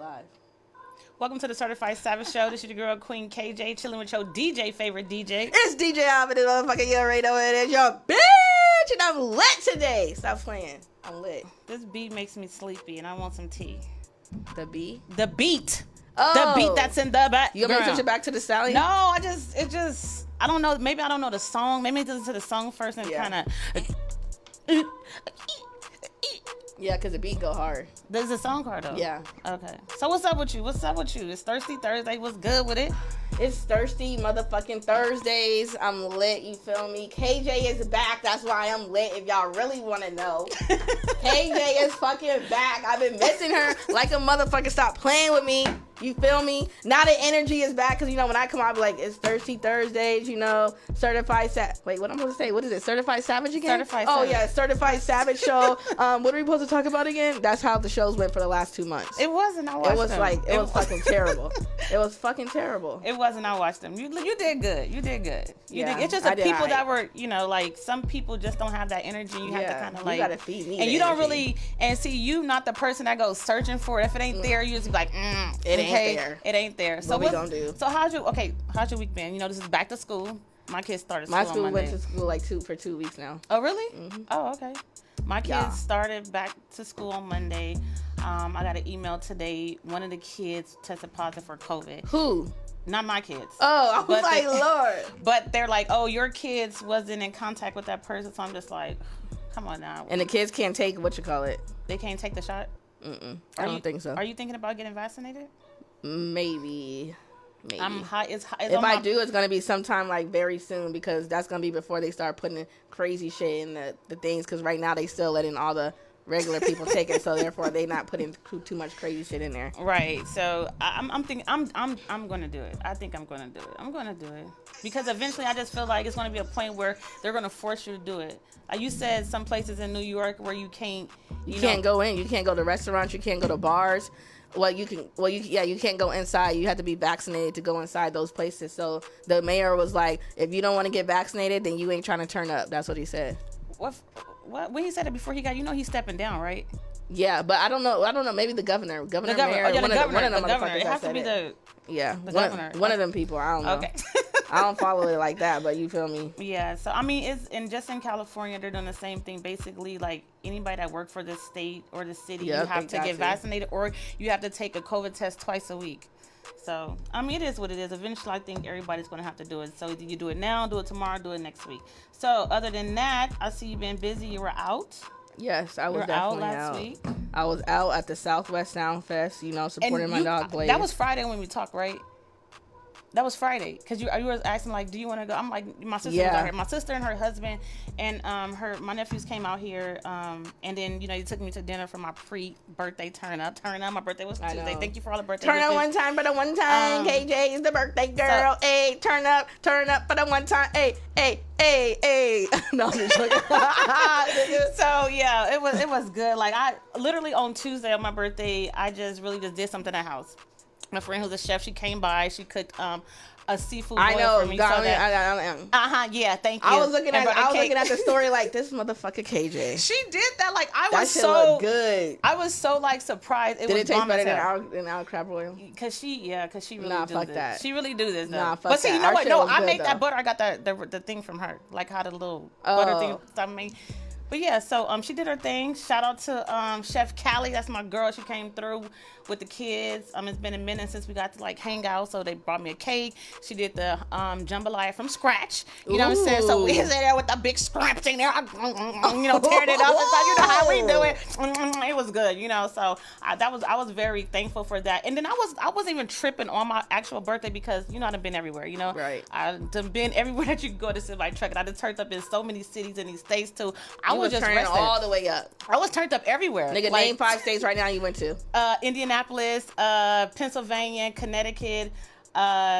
live. Welcome to the Certified Savage Show. This is your girl, Queen KJ, chilling with your DJ favorite DJ. It's DJ Alvin, the motherfucker. You already know it is your bitch, and I'm lit today. Stop playing. I'm lit. This beat makes me sleepy, and I want some tea. The beat? The beat. Oh. The beat that's in the back. You want me to switch it back to the Sally? No, I don't know. Maybe I don't know the song. Maybe listen to the song first and kind of. Yeah, because the beat go hard. There's a song card though. Yeah. Okay. So what's up with you? It's Thirsty Thursday. What's good with it? It's thirsty motherfucking Thursdays. I'm lit, you feel me? KJ is back. That's why I'm lit, if y'all really want to know. KJ is fucking back. I've been missing her like a motherfucker. Stop playing with me. You feel me? Now the energy is back because, you know, when I come out, I be like, it's Thirsty Thursdays, you know, Certified Wait, what I'm supposed to say? What is it? Certified Savage again? Certified Savage. Yeah, Certified Savage show. What are we supposed to talk about again? That's how the shows went for the last 2 months. It wasn't. I watched them. It was fucking terrible. It was fucking terrible. It wasn't. I watched them. You did good. You did good. It's just the people that were, you know, like some people just don't have that energy. You have to kind of like. You gotta feed me. And you don't really. And see, you not the person that goes searching for it. If it ain't there, you just be like, it ain't there. It ain't there. So what we gonna do? So how's your week been? You know, this is back to school. My kids started school. My school on went Monday. to school like 2 weeks now. Oh really? Mm-hmm. Oh okay. My kids started back to school on Monday. I got an email today. One of the kids tested positive for COVID. Who? Not my kids. Oh, I was like, Lord. But they're like, oh, your kids wasn't in contact with that person. So I'm just like, come on now. And the kids can't take, They can't take the shot? I don't think so. Are you thinking about getting vaccinated? Maybe. I'm high. If I do, it's going to be sometime like very soon because that's going to be before they start putting crazy shit in the things because right now they still letting all the regular people take it, so therefore they not putting too much crazy shit in there. Right. So I'm thinking I'm gonna do it. I think I'm gonna do it. I'm gonna do it because eventually I just feel like it's gonna be a point where they're gonna force you to do it. Like you said, some places in New York where you can't go in. You can't go to restaurants. You can't go to bars. You can't go inside. You have to be vaccinated to go inside those places. So the mayor was like, if you don't want to get vaccinated, then you ain't trying to turn up. That's what he said. What? When he said it before he got, he's stepping down, right? Yeah, but I don't know. Maybe the governor, mayor, one of them governor. It has to be the governor. One of them people. I don't know. Okay. I don't follow it like that, but you feel me? Yeah. So I mean, just in California, they're doing the same thing. Basically, like anybody that work for the state or the city, you have to get vaccinated, or you have to take a COVID test twice a week. So, I mean, it is what it is. Eventually, I think everybody's going to have to do it. So, either you do it now, do it tomorrow, do it next week. So, other than that, I see you've been busy. You were out. Yes, I was definitely out. Last week. I was out at the Southwest Sound Fest, supporting my dog Blaze. That was Friday when we talked, right? That was Friday, because you were asking, like, do you want to go? I'm like, my sister was out here. My sister and her husband and my nephews came out here, and then, you took me to dinner for my pre-birthday turn up. My birthday was Tuesday. Thank you for all the birthday wishes. Turn up one time for the one time. KJ is the birthday girl. Hey, turn up for the one time. Hey. No, I'm just joking. So, yeah, it was good. Like, I literally on Tuesday on my birthday, I just did something at the house. My friend who's a chef, she came by. She cooked a seafood boil for me. Yeah, thank you. I was looking at the story like, this motherfucker KJ. She did that. Like, I was so looked good. I was so like surprised. Did it taste better than our crab oil? Cause she really do fuck this. that. She really do this though. Nah, fuck but see, that. you know what? No, I made though. that butter. I got the thing from her. Like how the little butter thing. I made. But yeah, so she did her thing. Shout out to Chef Callie. That's my girl. She came through with the kids. It's been a minute since we got to like hang out, so they brought me a cake. She did the jambalaya from scratch. You know what I'm saying? So we was there with the big scraps in there. Tearing it up. You know how we do it. It was good. So I was very thankful for that. And then I wasn't even tripping on my actual birthday because I done been everywhere. Right. I done been everywhere that you can go to sit by truck, and I done turned up in so many cities in these states too. I was just turning all the way up. I was turned up everywhere. Nigga, name 5 states right now you went to. Indianapolis, Pennsylvania, Connecticut,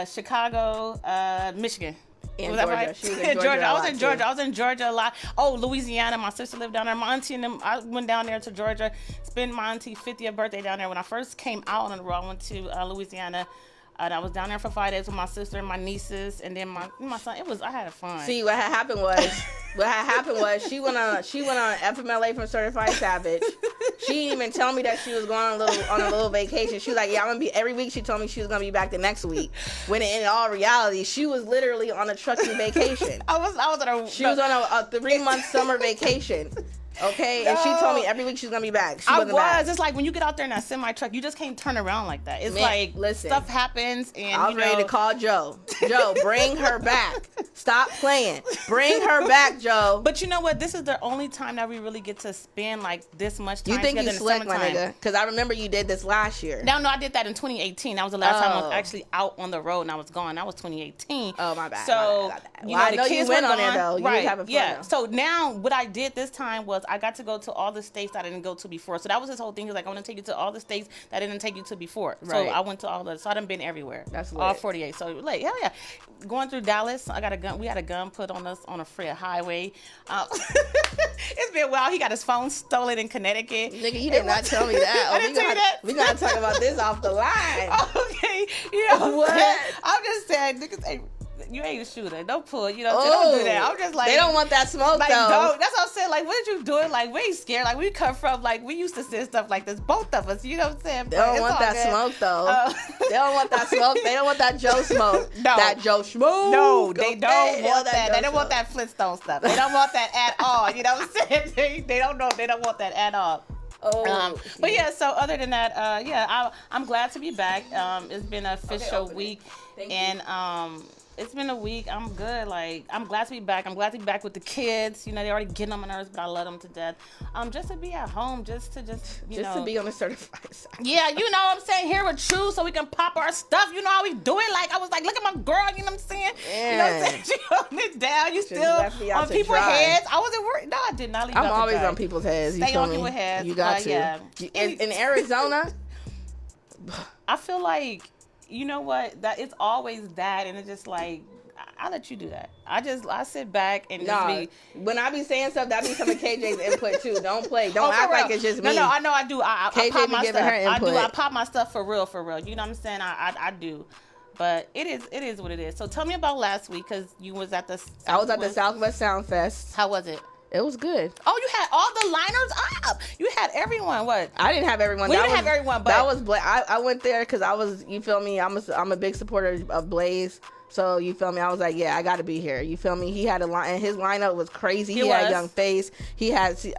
Chicago, Michigan. Was that right? She was in Georgia. I was in Georgia a lot. Oh, Louisiana. My sister lived down there. My auntie and them. I went down there to Georgia. Spent my auntie's 50th birthday down there. When I first came out on the road, I went to Louisiana. And I was down there for 5 days with my sister and my nieces, and then my son. I had fun. See, what had happened was she went on FMLA from Certified Savage. She didn't even tell me that she was going on a little vacation. She was like, yeah, I'm gonna be every week. She told me she was gonna be back the next week. When in all reality, she was literally on a trucking vacation. She was on a 3-month summer vacation. Okay, and she told me every week she's gonna be back. It's like when you get out there in that semi truck, you just can't turn around like that. It's listen, stuff happens, and I was ready to call Joe. Joe, bring her back. Stop playing. Bring her back, Joe. But you know what? This is the only time that we really get to spend like this much time. You think together you slick, my nigga? Because I remember you did this last year. No, I did that in 2018. That was the last time I was actually out on the road and I was gone. That was 2018. Oh, my bad. So I know you went on there though. You was having fun. Yeah. So now what I did this time was I got to go to all the states that I didn't go to before. So that was his whole thing. He's like, I want to take you to all the states that I didn't take you to before. Right. So I went to all the. So I done been everywhere. That's lit. All 48. So like, hell yeah. Going through Dallas, I got a gun. We had a gun put on us on a Freeway highway. It's been a while. He got his phone stolen in Connecticut. Nigga, you did not tell me that. I didn't tell you that. We gotta talk about this off the line. Okay. You know what? I'm just saying, niggas ain't. You ain't a shooter. Don't pull. You know, don't do that. I'm just like, they don't want that smoke like, though. Don't. That's what I'm saying. Like, what did you doing? Like, we ain't scared. Like, we come from, like, we used to say stuff like this. Both of us. You know what I'm saying? They don't want that smoke though. They don't want that smoke. They don't want that Joe smoke. No. That Joe smoke. No, they don't want that. They don't want that Flintstone stuff. They don't want that at all. You know what I'm saying? They don't know. They don't want that at all. But yeah, so other than that, I'm glad to be back. It's been an official week, and it's been a week. I'm good. Like, I'm glad to be back. I'm glad to be back with the kids. You know, they're already getting on my nerves, but I love them to death. Just to be at home, just to be on the certified side. Yeah, you know what I'm saying? Here with you so we can pop our stuff. You know how we do it? Like, I was like, look at my girl, you know what I'm saying? Yeah. You know what I'm saying? She holding it down. You still on people's heads. I wasn't worried. No, I did not leave. I'm always on people's heads. Stay on people's heads. You got to. Yeah. In Arizona, I feel like, you know what? That it's always that, and it's just like, I let you do that. I sit back and just be. When I be saying stuff, that be some of KJ's input too. Don't play. Don't act like it's just me. No, I know I do. I pop my stuff. Her input. I pop my stuff for real. You know what I'm saying? I do. But it is what it is. So tell me about last week, because you was at the. I was at the Southwest Sound Fest. How was it? It was good. Oh, you had all the liners up. You had everyone. What? I didn't have everyone. We didn't have everyone, but that was I went there because I was. You feel me? I'm a big supporter of Blaze. So you feel me? I was like, yeah, I got to be here. You feel me? He had a line, and his lineup was crazy. He had Young Face. He had he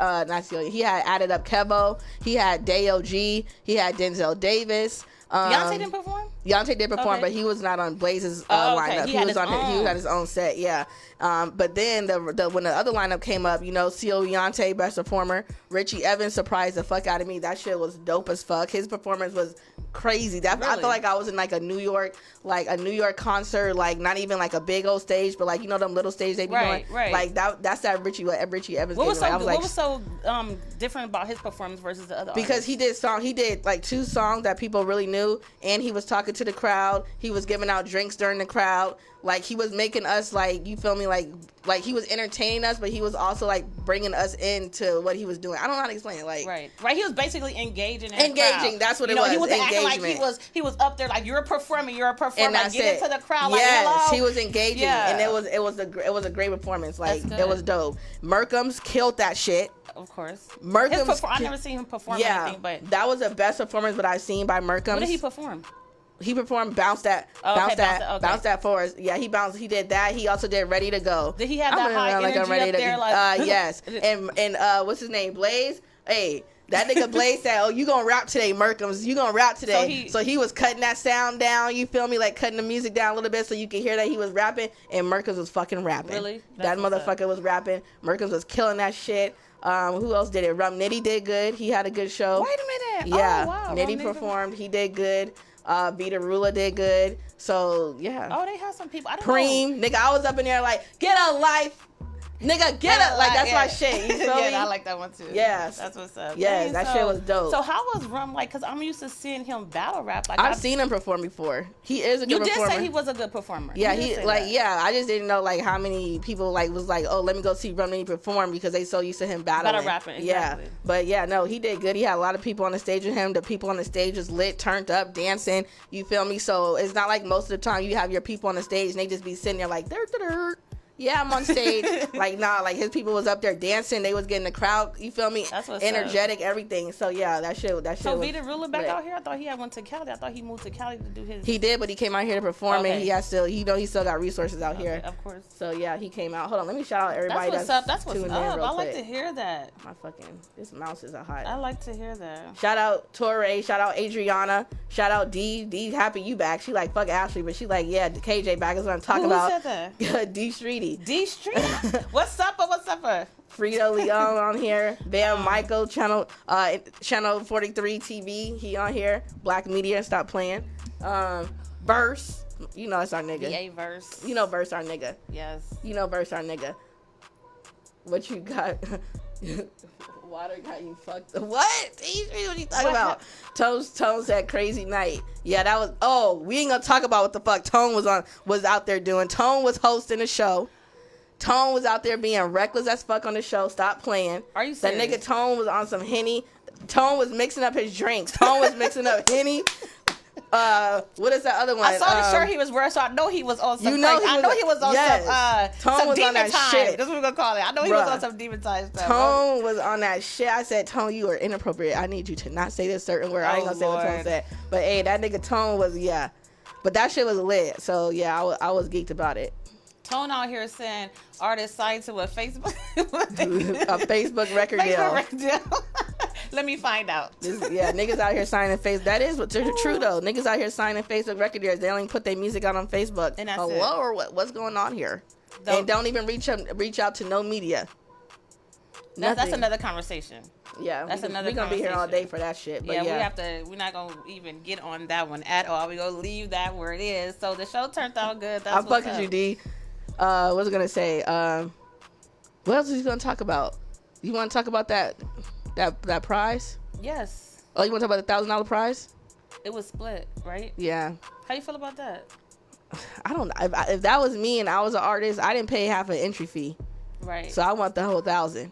had Added Up Kevo. He had Dayo G. He had Denzel Davis. Beyonce didn't perform? Beyonce did perform, but he was not on Blaze's lineup. He was on his own set, yeah. But then when the other lineup came up, you know, C.O. Beyonce, best performer. Richie Evans surprised the fuck out of me. That shit was dope as fuck. His performance was crazy. Really? I felt like I was in like a New York concert, like not even like a big old stage, but like, you know, them little stage they be doing. Right. Like that's that Richie Evans. What was so different about his performance versus the other? Because artists? He did like 2 songs that people really knew, and he was talking to the crowd. He was giving out drinks during the crowd. Like, he was making us, like, you feel me, like he was entertaining us, but he was also like bringing us into what he was doing. I don't know how to explain it. Like, right. He was basically engaging. That's what it was. He was acting like he was up there, like, you're a performer. And like, get into the crowd. Like, hello. He was engaging, and it was a great performance. Like, it was dope. Merkums killed that shit. Of course. I've never seen him perform anything, but that was the best performance that I've seen by Merkums. What did he perform? He performed Bounce That for us. Yeah, he did that. He also did Ready to Go. Did he have that high energy up there? Yes. And what's his name? Blaze? Hey, that nigga Blaze said, oh, you gonna rap today, Merkums. You gonna rap today. So he was cutting that sound down, you feel me? Like cutting the music down a little bit so you could hear that he was rapping. And Merkums was fucking rapping. Really? That motherfucker was rapping. Merkums was killing that shit. Who else did it? Rum Nitty did good. He had a good show. Wait a minute. Yeah. Oh, wow. Nitty performed. He did good. Vita Rula did good. So, yeah. Oh, they had some people. I don't Preem. Nigga, I was up in there like, get a life. Nigga, get it. Like, that's my shit. You feel me? I like that one too. Yes. That's what's up. Yes, that shit was dope. So how was Rum like? Because I'm used to seeing him battle rap. Like, I've seen him perform before. He is a good performer. You did say he was a good performer. Yeah, I just didn't know like how many people like was like, oh, let me go see Rum Nitty perform because they so used to him battling. Battle rapping, exactly. Yeah. But yeah, no, he did good. He had a lot of people on the stage with him. The people on the stage was lit, turned up, dancing. You feel me? So it's not like most of the time you have your people on the stage and they just be sitting there like, Yeah, I'm on stage. Like, like his people was up there dancing. They was getting the crowd, you feel me? That's what's energetic, everything. So, yeah, that shit So, was Vita Ruler back lit. out here? I thought he had went to Cali. I thought he moved to Cali to do his... He did, but he came out here to perform, Okay. and he has still, he still got resources out here. Of course. So, yeah, he came out. Hold on, let me shout out everybody That's what's up. That's what's tuning in up. real I like quick. to hear that. This mouse is a hot. I like to hear that. Shout out Torre, shout out Adriana, shout out D. D, happy you back. She like, fuck Ashley, but she like, yeah, KJ back is what I'm talking about. Who said that? D Streety. D Street. What's up? What's up? Frito Leon on here. Bam Michael, channel 43 TV, he on here. Black Media, stop playing. Verse, you know that's our nigga. BA Verse. You know Verse our nigga. Yes. You know Verse our nigga. What you got? Water got you fucked up. What? What you talking about? Tone said crazy night. Yeah, that was. Oh, we ain't gonna talk about what the fuck Tone was out there doing. Tone was hosting a show. Tone was out there being reckless as fuck on the show. Stop playing. Are you serious? That nigga Tone was on some Henny. Tone was mixing up his drinks. Tone was mixing up Henny. What is that other one? I saw the shirt he was wearing, so I know he was on some. You know I know he was on Tone some was demon on that time. shit. That's what we're gonna call it. I know he was on some demon time stuff. Tone was on that shit. I said, Tone, you are inappropriate. I need you to not say this certain word. I ain't gonna say what Tone said. But hey, that nigga Tone was But that shit was lit. So yeah, I was geeked about it. Tone out here saying artists signed to a Facebook A Facebook record deal. Facebook record deal. Let me find out. Niggas out here signing Facebook. That is what's true though. Niggas out here signing Facebook record deals. They only put their music out on Facebook. And that's Hello, or what's going on here? And don't even reach out to no media. That's another conversation. Yeah, that's another. We're gonna be here all day for that shit. But we're not gonna even get on that one at all. We're gonna leave that where it is. So the show turned out good. I'm fucking you, D. What was I gonna say? What else was you gonna talk about? You want to talk about that prize? Yes. Oh, you want to talk about the $1,000 prize? It was split, right? Yeah. How you feel about that? I don't know. If that was me and I was an artist, I didn't pay half an entry fee. Right. So I want the whole $1,000.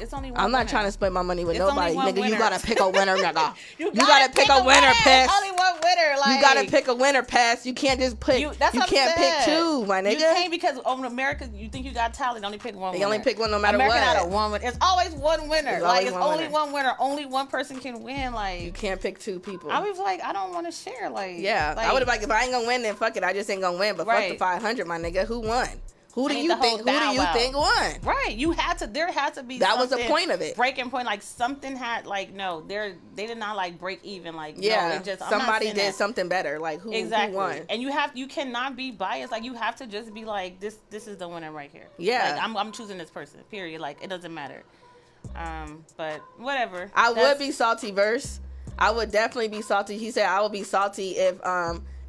It's only one I'm not winner. trying to spend my money with nobody, nigga. Winner. You gotta pick a winner, nigga. you gotta pick a winner, Pass. Only one winner. Like, you gotta pick a winner, Pass. You can't just pick. You can't pick two, my nigga. You can't because on America, you think you got talent. Only pick one. They only pick one no matter America what. Not a one winner. It's always one winner. It's only one winner. Only one person can win. Like you can't pick two people. I was like, I don't want to share. Like I would have like if I ain't gonna win, then fuck it. I just ain't gonna win. But fuck the 500, my nigga. Who won? Who do you think won? Right, there had to be. That was the point of it. Breaking point, like something had, like no, they did not like break even. Like somebody did something better. Like who won? And you cannot be biased. Like you have to just be like this is the winner right here. Yeah, like, I'm choosing this person. Period. Like it doesn't matter. But whatever. I would be salty. Verse. I would definitely be salty. He said I would be salty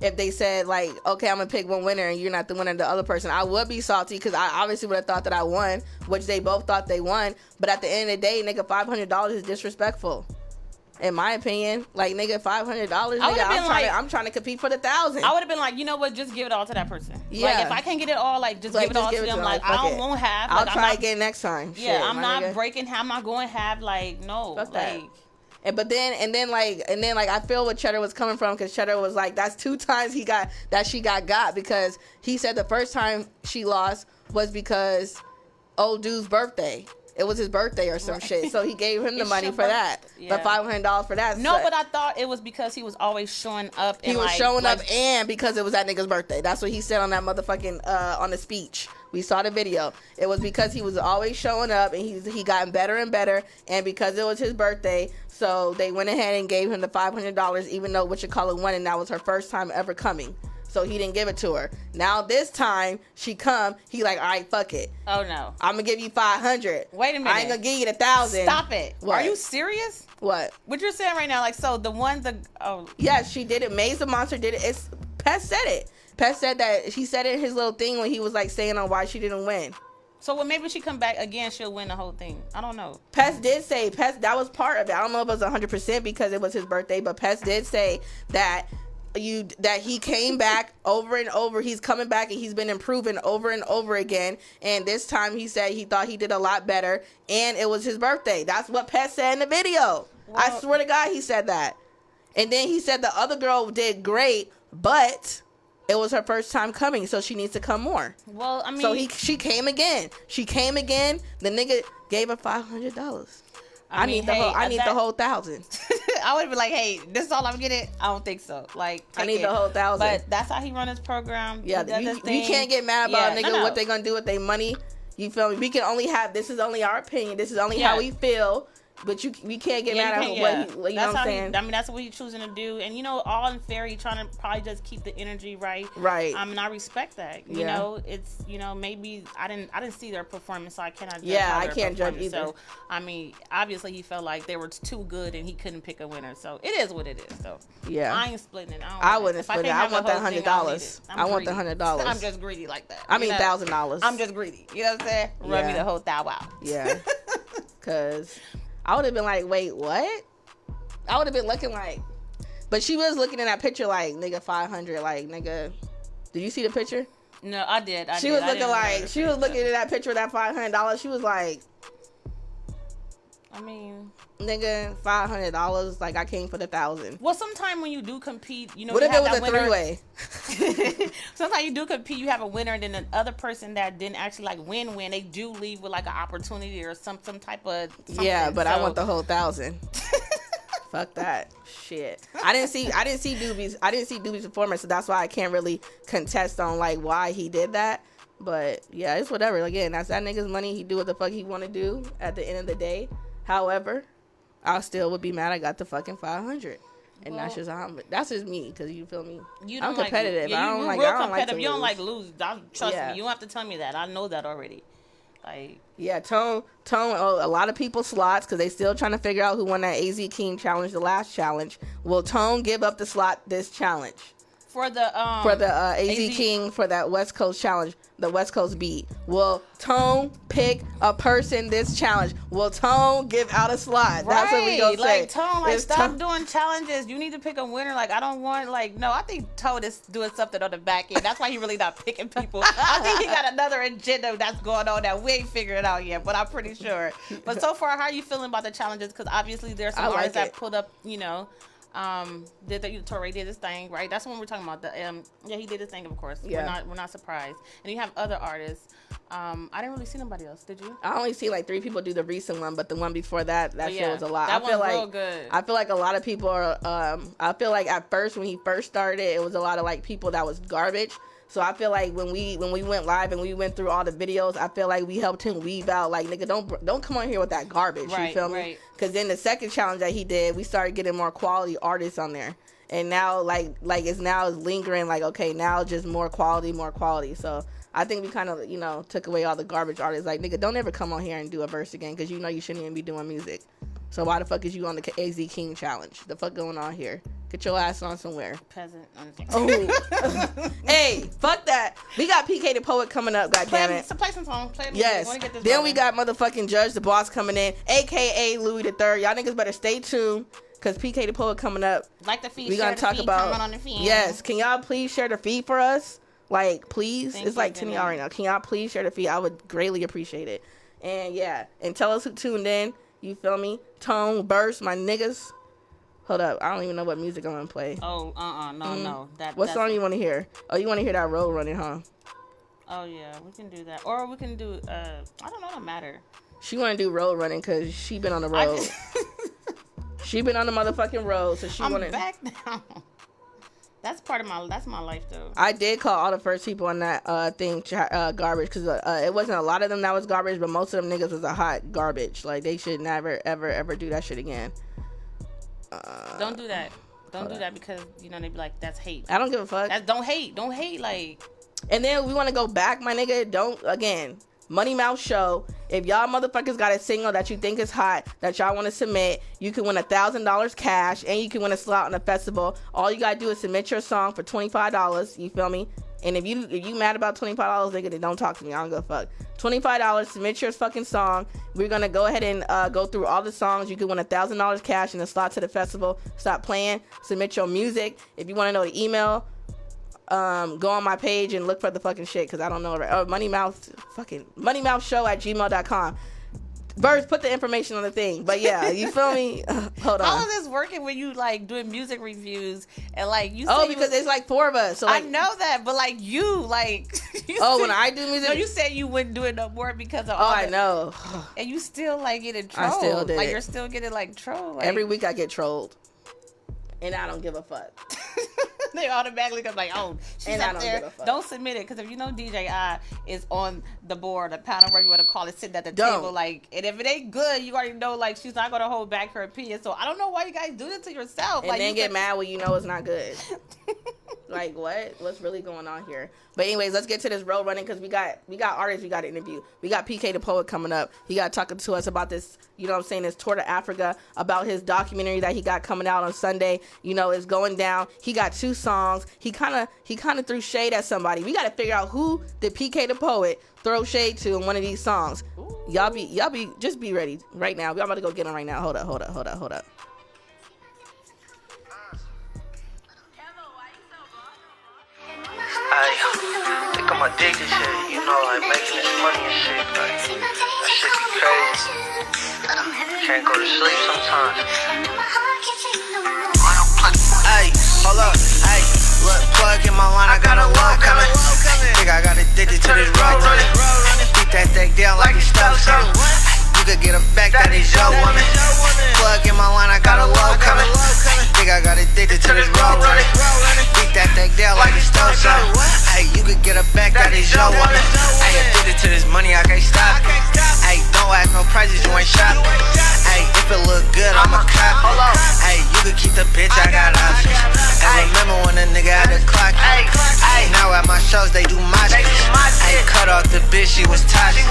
if they said, like, okay, I'm going to pick one winner and you're not the winner of the other person. I would be salty because I obviously would have thought that I won, which they both thought they won. But at the end of the day, nigga, $500 is disrespectful. In my opinion, like, nigga, $500, nigga, I'm trying to compete for the 1,000. I would have been like, you know what, just give it all to that person. Yeah. Like, if I can't get it all, like, just give it all to them. Like, I won't have. I'll try again next time. Yeah, I'm not breaking half. I'm not going half. Like, no. Fuck that. But then I feel what Cheddar was coming from, because Cheddar was like, that's 2 times she got because he said the first time she lost was because old dude's birthday. It was his birthday or some shit. So he gave him the money for that. Yeah. The $500 for that. No, but I thought it was because he was always showing up. He was showing up and because it was that nigga's birthday. That's what he said on that motherfucking, on the speech. We saw the video. It was because he was always showing up and he gotten better and better. And because it was his birthday, so they went ahead and gave him the $500, even though Whatchamacallit won and that was her first time ever coming. So he didn't give it to her. Now this time she come, he like, all right, fuck it. Oh no, I'm gonna give you 500. Wait a minute, I ain't gonna give you the 1,000. Stop it. What? Are you serious? What you're saying right now? Like, so the ones that yes, she did it. Maze the Monster did it. Pest said it. Pest said that he said it in his little thing when he was like saying on why she didn't win. So when maybe she come back again, she'll win the whole thing. I don't know. Pest did say that was part of it. I don't know if it was 100% because it was his birthday, but Pest did say that he came back over and over. He's coming back and he's been improving over and over again. And this time he said he thought he did a lot better and it was his birthday. That's what Pest said in the video. Well, I swear to God he said that. And then he said the other girl did great, but It was her first time coming, so she needs to come more. Well, I mean, so she came again. She came again. The nigga gave her $500. I need the whole $1,000. I would be like, hey, this is all I'm getting. I don't think so. Like, I need the whole $1,000. But that's how he run his program. Yeah, you can't get mad about what they gonna do with their money. You feel me? We can only have, this is only our opinion. This is only how we feel. But we can't get mad at what you know what I'm saying? I mean, that's what he's choosing to do. And, you know, all in fair, he's trying to probably just keep the energy right. Right. I mean, I respect that. You know, it's, you know, maybe I didn't see their performance, so I cannot judge. Yeah, I can't judge either. So, I mean, obviously he felt like they were too good and he couldn't pick a winner. So, it is what it is. So, yeah. I ain't splitting it. I wouldn't split it. I want that $100. I want the $100. I'm just greedy like that. I mean, $1,000. I'm just greedy. You know what I'm saying? Run me the whole thou out. Yeah. Because I would have been like, wait, what? I would have been looking like, but she was looking in that picture like, nigga, 500, like, nigga. Did you see the picture? No, I did. She was looking like, she was looking at that picture of that $500. She was like, I mean, nigga, $500. Like, I came for the 1,000. Well, sometime when you do compete, you know, what if it was a three-way? Sometimes you do compete, you have a winner, and then the other person that didn't actually like win, they do leave with like an opportunity or some type of something. Yeah, but I want the whole 1,000. Fuck that shit. I didn't see Doobie's performance, so that's why I can't really contest on like why he did that. But yeah, it's whatever. Again, that's that nigga's money. He do what the fuck he want to do at the end of the day. However, I still would be mad I got the fucking 500. And that's just me, because you feel me? I'm competitive. I don't like to lose. You don't like lose. Trust me. You don't have to tell me that. I know that already. Like, yeah, Tone. A lot of people slots because they still trying to figure out who won that AZ King challenge, the last challenge. Will Tone give up the slot this challenge? For the AZ King for that West Coast challenge, the West Coast beat. Will Tone pick a person this challenge? Will Tone give out a slot? Right. That's what we gonna say. Like, Tone, stop doing challenges. You need to pick a winner. Like, I don't want, no, I think Tone is doing something on the back end. That's why he really not picking people. I think he got another agenda that's going on that we ain't figured it out yet, but I'm pretty sure. But so far, how are you feeling about the challenges? Because obviously there's some artists that put up, Torre did his thing, right? That's what we're talking about. He did his thing, of course. Yeah. We're not surprised. And you have other artists. I didn't really see nobody else. Did you? I only see like 3 people do the recent one, but the one before that shit was a lot. That one's real good. I feel like a lot of people are. I feel like at first when he first started, it was a lot of like people that was garbage. So I feel like when we went live and we went through all the videos, I feel like we helped him weave out like, nigga, don't come on here with that garbage. Right, you feel me? Because then the second challenge that he did, we started getting more quality artists on there, and now like it's lingering. Like, okay, now just more quality. So I think we kind of took away all the garbage artists. Like, nigga, don't ever come on here and do a verse again because you shouldn't even be doing music. So why the fuck is you on the AZ King challenge? The fuck going on here? Get your ass on somewhere. Peasant. Oh. Hey, fuck that. We got PK the Poet coming up, goddammit. Play some song. Yes. Then we got motherfucking Judge the Boss coming in, a.k.a. Louis III. Y'all niggas better stay tuned, because PK the Poet coming up. Like the feed, we gonna talk about, on the feed. Yes. Can y'all please share the feed for us? Like, please. It's like 10 y'all right now. Can y'all please share the feed? I would greatly appreciate it. And yeah. And tell us who tuned in. You feel me? Tone, Burst, my niggas. Hold up, I don't even know what music I'm gonna play. Oh, no. What song you want to hear? Oh, you want to hear that Road Running, huh? Oh yeah, we can do that, or we can do. I don't know, it don't matter. She want to do Road Running because she been on the road. She been on the motherfucking road, so she want to. I'm back now. That's part of my life though. I did call all the first people on that thing garbage because it wasn't a lot of them that was garbage, but most of them niggas was a hot garbage. Like, they should never ever do that shit again. Don't do that. Don't do that because they be like, that's hate. I don't give a fuck. Don't hate like. And then we want to go back, my nigga. Money Mouth Show. If y'all motherfuckers got a single that you think is hot that y'all want to submit, you can win $1,000 cash and you can win a slot on a festival. All you gotta do is submit your song for $25. You feel me? And if you mad about $25, nigga, then don't talk to me. I don't give a fuck. $25, submit your fucking song. We're gonna go ahead and go through all the songs. You can win $1,000 cash and a slot to the festival. Stop playing. Submit your music. If you want to know the email, go on my page and look for the fucking shit because I don't know. Moneymouth show@gmail.com. Birds, put the information on the thing. But yeah, you feel me? Hold on. How is this working when you like doing music reviews and like you? Oh, because there's like 4 of us. So like, I know that, but like you like. When I do music, no, you said you wouldn't do it no more because of. I know. And you still like getting trolled. I still did. Like you're still getting like trolled. Like, every week I get trolled, and I don't give a fuck. They automatically come like, oh, she's and up there. Don't submit it, because if you know DJI is on the board, the panel, whatever you want to call it, sitting at the table, like, and if it ain't good, you already know, like, she's not gonna hold back her opinion. So I don't know why you guys do this to yourself. And like, then get mad when you know it's not good. Like, what? What's really going on here? But anyways, let's get to this road running, because we got artists we got to interview. We got PK the Poet coming up. He got talking to us about this, you know what I'm saying, this tour to Africa, about his documentary that he got coming out on Sunday. You know, it's going down. He got 2 songs. He kind of threw shade at somebody. We got to figure out who did PK the Poet throw shade to in one of these songs. Just be ready right now. We're about to go get him right now. Hold up. I think I'm addicted to it, you know, like making this money and shit, like, that shit be crazy. Can't go to sleep sometimes. Ay, hold up, ay, look, plug in my line, I got a low coming. Think I got addicted to this road running. Beat that thing down like it's stuff something. You could get a back, that is your woman. Plug in my line, I got a low coming. Think I got addicted to this road running. Beat that thing down like it's stuff something. Hey, you could get a back, that is your woman. Hey, addicted to this money, I can't stop. Hey, don't ask no prices, you ain't shopping. Hey, if it look good, I'ma cop it. Hey, you could keep the bitch, I got options. Hey, remember when a nigga had the clock? Hey, now at my shows, they do my shit. Hey, cut off the bitch, she was toxic.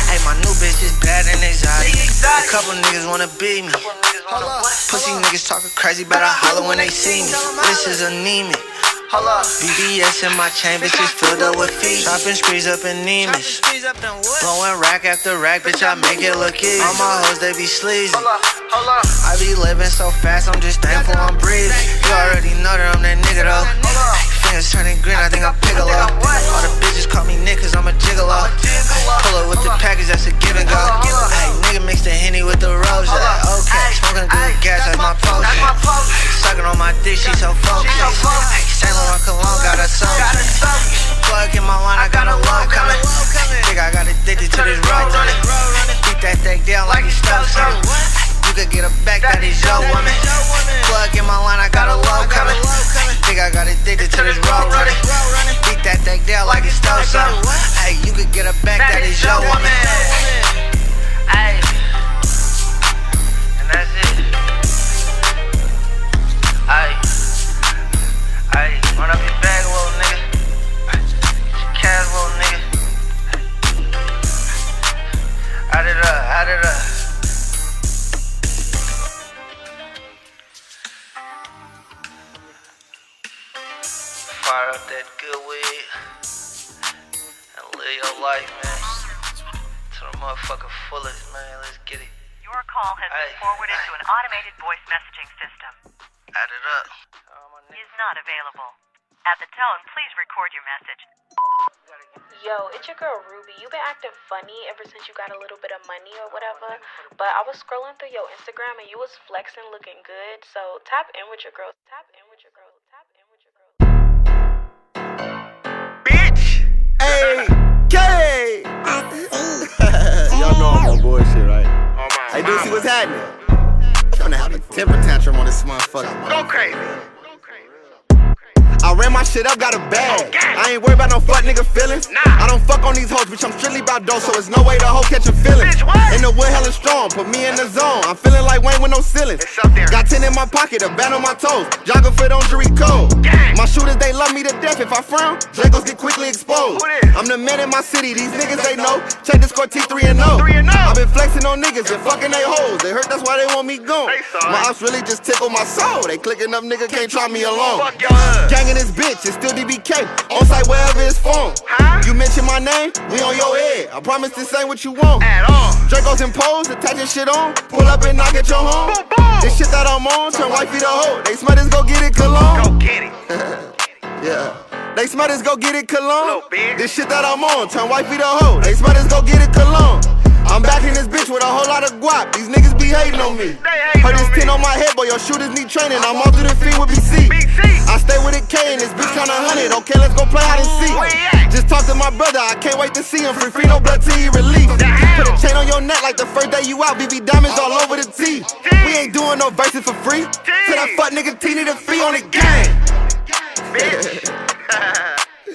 Hey, my new bitch is bad and exotic. A couple niggas wanna beat me. Pussy niggas talking crazy, better holler when they see me. This is anemic. BBS in my chain, bitches filled up with feet. Shopping sprees up in Nemus. Blowing rack after rack, bitch, I make it look easy. All my hoes, they be sleazy. I be living so fast, I'm just thankful I'm breathing. You already know that I'm that nigga though. Fingers turning green, I think I'm Piccolo. All the bitches call me Nick, cause I'm a gigolo. Pull up with the package, that's a give and go. Ay, nigga mix the Henny with the rose. Okay, smoking good gas, that's my potion. Sucking on my dick, she so focused. Saint Laurent cologne, got a soul. Plug in my line, I got a low coming. Think I got addicted to this road running. Beat that thing down like it's stuff something. You could get a back, that is your woman. Plug in my line, I got a low coming. Think I got addicted to this road running. Beat that thing down like it's stuff something. Hey, you could get a back, that is your woman. Hey, and that's it. Hey, run up your bag, little nigga. Cash, little nigga. Add it up. Fire up that good weed and live your life, man. To the motherfucker fullest, man. Let's get it. Your call has been forwarded to an automated voice messaging system. Add it up. Is not available. At the tone, please record your message. Yo, it's your girl Ruby. You been acting funny ever since you got a little bit of money or whatever. But I was scrolling through your Instagram and you was flexing, looking good. So tap in with your girl. Bitch! Hey, K! Y'all know I'm on bullshit, right? Hey, dude, see what's happening? I'm gonna have a temper tantrum on this motherfucker. Go crazy. I ran my shit up, got a bag. I ain't worried about no fuck nigga feelings. I don't fuck on these hoes, bitch, I'm strictly about dough, so it's no way the hoe catch a feeling. In the wood hella strong, put me in the zone. I'm feeling like Wayne with no ceilings. Got 10 in my pocket, a band on my toes. Jogger fit on jury code. My shooters, they love me to death. If I frown, Dracos get quickly exposed. I'm the man in my city, these niggas they know. Check the score T3 and 0. I've been flexing on niggas and fucking they hoes. They hurt, that's why they want me gone. My ops really just tickle my soul. They clicking up, nigga can't try me alone. Gangin' this bitch, it's still DBK. On site wherever it's phone. You mention my name, we on your head. I promise this ain't what you want. At all. Dracos imposed, attaching shit on. Pull up and knock at your home. This shit that I'm on, turn wifey to hoe. They smell this, go get it cologne. Go get it. Yeah. They smell this, go get it cologne. Little bitch. This shit that I'm on, turn wifey to hoe. They smell this, go get it cologne. I'm back in this bitch with a whole lot of guap. These niggas be hating on me. Heard this 10 on my head, boy, your shooters need training. I'm off to the field with BC. I stay with a K and this bitch kinda 100. Okay, let's go play hide and seek. Just talk to my brother, I can't wait to see him. Free no blood till he release. Put a chain on your neck like the first day you out. BB diamonds all over the T. We ain't doing no verses for free. Tell that fuck nigga T need a fee on the gang. Bitch.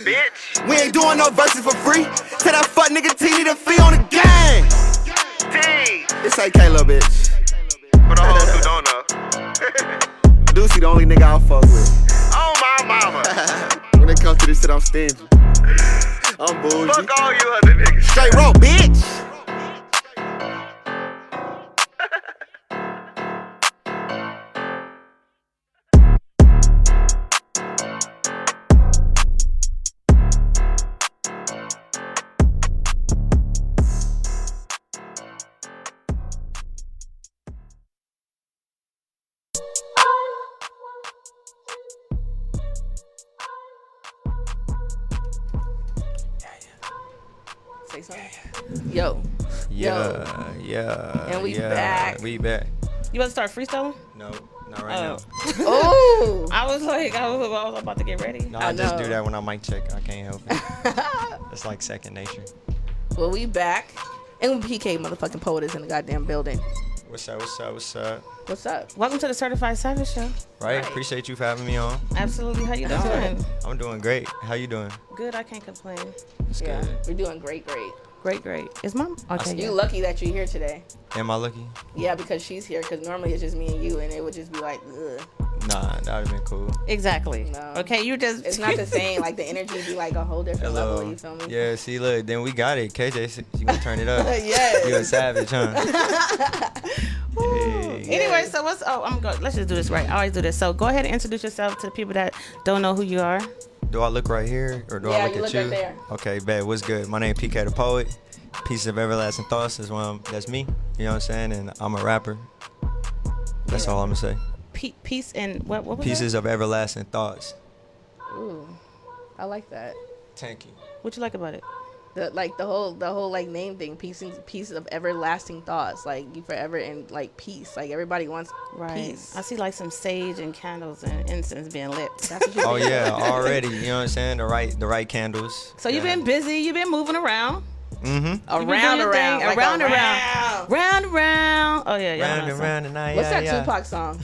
Bitch. We ain't doing no verses for free. Tell that fuck nigga T need a fee on the gang. T. This ain't K, little bitch. For the hoes who don't know. Deucey the only nigga I'll fuck with. Oh my mama. When it comes to this shit, I'm stingy. I'm bougie. Fuck all you other niggas. Straight roll, bitch. Say something. Yo. Yeah. And we back. We back. You about to start freestyling? No, not right now. Oh. I was about to get ready. No, I I just know. do that when I mic check. I can't help it. It's like second nature. Well, we back. And PK motherfucking poet is in the goddamn building. What's up? What's up? Welcome to the Certified Savage Show. Right? Appreciate you for having me on. Absolutely. How you doing? I'm doing great. How you doing? Good. I can't complain. It's Yeah, good. we're doing great. Great. Is mom okay? You lucky that you're here today. Am I lucky? Yeah, because she's here. Because normally it's just me and you, and it would just be like, ugh. Nah, that would've been cool. Exactly. No. Okay, you just. It's not the same. Like the energy be like a whole different level. You feel me? Yeah, see, look, then we got it. KJ, you gonna turn it up. Yes. You a savage, huh? Hey. Anyway, so what's? Oh, I'm going. Let's just do this right. I always do this. So go ahead and introduce yourself to the people that don't know who you are. Do I look right here or do Yeah, I look you at look you? right there. Okay, bet. What's good? My name is PK the Poet. Pieces of Everlasting Thoughts is that's me. You know what I'm saying? And I'm a rapper. That's all I'm gonna say. Peace and what was Pieces of Everlasting Thoughts. Ooh, I like that. Thank you. What you like about it? The whole like name thing. Pieces of everlasting thoughts. Like you forever in like peace. Like everybody wants peace. I see like some sage and candles and incense being lit. That's what you Oh think. yeah, already. You know what I'm saying? The right candles. So you've been busy. You've been moving around. Mm-hmm. Around. Like Around. around. Oh yeah, yeah. Round and round and I. What's that yeah. Tupac song?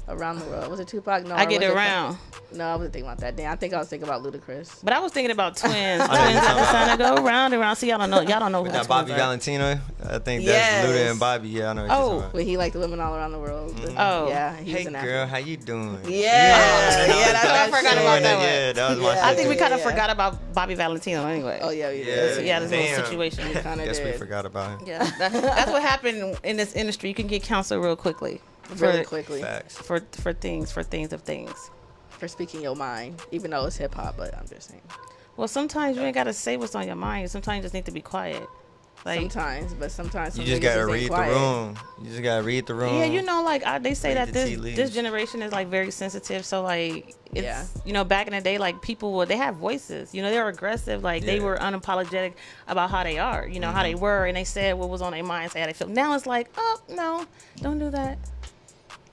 Around the world. Was it Tupac? No, I get was it it around. No, I wasn't thinking about that. Damn, I think I was thinking about Ludacris. But I was thinking about twins. Twins at the sun to go round and round. See, y'all don't know. Y'all don't know who With the that twins Bobby are. Valentino. I think Yes. that's Luda and Bobby. Yeah, I know what you're talking about. When he liked the women all around the world. Oh. Yeah, he was Hey an girl, actor. how you doing? Yeah, I forgot about that one. Yeah, that was my Yeah. I think we shit. kind of Yeah. forgot about Bobby Valentino anyway. Oh yeah, Yeah. Yeah, this Damn. whole situation. We kind of Guess we did. forgot about him. Yeah, that's what happened in this industry. You can get counseled real quickly. Really quickly Facts. For things of things. for speaking your mind, even though it's hip hop. But I'm just saying. Well, sometimes you ain't gotta say what's on your mind. Sometimes you just need to be quiet. Like, Sometimes You some just niggas gotta ain't read the quiet. room. You just gotta read the room. yeah, you know, like they say Read that the tea this leaves. generation is like very sensitive. So like, it's Yeah. you know, back in the day, like people they have voices. You know, they were aggressive. Like they Yeah. were unapologetic about how they are. You know, how they were, and they said what was on their mind, say how they feel. Now it's like, oh no, don't do that.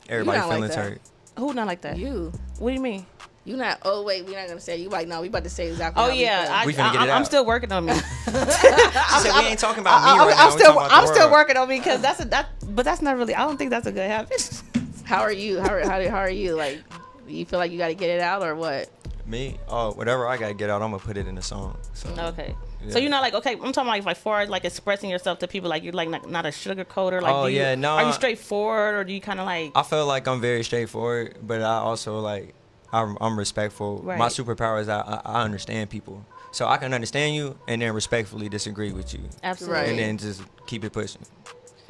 Everybody not like feeling that. hurt. Who not like that? You. What do you mean? You not. Oh wait, we're not gonna say. You like no. We about to say exactly. Oh how we yeah, feel. We finna get it I'm out. still working on me. She said we ain't talking about me right now. I'm we still talking about the world. working on me because but that's not really. I don't think that's a good habit. How are you? How are you? Like, do you feel like you got to get it out or what? Me? Oh, whatever I gotta get out, I'm gonna put it in a song. So, Okay. Yeah. So you're not like, okay, I'm talking like far as like expressing yourself to people, like you're like not a sugar coater. Like, Oh, do you, yeah, no, Are you straightforward or do you kind of like? I feel like I'm very straightforward, but I also like I'm respectful. Right. My superpower is I understand people, so I can understand you and then respectfully disagree with you, Absolutely. Right. and then just keep it pushing.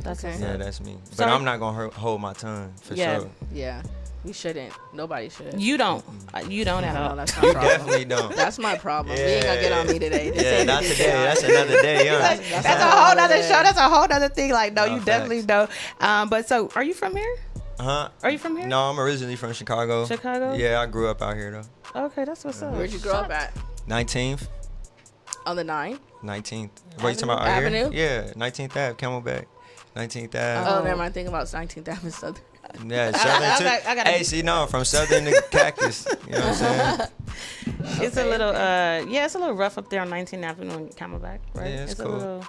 That's Okay. what's Yeah, up. that's me. But So- I'm not gonna hold my tongue for Yeah. sure. Yeah, we shouldn't. Nobody should. You don't. You don't at No, all. that's my You problem. definitely don't. That's my problem. We ain't gonna get on me today. This Yeah, ain't not the today. day. That's another day, huh? That's That's a whole nother show. That's a whole nother thing. Like, no, No, you definitely don't. But so, are you from here? Huh? Are you from here? No, I'm originally from Chicago. Chicago? Yeah, I grew up out here though. Okay, that's what's up. Where'd you grow up at? 19th. On the 9th? 19th. What you talking about? Out Avenue? Here? Yeah, 19th Ave, Camelback. 19th Ave. Oh, never mind. Thinking about 19th Avenue Southern. Yeah, Southern too. I gotta- Hey, see, no, from Southern to Cactus. You know what I'm saying? It's a little, it's a little rough up there on 19th Avenue and Camelback, right? Yeah, it's a cool. little,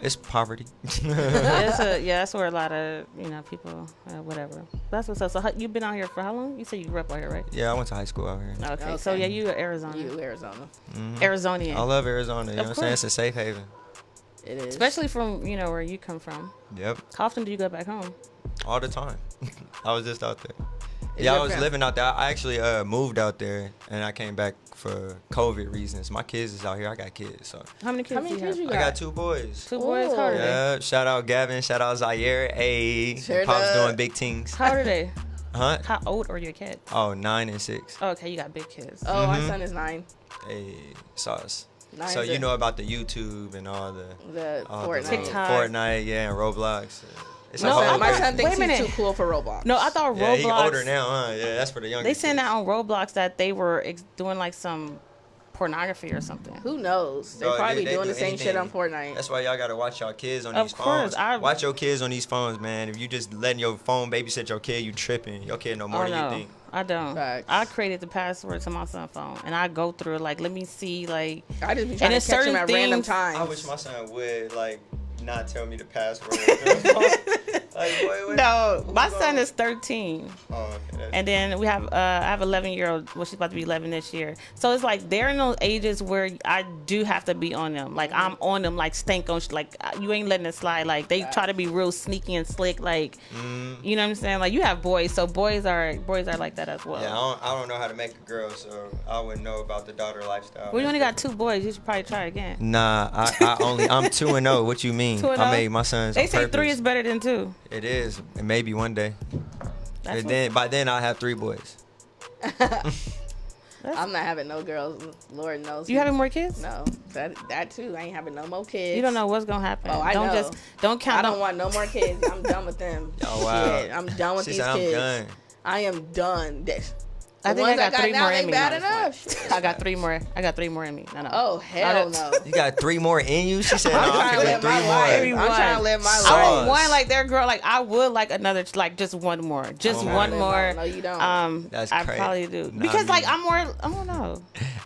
It's poverty. that's where a lot of people, whatever. That's what's up. So you been out here for how long? You said you grew up out here, right? Yeah, I went to high school out here. Okay. So yeah, you Arizona, Arizona. Arizonian. I love Arizona. You know Of what I'm saying? It's a safe haven. It is. Especially from where you come from. Yep, How often do you go back home? all the time. I was just out there. Is Yeah, I your was fam- living out there. I actually moved out there, and I came back for COVID reasons. My kids is out here. I got kids, so How many kids? How many do you kids have? you I got? got 2 boys. Two boys. How old are they? Yeah, shout out Gavin, shout out Zaire. Hey, Sure Pop's does. doing big things. How old are they? Huh? How old are your kids? Oh, 9 and 6. Oh, okay, you got big kids. Oh, my son is 9. Hey, sauce. Nice. So you know about the YouTube and all The all Fortnite. the TikTok. Fortnite, yeah, and Roblox. It's No, a whole My thing. son thinks Wait a he's too minute. cool for Roblox. No, I thought Yeah, Roblox. he older now, huh? Yeah, that's for the younger. They saying kids. that on Roblox that they were doing like some pornography or something. Who knows? They're Dog, probably they doing do the same shit on anything. Fortnite. That's why y'all gotta watch y'all kids on Of these course, phones. Watch your kids on these phones, man. If you just letting your phone babysit your kid, you tripping. Your kid know more Oh than you no, think. I don't. Facts. I created the password to my son's phone, and I go through it like, let me see, like. I just be And trying it's to catch him certain at random things- times. I wish my son would like not tell me the password. Like, boy, No, my what's son going is 13. on? Oh, okay, that's- And then we have I have 11-year-old. Well, she's about to be 11 this year. So it's like they're in those ages where I do have to be on them. Like I'm on them, like stank on. Like you ain't letting it slide. Like they try to be real sneaky and slick. Like you know what I'm saying. Like you have boys, so boys are like that as well. Yeah, I don't know how to make a girl, so I wouldn't know about the daughter lifestyle. Well, you only got 2 boys. You should probably try again. Nah, I'm 2-0. What you mean? 2-0? I made my sons. They on say 3 purpose. is better than 2. It is, and maybe one day. That's And then by then I'll have 3 boys. I'm not having no girls. Lord knows. You having more kids? No, that too. I ain't having no more kids. You don't know what's gonna happen. Oh, I don't know. don't count. I don't want no more kids. I'm done with them. Oh, wow. Shit, I'm done with She these said, kids. I'm done. I am done. I think I got 3 now, more they in me. bad No, enough. it's fine. I got 3 more. I got 3 more in me. No. Oh hell No, no. You got 3 more in you? She said, I'm no, I trying can to live live 3 my more. life. Maybe I'm trying to live my Sauce. I life. want one like their girl. Like I would like another, like just one more, just Oh my one God. more. No, you don't. That's I crazy. probably do Nah, because like me. I'm more. I don't know.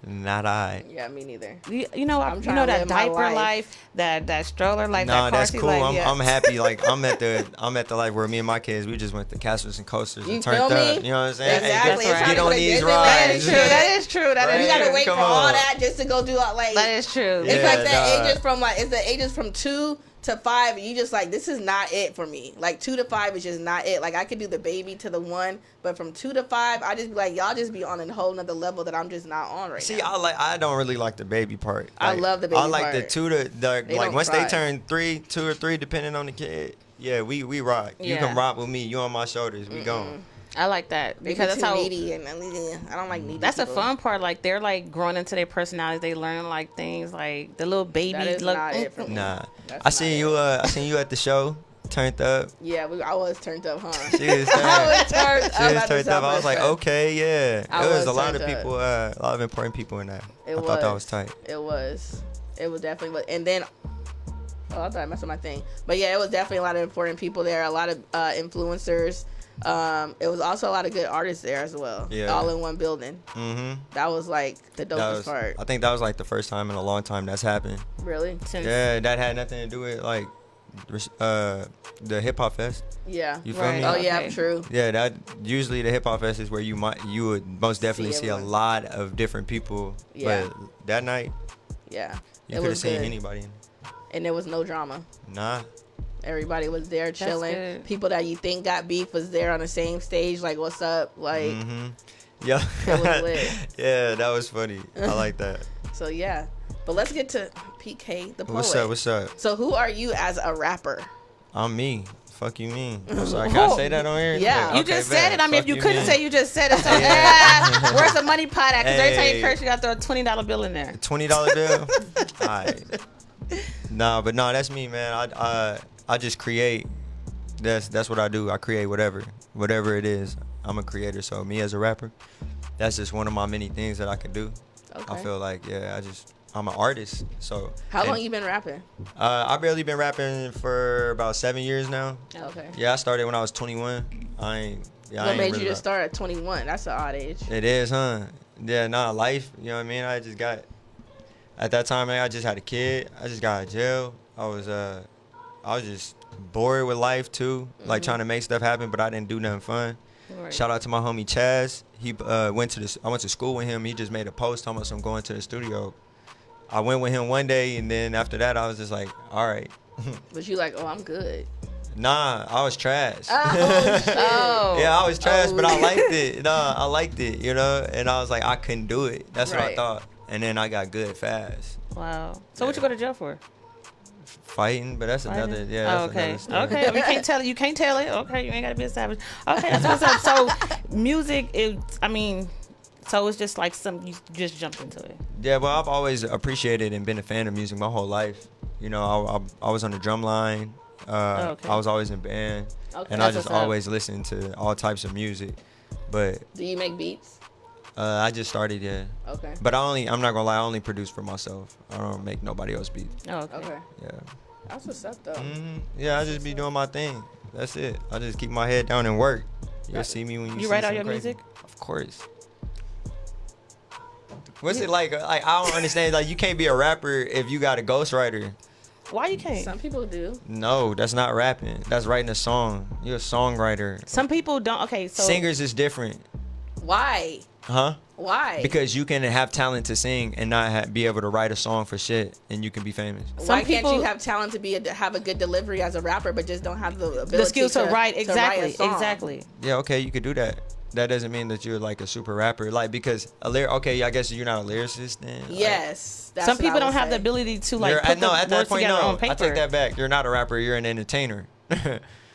Not I. Yeah, me neither. You know, I'm you trying know to that live my diaper life. life, that stroller life, Nah, that car that's seat cool. life. Yeah. I'm happy. Like I'm at the life where me and my kids, we just went to Castles and Coasters and You turned feel up. me? You know what I'm saying? Exactly. It's Get time to on go to these Disneyland. That rides. is true. That is true. That Right. is You gotta true. wait Come for all on. that just to go do like. That is true. It's Yeah, like the nah. ages from like it's the ages from 2 to 5. And you just like this is not it for me. Like 2 to 5 is just not it. Like I could do the baby to the 1, but from 2 to 5, I just be like y'all just be on a whole nother level that I'm just not on right See, now. I don't really like the baby part. I Like, love the baby I like the part. 2 to They like don't once cry. they turn 2 or 3, depending on the kid. Yeah, we rock. You Yeah. can rock with me. You on my shoulders. We gone. I like that They because be that's too how. needy and I don't like needy. That's the people. fun part. Like they're like growing into their personalities. They learn like things like the little baby. That is look, not it for me. Nah, That's I seen not you. I seen you at the show. Turned up. Yeah, I was turned up, huh? She was I was turned. turned up. She was at the turned up. I was like, Southwest okay, yeah. I It was was a lot of turned up. people. A lot of important people in that. It I thought that was. was tight. Fest. It was definitely. And then, I thought I messed up my thing. But yeah, it was definitely a lot of important people there. A lot of influencers. It was also a lot of good artists there as well. Yeah. All in one building. Mm-hmm. That was like the That dopest was. part. I think that was like the first time in a long time that's happened. Really? since- Yeah, that had nothing to do with like the hip hop fest. Yeah. You feel Right. me? Oh yeah, Okay. true. Yeah, that usually the hip hop fest is where you would most definitely see a everyone. lot of different people. Yeah. But that night Yeah. you It could have was seen good. anybody. And there was no drama. Nah. Everybody was there chilling. good. People that you think got beef was there on the same stage. Like, what's up? Like, Mm-hmm. Yeah. It was lit. Yeah, that was funny. I like that. so yeah. But let's get to PK the poet. What's up? What's up? So who are you as a rapper? I'm me. Fuck you mean? I'm sorry. Can I say that on here? Yeah. You Okay, just bet. said it. I mean, Fuck if you couldn't mean. say, you just said it. So, where's the money pot at? Because every time you Hey. curse, you got to throw a $20 bill in there. $20 bill. Alright. Nah, but no, that's me, man. I just create. That's what I do. I create whatever it is. I'm a creator. So me as a rapper, that's just one of my many things that I can do. Okay. I feel like I just I'm an artist. So How long you been rapping? I barely been rapping for about 7 years now. Okay. Yeah, I started when I was 21. What made you just start at 21? That's an odd age. It is, huh? Yeah, nah, life. You know what I mean? I just got at that time, man. I just had a kid. I just got out of jail. I was just bored with life too, like trying to make stuff happen, but I didn't do nothing fun. Right. Shout out to my homie Chaz. He I went to school with him. He just made a post talking about I'm going to the studio. I went with him one day, and then after that, I was just like, all right. But you like, oh, I'm good. Nah, I was trash. Oh, Yeah, I was trash, Oh. but I liked it. Nah, I liked it, you know? And I was like, I couldn't do it. That's what I Right. thought. And then I got good fast. Wow. So what you go to jail for? Fighting, but that's Fighting? another, yeah, that's Oh, okay. another story. Okay. You can't tell it. You can't tell it. Okay. You ain't gotta be a savage. Okay. That's what's up. So music so it's just like you just jumped into it. Yeah, well, I've always appreciated and been a fan of music my whole life. You know, I was on the drum line. Okay. I was always in band. Okay. And That's I just what's up. always listened to all types of music. But Do you make beats? I just started, yeah. Okay. But I'm not gonna lie, I only produce for myself. I don't make nobody else beats. Oh, okay. Okay. Yeah. That's what's up though. Yeah, I just be doing my thing. That's it. I just keep my head down and work. You'll see me when you You see write all something your crazy. music? Of course. What's it like? Like I don't understand. Like you can't be a rapper if you got a ghostwriter. Why you can't? Some people do. No, that's not rapping. That's writing a song. You're a songwriter. Some people don't. Okay. So Singers is different, Why? huh? Why? Because you can have talent to sing and not be able to write a song for shit, and you can be famous. Why some can't you people- have talent to have a good delivery as a rapper, but just don't have the ability the skills to write. a Exactly. song? Exactly. Yeah, okay, you could do that. That doesn't mean that you're like a super rapper. Like because okay, I guess you're not a lyricist then. Like, Yes. That's Some what I people don't would have the say. ability to like You're- put the no, at that words point, together no. on paper. I take that back. You're not a rapper. You're an entertainer. You're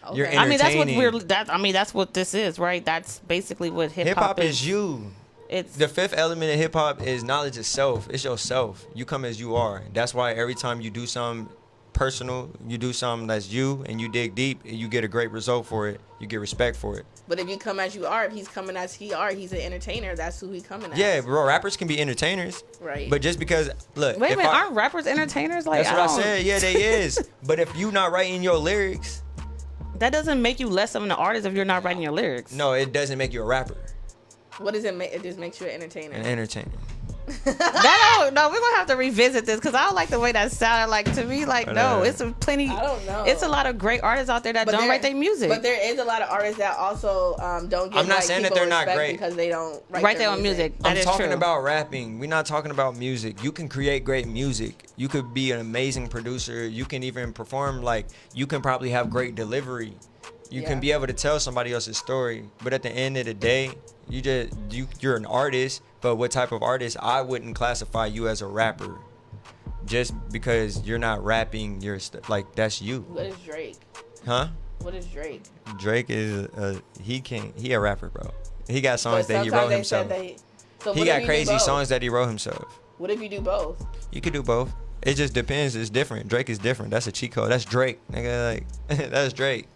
Okay. I mean, that's what entertaining. that's what this is, right? That's basically what hip Hip hop hop is you. It's The fifth element of hip hop is knowledge of self. It's yourself. You come as you are. That's why every time you do something personal, you do something that's you, and you dig deep, and you get a great result for it. You get respect for it. But if you come as you are, if he's coming as he's an entertainer. That's who he coming as. Yeah, bro. Rappers can be entertainers. Right. But just because, look. wait a if minute, aren't rappers entertainers? Like That's what I don't- said. Yeah, they is. But if you not writing your lyrics, That doesn't make you less of an artist if you're not writing your lyrics. no, it doesn't make you a rapper. What does it make? It just makes you an entertainer. An entertainer. No, we're gonna have to revisit this because I don't like the way that sounded. Like to me, like no, it's a plenty. I don't know. It's a lot of great artists out there that don't write their music. But there is a lot of artists that also don't get I'm not like, saying that people they're not respect great. because they don't write their own music. That I'm is talking true. about rapping. We're not talking about music. You can create great music. You could be an amazing producer. You can even perform like you can probably have great delivery. You Yeah. can be able to tell somebody else's story. But at the end of the day, you're an artist. But what type of artist? I wouldn't classify you as a rapper. Just because you're not rapping, like that's you, What is Drake? huh? What is Drake? Drake is he a rapper, bro. He got songs But that he sometimes wrote they himself. said so He what if got you do crazy both? songs that he wrote himself. What if you do both? You could do both. It just depends. It's different. Drake is different. That's a cheat code. That's Drake, nigga. Like that's Drake.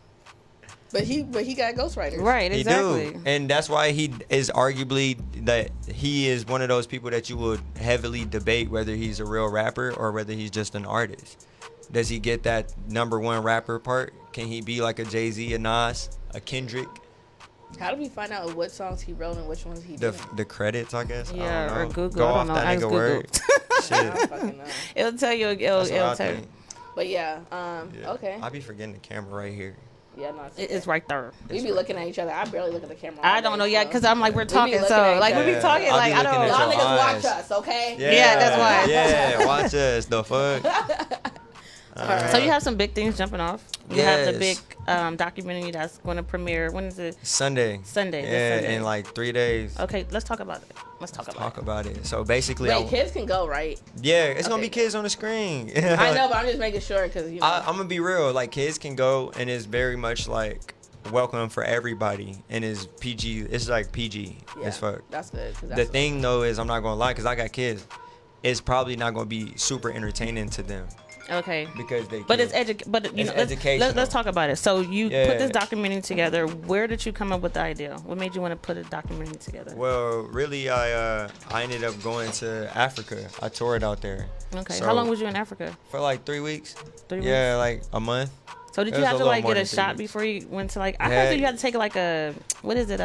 But he got ghostwriters. right, He exactly. do, and that's why he is arguably that he is one of those people that you would heavily debate whether he's a real rapper or whether he's just an artist. Does he get that number one rapper part? Can he be like a Jay-Z, a Nas, a Kendrick? How do we find out what songs he wrote and which ones he The didn't? the credits, I guess. Yeah, I don't or know. Google. Go I off don't know. that I just nigga word. I Shit. don't fucking know. It'll tell you. That's what It'll I tell you. think. But yeah, Yeah. okay. I be forgetting the camera right here. Yeah, no, It's right there. We be looking at each other. I barely look at the camera. I all don't day, know yet so. because I'm like we're be talking, looking so at like each we be other. talking I'll be like I looking don't. at Y'all your niggas eyes. watch us, okay? Yeah, that's why. Yeah, watch us. The fuck. So you have some big things jumping off. You have the big Yes. documentary that's going to premiere. When is it? Sunday. Sunday, this Yeah, Sunday. in like 3 days. Okay, let's talk about it. Let's talk Talk about it. about it. So basically, Wait, kids can go, right? yeah, it's gonna Okay. be kids on the screen. I know, but I'm just making sure because you know. I'm gonna be real. Like kids can go, and it's very much like welcome for everybody, and it's PG. It's like PG yeah, as fuck. that's good. 'cause The that's thing though is, I'm not gonna lie, cause I got kids. It's probably not gonna be super entertaining to them. Okay. because they. But kill. but you It's know, educational. let's talk about it. So you Yeah. put this documentary together. Where did you come up with the idea? What made you want to put a documentary together? Well, really, I ended up going to Africa. I toured out there. Okay. So, How long was you in Africa? for like 3 weeks? 3 Yeah, like a month. So did It you was have a to little like more get a than 3 shot weeks. before you went to like? I Yeah. heard that you had to take like a what is it?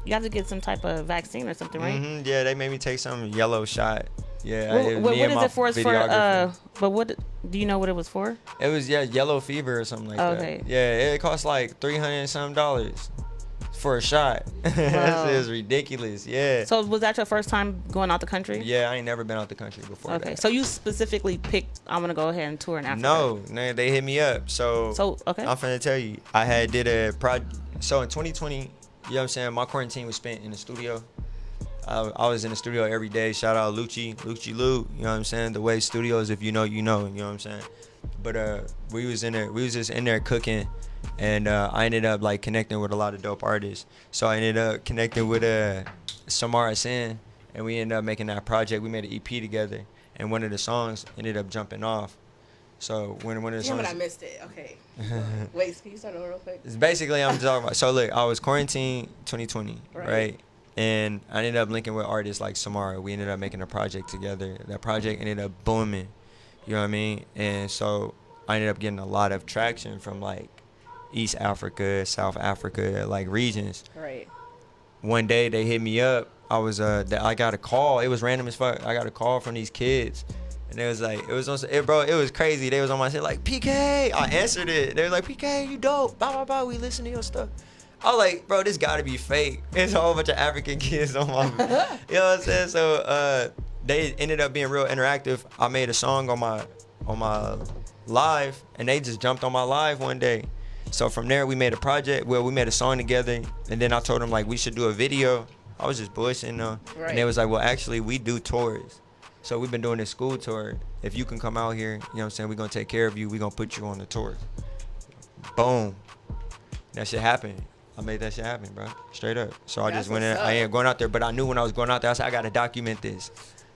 You have to get some type of vaccine or something, right? Yeah, they made me take some yellow shot. Yeah, What me and is my it for? It's for videographer. but what do you know what it was for? It was yellow fever or something like Okay. that. Yeah, it cost like $300 and some for a shot. Wow. This is ridiculous. Yeah. So was that your first time going out the country? Yeah, I ain't never been out the country before. Okay. that. So you specifically picked I'm gonna go ahead and tour in Africa. No, they hit me up. So Okay. I'm finna tell you, I had did a project. So in 2020, you know what I'm saying, my quarantine was spent in the studio. I was in the studio every day. Shout out Lucci Lou, you know what I'm saying? The Way Studios, if you know, you know what I'm saying? But we was just in there cooking, and I ended up like connecting with a lot of dope artists. So I ended up connecting with Samara Sen, and we ended up making that project. We made an EP together, and one of the songs ended up jumping off. So when one of the Damn it, songs, I missed it. Okay. Wait, can you start over real quick? it's basically I'm talking about. So look, I was quarantined 2020, right? And I ended up linking with artists like Samara. We ended up making a project together. That project ended up booming. You know what I mean? And so I ended up getting a lot of traction from like East Africa, South Africa, like regions. Right. One day they hit me up. I got a call. It was random as fuck. I got a call from these kids. And it was like, it was crazy. They was on my shit like, PK. I answered it. They were like, PK, you dope. Blah, blah, blah. We listen to your stuff. I was like, bro, this gotta be fake. It's a whole bunch of African kids on my, you know what I'm saying? So they ended up being real interactive. I made a song on my live, and they just jumped on my live one day. So from there, we made a project. Well, we made a song together, and then I told them like we should do a video. I was just bullshitting though, and they was like, well, actually, we do tours. So we've been doing this school tour. If you can come out here, you know what I'm saying, we're gonna take care of you. We're gonna put you on the tour. Boom. That shit happened. I made that shit happen, bro. Straight up. So I just went in. I ain't going out there, but I knew when I was going out there, I said, I got to document this.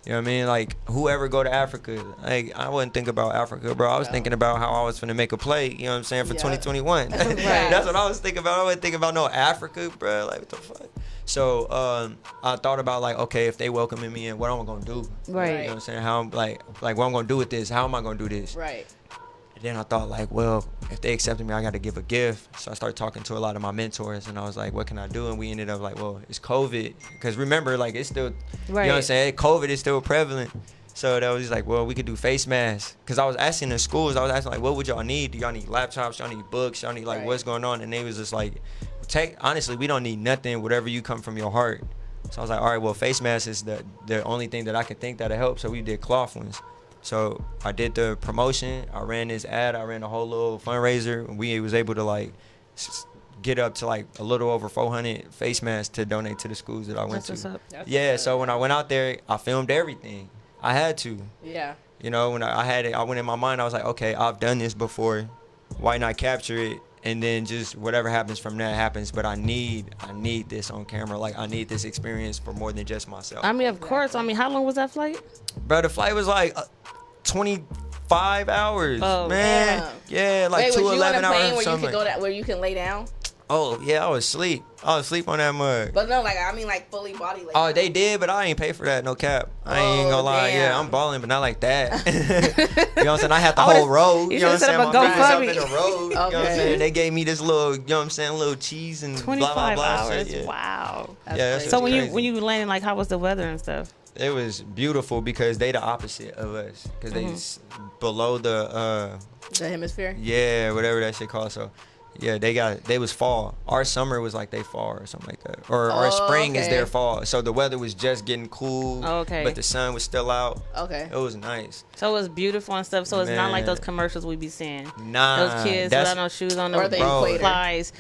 You know what I mean? Like, whoever go to Africa, like, I wouldn't think about Africa, bro. I was thinking about how I was finna make a play, you know what I'm saying, for 2021. That's what I was thinking about. I wasn't thinking about no Africa, bro. Like, what the fuck? So I thought about, like, okay, if they welcoming me in, what am I going to do? Right. You know what I'm saying? How, like what I'm going to do with this? How am I going to do this? Right. Then I thought like, well, if they accepted me, I got to give a gift. So I started talking to a lot of my mentors, and I was like, what can I do? And we ended up like, well, it's COVID. Because remember, like, it's still, you know what I'm saying? COVID is still prevalent. So that was just like, well, we could do face masks. Because I was asking the schools, I was asking, like, what would y'all need? Do y'all need laptops? Y'all need books? Y'all need, like, what's going on? And they was just like, honestly, we don't need nothing, whatever you come from your heart. So I was like, all right, well, face masks is the only thing that I could think that'll help. So we did cloth ones. So I did the promotion. I ran this ad. I ran a whole little fundraiser. We was able to like get up to like a little over 400 face masks to donate to the schools that I went That's to. what's up. Yeah. So when I went out there, I filmed everything. I had to. Yeah. You know, when I had it, I went in my mind. I was like, okay, I've done this before. Why not capture it? And then just whatever happens from that happens. But I need this on camera. Like, I need this experience for more than just myself. I mean, of course. I mean, how long was that flight? Bro, the flight was like 25 hours. Oh, man. Yeah, like Wait, 2 was you on a 11 plane hours. where you Something could go like. where you can lay down? Oh, yeah, I was asleep. I was asleep on that mug. But no, like I mean, like fully body lay. Oh, down. they did, but I ain't pay for that, no cap. I ain't gonna lie. damn. Yeah, I'm balling, but not like that. You know what I'm saying? I had the whole road. you You know what I'm should've saying? set up a My GoFundMe. in the road. You know what I'm Okay. saying? They gave me this little, you know what I'm saying, little cheese and blah, 25 blah, blah. hours. Shit, yeah. Wow. Yeah, that's So what's crazy. when you landed, like, how was the weather and stuff? It was beautiful because they the opposite of us. Because they below the, The hemisphere. yeah, whatever that shit called. So, yeah, they was fall. Our summer was like they fall or something like that. Or our spring is okay. their fall. So the weather was just getting cool. Okay. But the sun was still out. Okay. It was nice. So it was beautiful and stuff. So it's not like Man. those commercials we be seeing. Nah. Those kids that's, without no shoes on, Or no the Bro. equator. flies,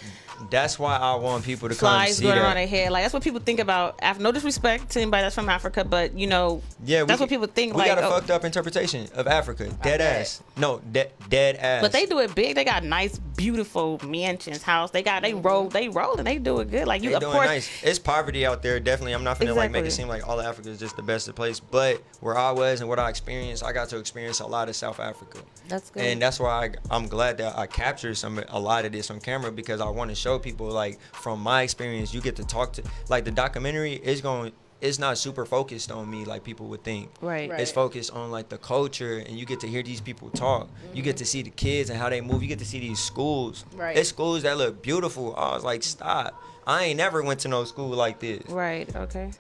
that's why I want people to come flies see going that. around their head. Like, that's what people think about. No disrespect to anybody that's from Africa, but, you know, Yeah, that's what people think. We Like, got a oh, fucked up interpretation of Africa. Dead bet. ass. No, dead ass. but they do it big. They got nice beautiful mansions, house. They roll and they do it good. Like you, They of doing course, nice. It's poverty out there, definitely. I'm not finna like make Exactly. it seem like all of Africa is just the best place, but where I was and what I experienced, I got to experience a lot of South Africa. That's good. And that's why I'm glad that I captured a lot of this on camera, because I want to show people, like, from my experience, you get to talk to, like, the documentary it's not super focused on me like people would think. Right. It's focused on like the culture, and you get to hear these people talk. You get to see the kids and how they move. You get to see these schools. Right. It's schools that look beautiful. I was like, stop. I ain't never went to no school like this. Right. Okay.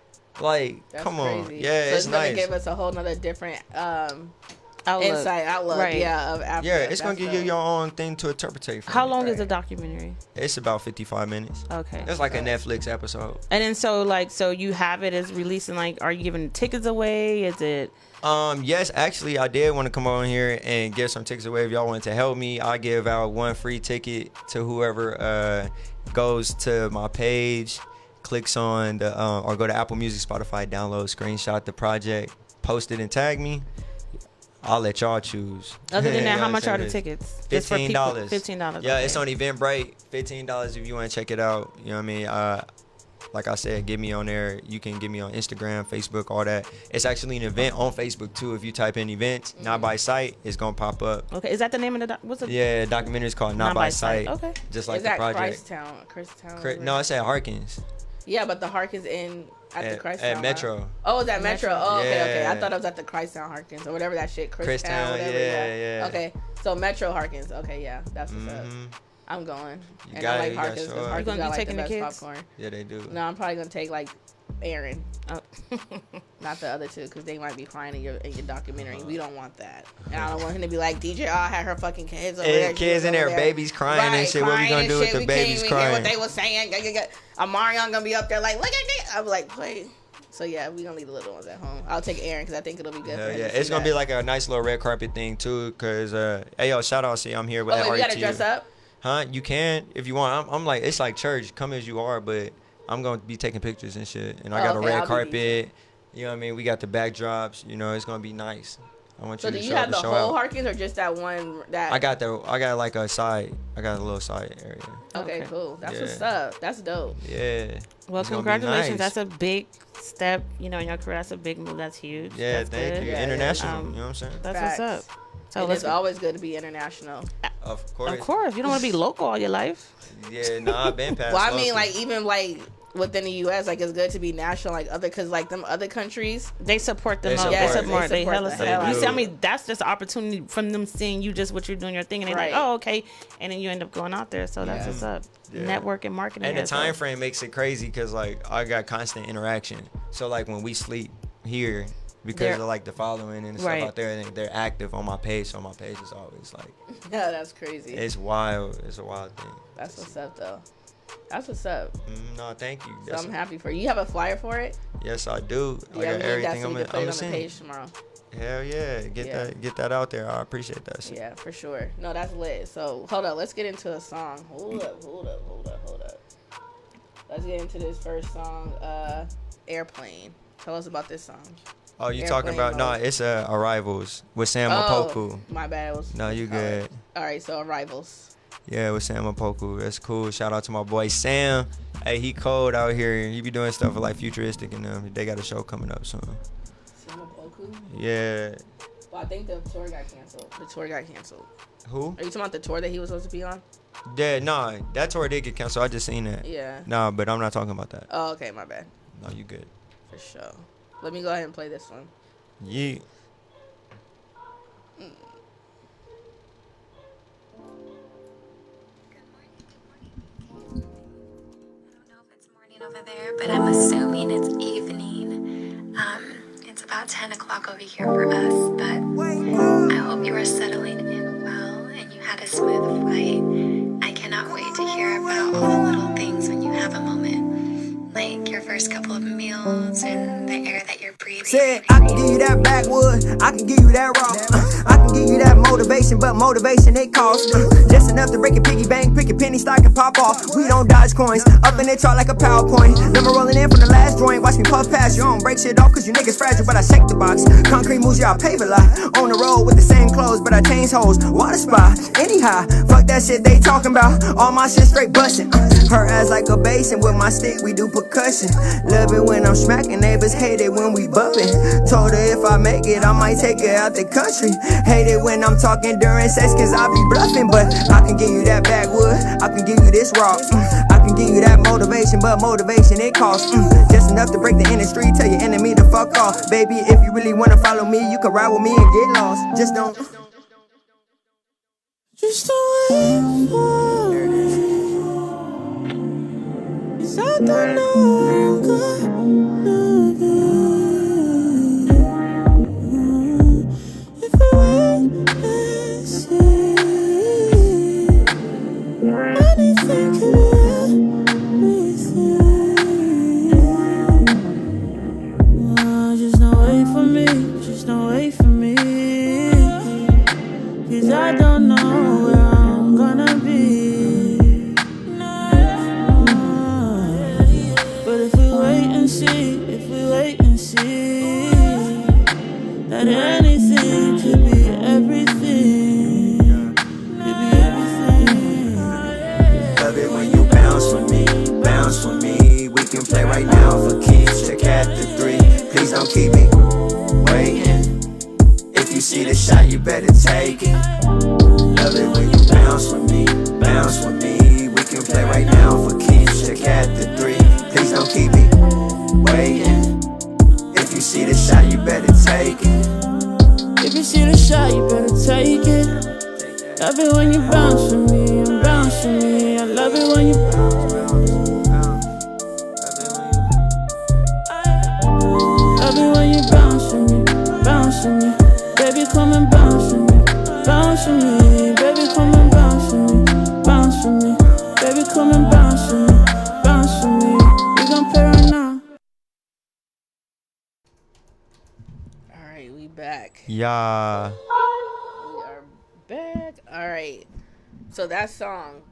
Like, That's come on. crazy. Yeah, so it's gonna nice. give us a whole nother different Outlook. outlook, yeah, of Africa. Yeah, it's gonna That's give you dope. your own thing to interpret from. How it. long is the documentary? It's about 55 minutes. Okay. It's like a Netflix episode. And then so you have it as releasing, like, are you giving tickets away? Is it? Yes, actually, I did want to come on here and give some tickets away. If y'all wanted to help me, I give out one free ticket to whoever goes to my page, clicks on the or go to Apple Music, Spotify, download, screenshot the project, post it, and tag me. I'll let y'all choose. Other than You that, know how what much I'm are the saying? tickets? Just for people- $15. $15. Yeah, okay. it's on Eventbrite. $15 if you want to check it out. You know what I mean? Like I said, get me on there. You can get me on Instagram, Facebook, all that. It's actually an event on Facebook too. If you type in events, not by sight, it's gonna pop up. Okay, is that the name of the what's it? Yeah, documentary is called Not by Sight. Okay. Just like Is the that project. Christown? No, it's at Harkins. Yeah, but the Harkins in at the At Christown. Metro. Right? Oh, is that Metro? Oh, okay. I Yeah. thought it was at the Christown Harkins or whatever that shit. Christown, whatever. yeah. Okay, so Metro Harkins. Okay, yeah, that's what's up. Mhm. I'm going. You And got I it, like you gotta Harkins show because up. Harkins You gonna got be like the taking the best kids? popcorn. Yeah, they do. No, I'm probably gonna take like Aaron, Oh. not the other two, because they might be crying in your documentary. We don't want that. And I don't want him to be like DJ. I had her fucking kids over there. And kids in there, babies crying and shit. What we gonna do with the babies We crying? can't even hear what they was saying. Amarion gonna be up there like, look at this. I'm like, wait. So yeah, we gonna leave the little ones at home. I'll take Aaron because I think it'll be good. Hell for him yeah, to it's see gonna that. be like a nice little red carpet thing too. Cause hey yo, shout out, see I'm here with Oh wait, we gotta RETU. dress up. Huh? You can if you want. I'm like, it's like church. Come as you are, but I'm gonna be taking pictures and shit. And I got Okay, a red I'll be carpet. decent. You know what I mean? We got the backdrops. You know, it's gonna be nice. I want So you do to you show up have and the show whole out. Harkins or just that one? That I got like a side. I got a little side area. Okay, Okay. cool. That's Yeah. what's up. That's dope. Yeah. Well, It's gonna be congratulations. nice. That's a big step, in your career. That's a big move. That's huge. Yeah, That's thank good. you. Yeah, International. Um, You know what I'm saying? That's Facts. what's up. So And let's it's always good to be international. Of course. Of course, you don't want to be local all your life. Yeah, nah, I've been past. Well, I mean, local. like even like within the U.S., like it's good to be national, like because like them other countries. They support them. They They support. support. They They hella support the support. hell You out see, I of mean, that's just an opportunity from them seeing you just what you're doing your thing, and they're Right. like, oh, okay, and then you end up going out there. So that's Yeah. what's up. Yeah. Networking, marketing. And the has time helped. frame makes it crazy because like I got constant interaction. So like when we sleep here, because They're- of like the following and Right. stuff out there, and they're active on my page. So my page is always like, Yeah, that's crazy. it's wild. It's a wild thing. That's what's up, though. That's what's up. No, thank you. So That's I'm happy for you. You have a flyer for it? yes, I do. I Yeah, got we need that everything. so I'm we can put it on the send. page tomorrow. Hell yeah, Yeah. get that out there. I appreciate that shit. Yeah, for sure. No, that's lit. So hold up, let's get into a song. Hold up. Let's get into this first song. Airplane. Tell us about this song. Oh, you Airplane talking about? mode. Nah, it's Arrivals with Sam Apoku. My bad. It was, No, you good. All right, so Arrivals. Yeah, with Sam Apoku. That's cool. Shout out to my boy Sam. Hey, he cold out here. He be doing stuff with like Futuristic and them. They got a show coming up soon. Sam Apoku? Yeah. Well, I think the tour got canceled. Who? Are you talking about the tour that he was supposed to be on? Yeah, nah. That tour did get canceled. I just seen that. Yeah. Nah, but I'm not talking about that. Oh, okay, my bad. No, you good. For sure. Let me go ahead and play this one. Yeah. Over there, but I'm assuming it's evening. It's about 10 o'clock over here for us, but I hope you are settling in well and you had a smooth flight. I cannot wait to hear about all the little things when you have a moment, like your first couple of meals and the air that you're breathing. Said I can give you that backwood, I can give you that raw. I can can give you that motivation, but motivation it costs. Just enough to break a piggy bank, pick a penny stock and pop off. We don't dodge coins, up in the chart like a PowerPoint. Number rolling in from the last joint, watch me puff past you. I don't break shit off cause you niggas fragile, but I shake the box. Concrete moves, yeah, I pave a lot. On the road with the same clothes, but I change hoes. Water spot, anyhow, fuck that shit they talking about. All my shit straight bustin'. Her ass like a bass, and with my stick we do percussion. Love it when I'm smacking, neighbors hate it when we bumpin'. Told her if I make it, I might take her out the country. Hate it when I'm talking during sex, cause I be bluffing. But I can give you that backwood, I can give you this rock. I can give you that motivation, but motivation it costs. Just enough to break the industry, tell your enemy to fuck off. Baby, if you really wanna follow me, you can ride with me and get lost. Just don't wait for me, 'cause I don't know where I'm gonna be. If I wait and see, anything could be. Just don't wait for me, just don't wait for me, 'cause I don't know where I'm gonna be. But if we wait and see, if we wait and see, that anything could be everything, could be everything. Love it when you bounce with me, bounce with me. We can play right now for keeps, check at the 3. Please don't keep me waiting. If you see the shot, you better take it. Love it when you bounce with me, bounce with me. We can play right now for keeps, check at the 3. Please don't keep me waiting. If you see the shot, you better take it. If you see the shot, you better take it. Love it when you bounce with me, and bounce with me. I love it when you bounce. Love it when you bounce with me, bounce with me. Baby, come and bounce with me, bounce with me. Baby, come and bounce with me, bounce with me. Baby, come and bounce with me, bounce with me. We gon' play right now. Alright, we back. Yeah. We are back. Alright. So that song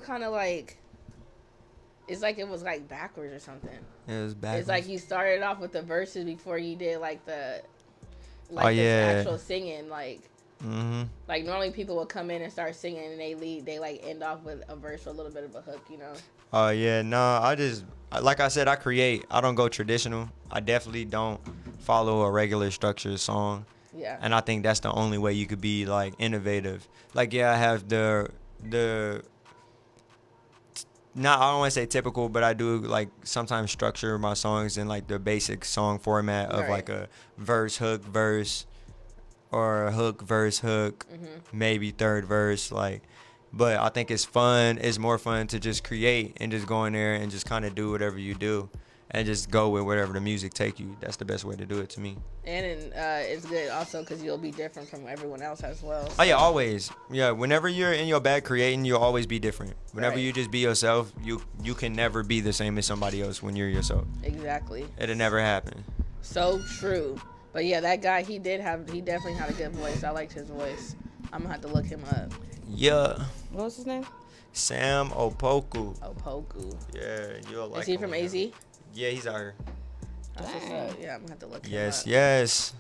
kind of like, it's like it was like backwards or something. It was backwards. It's like you started off with the verses before you did like the yeah. the actual singing. Like like normally people will come in and start singing and they like end off with a verse or a little bit of a hook, you know. Oh yeah, no, I just, like I said, I create. I don't go traditional. I definitely don't follow a regular structured song. Yeah. And I think that's the only way you could be like innovative. Like, yeah, I have the not, I don't want to say typical, but I do like sometimes structure my songs in like the basic song format of like a verse, hook, verse, or a hook, verse, hook, maybe third verse, like. But I think it's fun. It's more fun to just create and just go in there and just kind of do whatever you do and just go with whatever the music take you. That's the best way to do it to me. And it's good also because you'll be different from everyone else as well. So. Oh, yeah, always. Yeah, whenever you're in your bag creating, you'll always be different. Whenever you just be yourself, you can never be the same as somebody else when you're yourself. Exactly. It'll never happen. So true. But yeah, that guy, he definitely had a good voice. I liked his voice. I'm going to have to look him up. Yeah. What was his name? Sam Opoku. Opoku. Yeah, you'll like Is he him from whenever. AZ? Yeah, he's out here. That's what's up. Yeah, I'm going to have to look him up. Yes.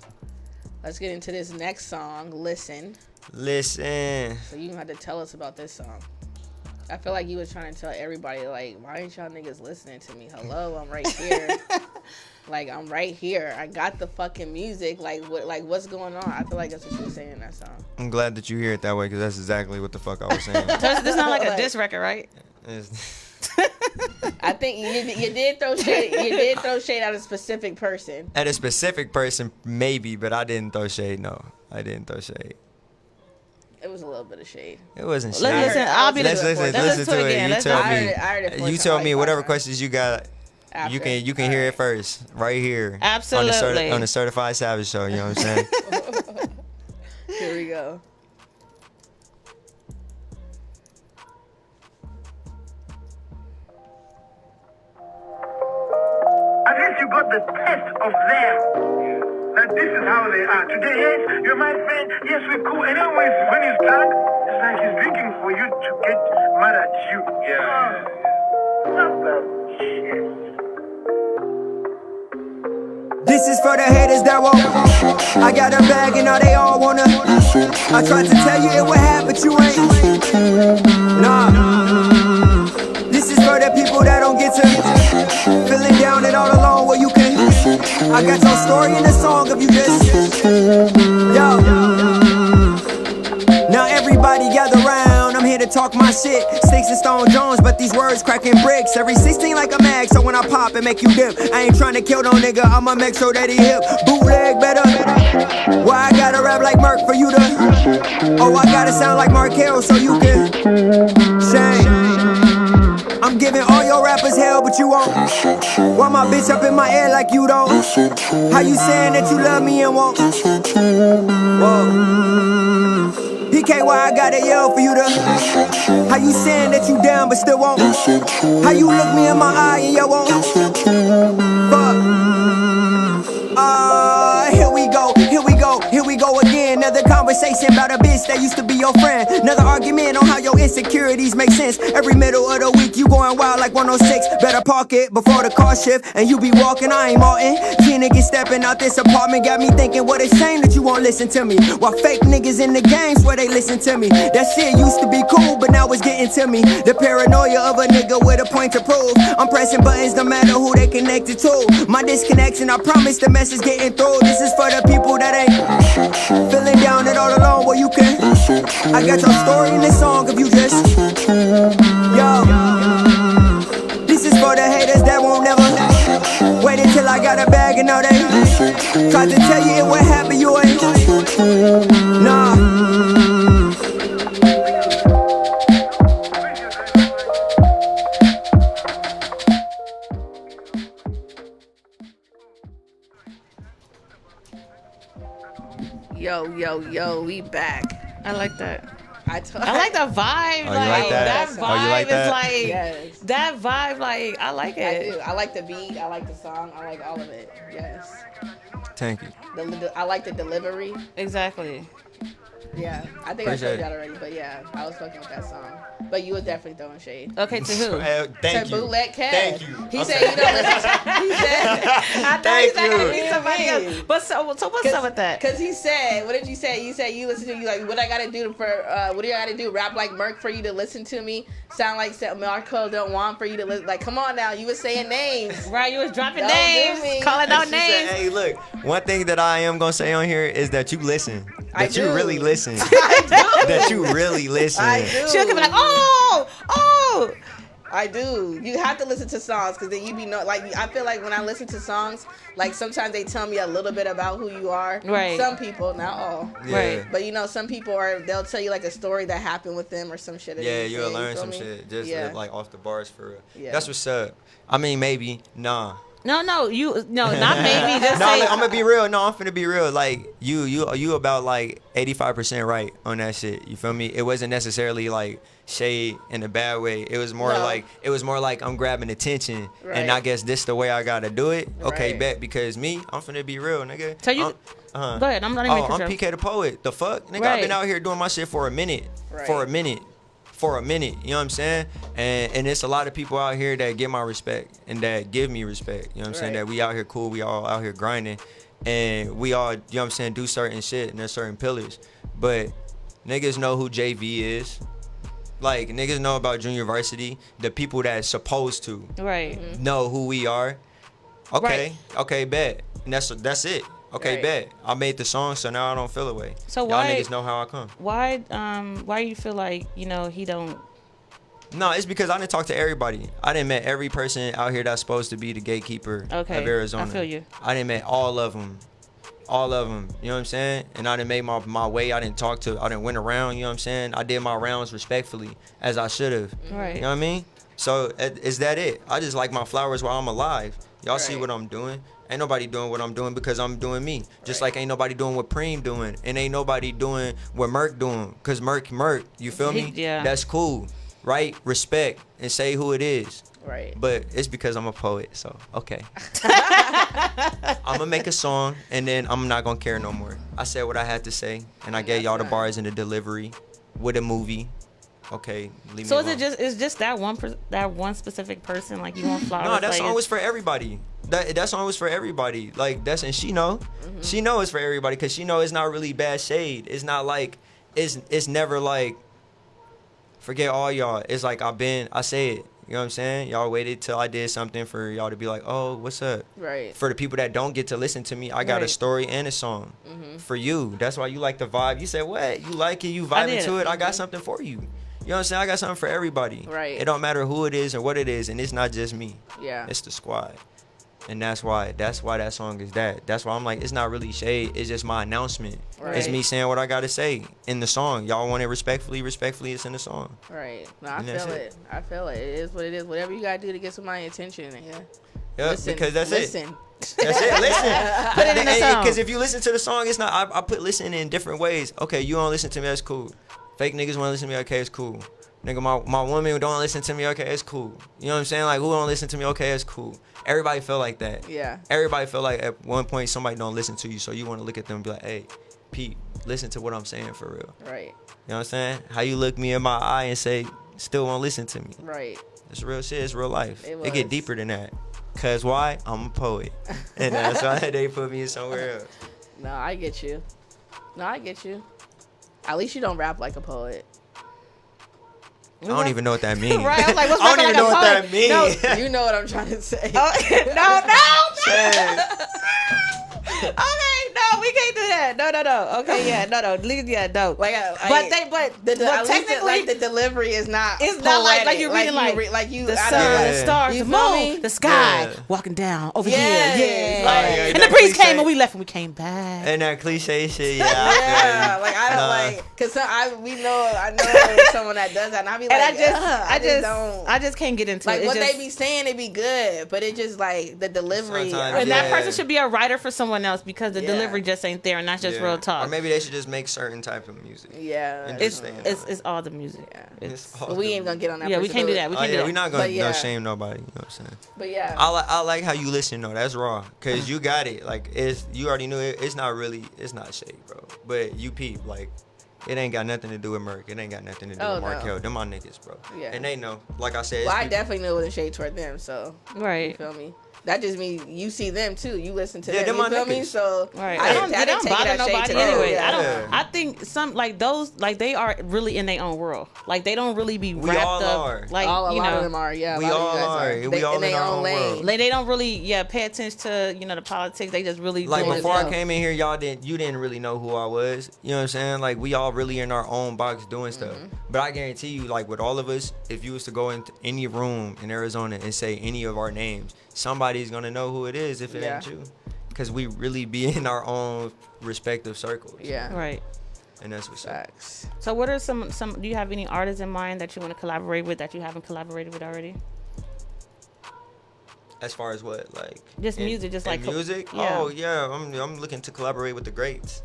Let's get into this next song, Listen. Listen. So you have to tell us about this song. I feel like you was trying to tell everybody, like, why ain't y'all niggas listening to me? Hello, I'm right here. Like, I'm right here. I got the fucking music. Like, what's going on? I feel like that's what you were saying in that song. I'm glad that you hear it that way because that's exactly what the fuck I was saying. This not like a diss record, right? I think you did throw shade. You did throw shade at a specific person. At a specific person, maybe, but I didn't throw shade. No, I didn't throw shade. It was a little bit of shade. It wasn't shade. Listen, I'll be Let's listen to it. You tell me. I heard it You tell me whatever questions you got. After. You can hear it first, right here. Absolutely. On the Certified Savage Show. You know what I'm saying? Here we go. I guess you got the test of them. that this is how they are. Today, yes, you're my friend. Yes, we're cool. And always, when he's drunk, it's like he's drinking for you to get mad at you. Yeah. What the shit? This is for the haters that won't. I got a bag and now they all wanna. I tried to tell you it would happen, but you ain't. Nah. This is for the people that don't get to. Feeling down and all alone where you can. I got your story in the song if you just. Yo. Now everybody gather round, I'm here to talk my shit. Sticks and Stone Jones, but these words cracking bricks. Every 16 like a mag, so when I pop it make you dip. I ain't trying to kill no nigga, I'ma make sure that he hip. Bootleg better. Why I gotta rap like Merc for you to? Oh, I gotta sound like Markel so you can. Shame. I'm giving all your rappers hell, but you won't. Why my bitch up in my ear like you don't? How you saying that you love me and won't? Whoa. PKY, I gotta yell for you to. How you saying that you down but still won't? How you look me in my eye and you won't? Fuck. Here we go again. Another conversation about a bitch that used to be your friend. Another argument on how your insecurities make sense. Every middle of the week you going wild like 106. Better park it before the car shift and you be walking. I ain't Martin. 10 niggas stepping out this apartment got me thinking what a shame that you won't listen to me. While fake niggas in the game swear they listen to me. That shit used to be cool but now it's getting to me. The paranoia of a nigga with a point to prove. I'm pressing buttons no matter who they connected to. My disconnection, I promise the message getting through. This is for the people that ain't feeling down and all alone where you can. I got your story in this song if you just. Yo. This is for the haters that won't never. Wait until I got a bag and now they tried to tell you it would happen, you ain't. Nah. Yo, we back. I like that. I like the vibe. Oh, you like that? Vibe Oh, you like that? is like Yes. that vibe. Like I like I it. do. I like the beat. I like the song. I like all of it. Yes. Thank you. I like the delivery. Exactly. Yeah. I think Appreciate I showed it. that already, but yeah, I was fucking with that song. But you was definitely throwing shade. Okay, to who? Thank To you. Bootleg Cash. Thank you. He I'm said sorry. you don't listen. He said. I thought he said gonna be somebody Me. else. But so what's up with that? Cause he said, what did you say? You said you listen to you like what I gotta do for what do you gotta do? Rap like Merc for you to listen to me? Sound like Marco don't want for you to listen? Like come on now, you was saying names. Right, you was dropping Don't do names, me. calling out She names. said, hey, look, one thing that I am going to say on here is that you listen. I That you do. really listen. I do. That you really listen. I do. She'll be like, oh. I do. You have to listen to songs because then you be like I feel like when I listen to songs, like sometimes they tell me a little bit about who you are. Right. Some people, not all. Yeah. Right. But you know, some people they'll tell you like a story that happened with them or some shit. that Yeah, they you'll say, learn feel some me? shit. Just Yeah. like off the bars for real. Yeah. That's what's up. I mean, maybe. Nah. No, not maybe. Just No, say. I'm gonna be real. No, I'm finna be real. Like you about like 85% right on that shit. You feel me? It wasn't necessarily like shade in a bad way. It was more No. like I'm grabbing attention, Right. and I guess this the way I gotta do it. Okay, Right. bet because me, I'm finna be real, nigga. So you- I'm- Go ahead. I'm not even making I'm sure. PK the poet. The fuck, nigga. I've Right. been out here doing my shit for a minute. Right. For a minute, you know what I'm saying? And it's a lot of people out here that get my respect and that give me respect. You know what I'm saying? Right. That we out here cool, we all out here grinding, and we all, you know what I'm saying, do certain shit and there's certain pillars. But niggas know who JV is. Like niggas know about Junior Varsity. The people that's supposed to Right. know who we are. Okay, Right. okay, bet. And that's it. Okay, Right. bet. I made the song, so now I don't feel away. So Y'all why- niggas know how I come. Why you feel like he don't? No, it's because I didn't talk to everybody. I didn't met every person out here that's supposed to be the gatekeeper Okay, of Arizona. I feel you. I didn't met all of them. All of them. You know what I'm saying? And I didn't make my way. I didn't went around. You know what I'm saying? I did my rounds respectfully, as I should have. Right. You know what I mean? So is that it? I just like my flowers while I'm alive. Y'all see Right. what I'm doing. Ain't nobody doing what I'm doing because I'm doing me. Just like ain't nobody doing what Preem doing. And ain't nobody doing what Merc doing. Because Merc, you feel me? Yeah. That's cool. right? Respect and say who it is. Right. But it's because I'm a poet, so okay. I'm gonna make a song and then I'm not gonna care no more. I said what I had to say, and I gave y'all the bars and the delivery with a movie. Okay, leave So me alone. is just that one specific person? Like you want flowers? No, that like, song was for everybody. That song was for everybody. Like and she know, she know it's for everybody because she know it's not really bad shade. It's not like it's never like forget all y'all. It's like I say it. You know what I'm saying? Y'all waited till I did something for y'all to be like, oh, what's up? Right. For the people that don't get to listen to me, I got a story and a song for you. That's why you like the vibe. You said what? You like it? You vibing to it? I got something for you. You know what I'm saying? I got something for everybody. Right. It don't matter who it is or what it is, and it's not just me. Yeah. It's the squad. And that's why that song is that. That's why I'm like, it's not really shade. It's just my announcement. Right. It's me saying what I gotta say in the song. Y'all want it respectfully, it's in the song. Right. No, I And feel that's it. I feel it. It is what it is. Whatever you gotta do to get somebody's attention. Yeah. Yeah, Listen, because that's listen. it. That's it. Listen. Put it in the song. Because if you listen to the song, it's not. I put listen in different ways. Okay, you don't listen to me. That's cool. Fake niggas want to listen to me. Okay, it's cool. Nigga, my woman who don't listen to me. Okay, it's cool. You know what I'm saying? Like who don't listen to me? Okay, it's cool. Everybody feel like that. Yeah. Everybody feel like at one point somebody don't listen to you, so you want to look at them and be like, hey, Pete, listen to what I'm saying for real. Right. You know what I'm saying? How you look me in my eye and say, still won't listen to me. Right. It's real shit. It's real life. It It get was. deeper than that. Cause why? I'm a poet, and that's why they put me somewhere else. No, I get you. No, I get you. At least you don't rap like a poet. I don't even know what that means. Right, I was like, what's I don't rapping even know like a what that means. No, you know what I'm trying to say. Okay, no, we can't do that. No. Okay, yeah, no. Leave, yeah, no. Like, but at least technically, like the delivery is not. it's not like poetic. you're reading like you the I sun, don't know. the stars, You the feel moon, me? the sky, Yeah. walking down over Yes, here. Yeah. like- Oh, yeah, And the that priest cliche. came and we left and we came back. And that cliche shit, Yeah, like I don't like, cause I know someone that does that, and I be like, I just can't get into like it. what It's they just- be saying, it be good, but it just like the delivery. Sometimes, and that yeah. person should be a writer for someone else because the Yeah. delivery just ain't there, and that's just Yeah. real talk. Or maybe they should just make certain type of music. Yeah, And it's just stay in it's, that. it's all the music. Yeah. It's all But we the ain't gonna get on that. Yeah, we can't do that. We Oh can't do yeah, that. we're not gonna But yeah. no shame nobody. You know what I'm saying? But yeah, I like how you listen though. That's raw, cause you got it. Like you already knew it. It's not shade, bro. But you peep like. It ain't got nothing to do with Merc. It ain't got nothing to do with no. Markel. Them my niggas, bro. Yeah. And they know. Like I said, well, I it's definitely knew it was a shade toward them. So you Right. feel me? That just means you see them too. You listen to Yeah, them. them You my feel me? niggas. So Right. I didn't they don't take bother that shade nobody to them. anyway. Yeah. I don't. Yeah. I think some like those like they are really in their own world. Like they don't really be We wrapped all up. are. Like A you lot know, of them are. Yeah, a We lot of all you guys are. They We all in their in our own own lane. world. like they don't really pay attention to the politics. They just really Like doing before I stuff. came in here, you didn't really know who I was. You know what I'm saying? Like we all really in our own box doing stuff. But I guarantee you, like with all of us, if you was to go into any room in Arizona and say any of our names, somebody's gonna know who it is if it Yeah. ain't you. Cause we really be in our own respective circles. Yeah. right. And that's what's up. Facts. So what are some? Do you have any artists in mind that you want to collaborate with that you haven't collaborated with already? As far as what, like Just music, just like music. yeah. Oh yeah, I'm looking to collaborate with the greats.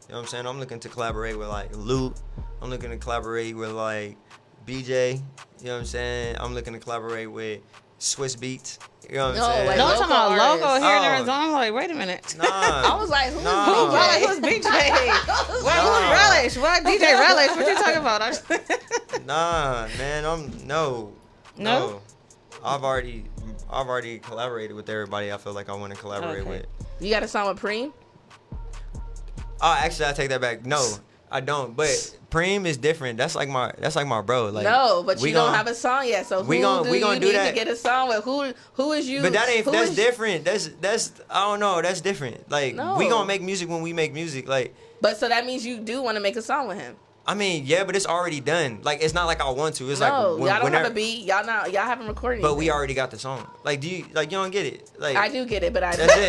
You know what I'm saying? I'm looking to collaborate with like Luke. I'm looking to collaborate with like BJ. You know what I'm saying? I'm looking to collaborate with Swiss Beats. You know what I'm No, saying? like No, I'm talking about local logo artists. here in Oh. Arizona. I'm like, wait a minute. Nah. I was like, who's Nah. Who's BJ? Relish? Who's BJ? Who's Nah. Relish? What DJ Relish? What you talking about? Nah, man. No? I've already collaborated with everybody I feel like I want to collaborate Okay. with. You got a song with Preem? Oh, actually, I take that back. No, I don't. But Preem is different. That's like my bro. Like No, but we you don't gon- have a song yet. So who we gon- do we you gon' do need that. to get a song with? Who is you? But that ain't. who That's is- different. That's. I don't know. That's different. Like No. we gonna make music when we make music. Like But so that means you do want to make a song with him. I mean, yeah, but it's already done. Like it's not like I want to. It's No, like y'all don't whenever, have a beat. Y'all haven't recorded. But we anything. already got the song. Like do you don't get it? Like I do get it, but That's it.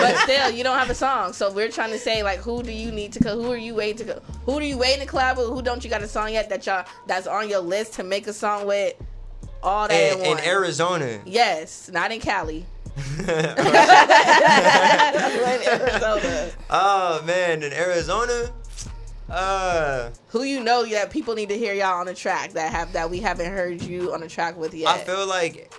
but still, you don't have a song. So we're trying to say like, who do you need to? Who are you waiting to? Who do you waiting to collab with? Who don't you got a song yet that's on your list to make a song with? All that in in one. Arizona. Yes, not in Cali. In Arizona. Oh man, in Arizona. Who you know that people need to hear y'all on the track that we haven't heard you on the track with yet? I feel like.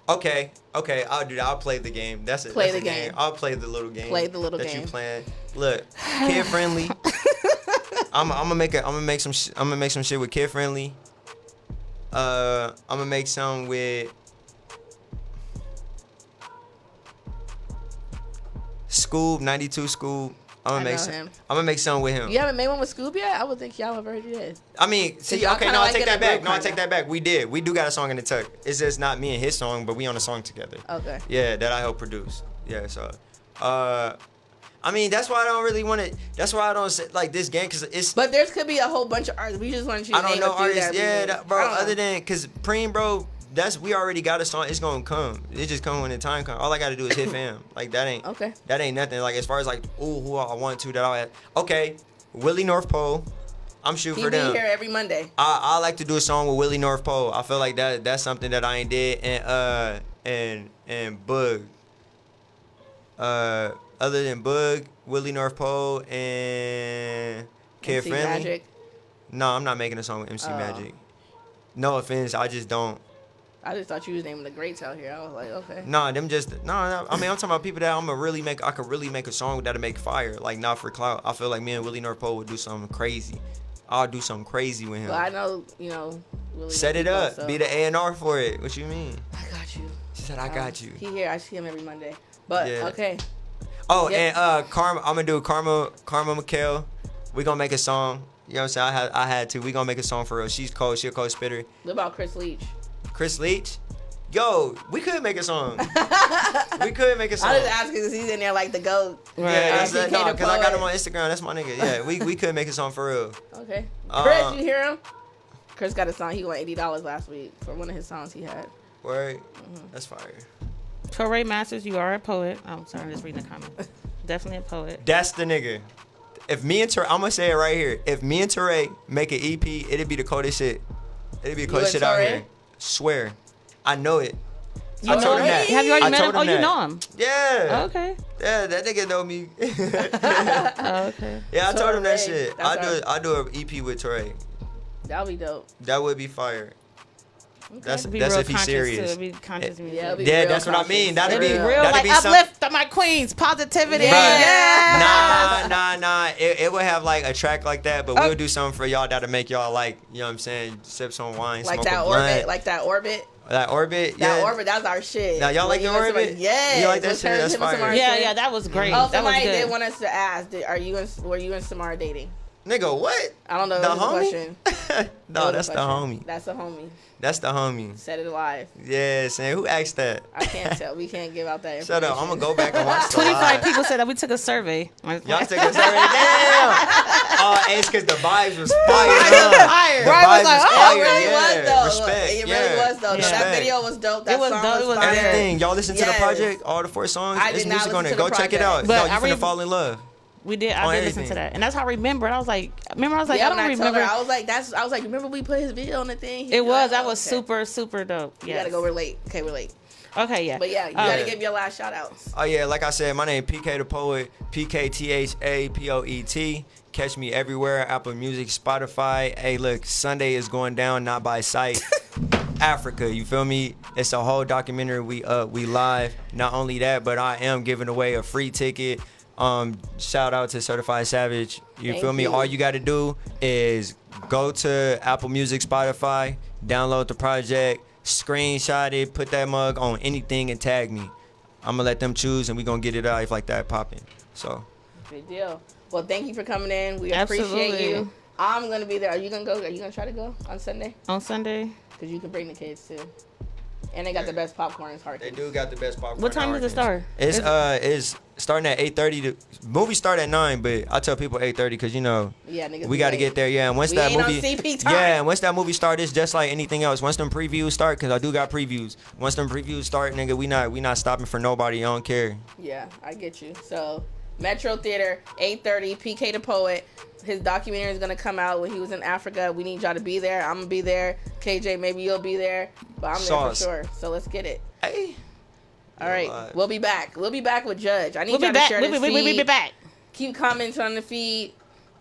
Okay, I'll do that. I'll play the game. That's it. Play That's the game. I'll play the little game. Play the little that game you playing. Look, kid friendly. I'm gonna make some shit with kid friendly. I'm gonna make some with Scoob 92 Scoob. I'm gonna make something with him. You haven't made one with Scoob yet? I would think y'all have already did. I mean, see, y'all okay, kinda no, I like take in a that back. group No, I kinda. take that back. We did. We do got a song in the tuck. It's just not me and his song, but we on a song together. Okay. Yeah, that I helped produce. Yeah, so, I mean, that's why I don't really want to. That's why I don't say like this game because it's. But there could be a whole bunch of artists. We just want you to I don't name know a few artists. that we Yeah, know. bro. I don't know. Other than because Preem, bro, we already got a song. It's gonna come. It just come when the time comes. All I gotta do is hit fam. Like that ain't. Okay. That ain't nothing. Like as far as like who I want to that I okay. Willie North Pole. I'm shooting He for be them. here every Monday. I like to do a song with Willie North Pole. I feel like that's something that I ain't did and Bug. Other than Bug, Willie North Pole and Kid MC Friendly. Magic. No, I'm not making a song with MC Oh. Magic. No offense, I just don't. I just thought you was naming the greats out here. I was like, okay. No, them just no. I mean, I'm talking about people that I could really make a song that'll make fire. Like not for clout. I feel like me and Willie North Pole would do something crazy. I'll do something crazy with him. Well, I know, Willie Set it people, up. so- Be the A&R for it. What you mean? I got you. She said, I got you. He here. I see him every Monday. But, Yeah. okay. Oh, Yep. and Karma. I'm gonna do Karma McHale. We gonna make a song. You know what I'm saying? I had to. We gonna make a song for her. She's cold. She a cold spitter. What about Chris Leach? Chris Leach. Yo, we could make a song. We could make a song. I just asked because he's in there like the GOAT. Yeah, PK the because I got poet. him on Instagram. That's my nigga. Yeah, we could make a song for real. Okay. Chris, you hear him? Chris got a song. He won $80 last week for one of his songs he had. Word. That's fire. Torrey Masters, you are a poet. I'm sorry, I'm just reading the comments. Definitely a poet. That's the nigga. If me and Torrey, I'm gonna say it right here. If me and Torrey make an EP, it'd be the coldest shit. It'd be the coldest shit out here. Swear. I know it. You know him? Have you already met him? Oh, you know him? Yeah. Okay. Yeah, that nigga know me. Okay. Yeah, I told him that Torrey, shit. I do an EP with Torrey. That'll be dope. That would be fire. That's Be that's real if he's conscious serious. too. Be conscious music. Yeah, Yeah, that's what I mean. That'd be real, that'd like be some- uplift my queens, positivity. Bruh, Yeah. Nah. It would have like a track like that, but we'll do something for y'all that'll make y'all like, you know what I'm saying, sip some wine, Like smoke that a blunt. orbit. Like that orbit. That orbit, That yeah. orbit, that's our shit. Now, y'all like the orbit? Yeah. You like that shit? That's fire. Yeah, that was great. Oh, That was somebody good. did want us to ask, were you and Samara dating? Nigga, what? I don't know. The That was a homie? question. No, that's a the question. homie. That's the homie. That's the homie. Said it live. Yeah, saying who asked that? I can't tell. We can't give out that Shut information. up. I'm gonna go back and watch the 25 live. people said that we took a survey. Y'all took a survey. Damn. Oh, it's because the vibes was fire. Fire. The Right, vibes was like, was oh, fire. it really yeah. was though. Respect. It yeah. really was though. Respect. That video was dope. That It was song dope. It was fire. Everything. Y'all listen to the Yes. project? All the 4 songs? I It's did not music on listen there. to Go the check it project. out. But No, I you finna fall in love. We did. On I did listen everything. to that, and that's how I remembered. I was like, I was like, Yeah, I when don't I told remember. her, I was like, remember we put his video on the thing? It was. That Oh, was okay. super, super dope. You Yes. gotta go. We're late. Okay, we're late. Okay, yeah. But yeah, you gotta give your last shout outs. Oh yeah, like I said, my name PK the Poet, PKTHAPOET. Catch me everywhere, Apple Music, Spotify. Hey, look, Sunday is going down, not by sight. Africa, you feel me? It's a whole documentary. We live. Not only that, but I am giving away a free ticket. Shout out to Certified Savage. You Thank feel me? you. All you got to do is go to Apple Music, Spotify, download the project, screenshot it, put that mug on anything, and tag me. I'm gonna let them choose, and we gonna get it live like that popping. So. Good deal. Well, thank you for coming in. We Absolutely. appreciate you. I'm gonna be there. Are you gonna go? Are you gonna try to go on Sunday? On Sunday. Because you can bring the kids too. And they got the best popcorn. It's hard. They do got the best popcorn. What time does it start? It's starting at 8:30. The movie start at 9, but I tell people 8:30 because Yeah, niggas. we be got to late. get there. Yeah, and once We that ain't on movie, CP time. yeah, and once that movie start, it's just like anything else. Once them previews start, because I do got previews. Once them previews start, nigga, we not stopping for nobody. I don't care. Yeah, I get you. So Metro Theater, 8:30. PK the Poet. His documentary is gonna come out when he was in Africa. We need y'all to be there. I'm gonna be there. KJ, maybe you'll be there, but I'm Sauce. there for sure. So let's get it. Hey. All right, we'll be back. We'll be back with Judge. I need We'll be y'all to back. share We'll this be feed. back. Keep comments on the feed.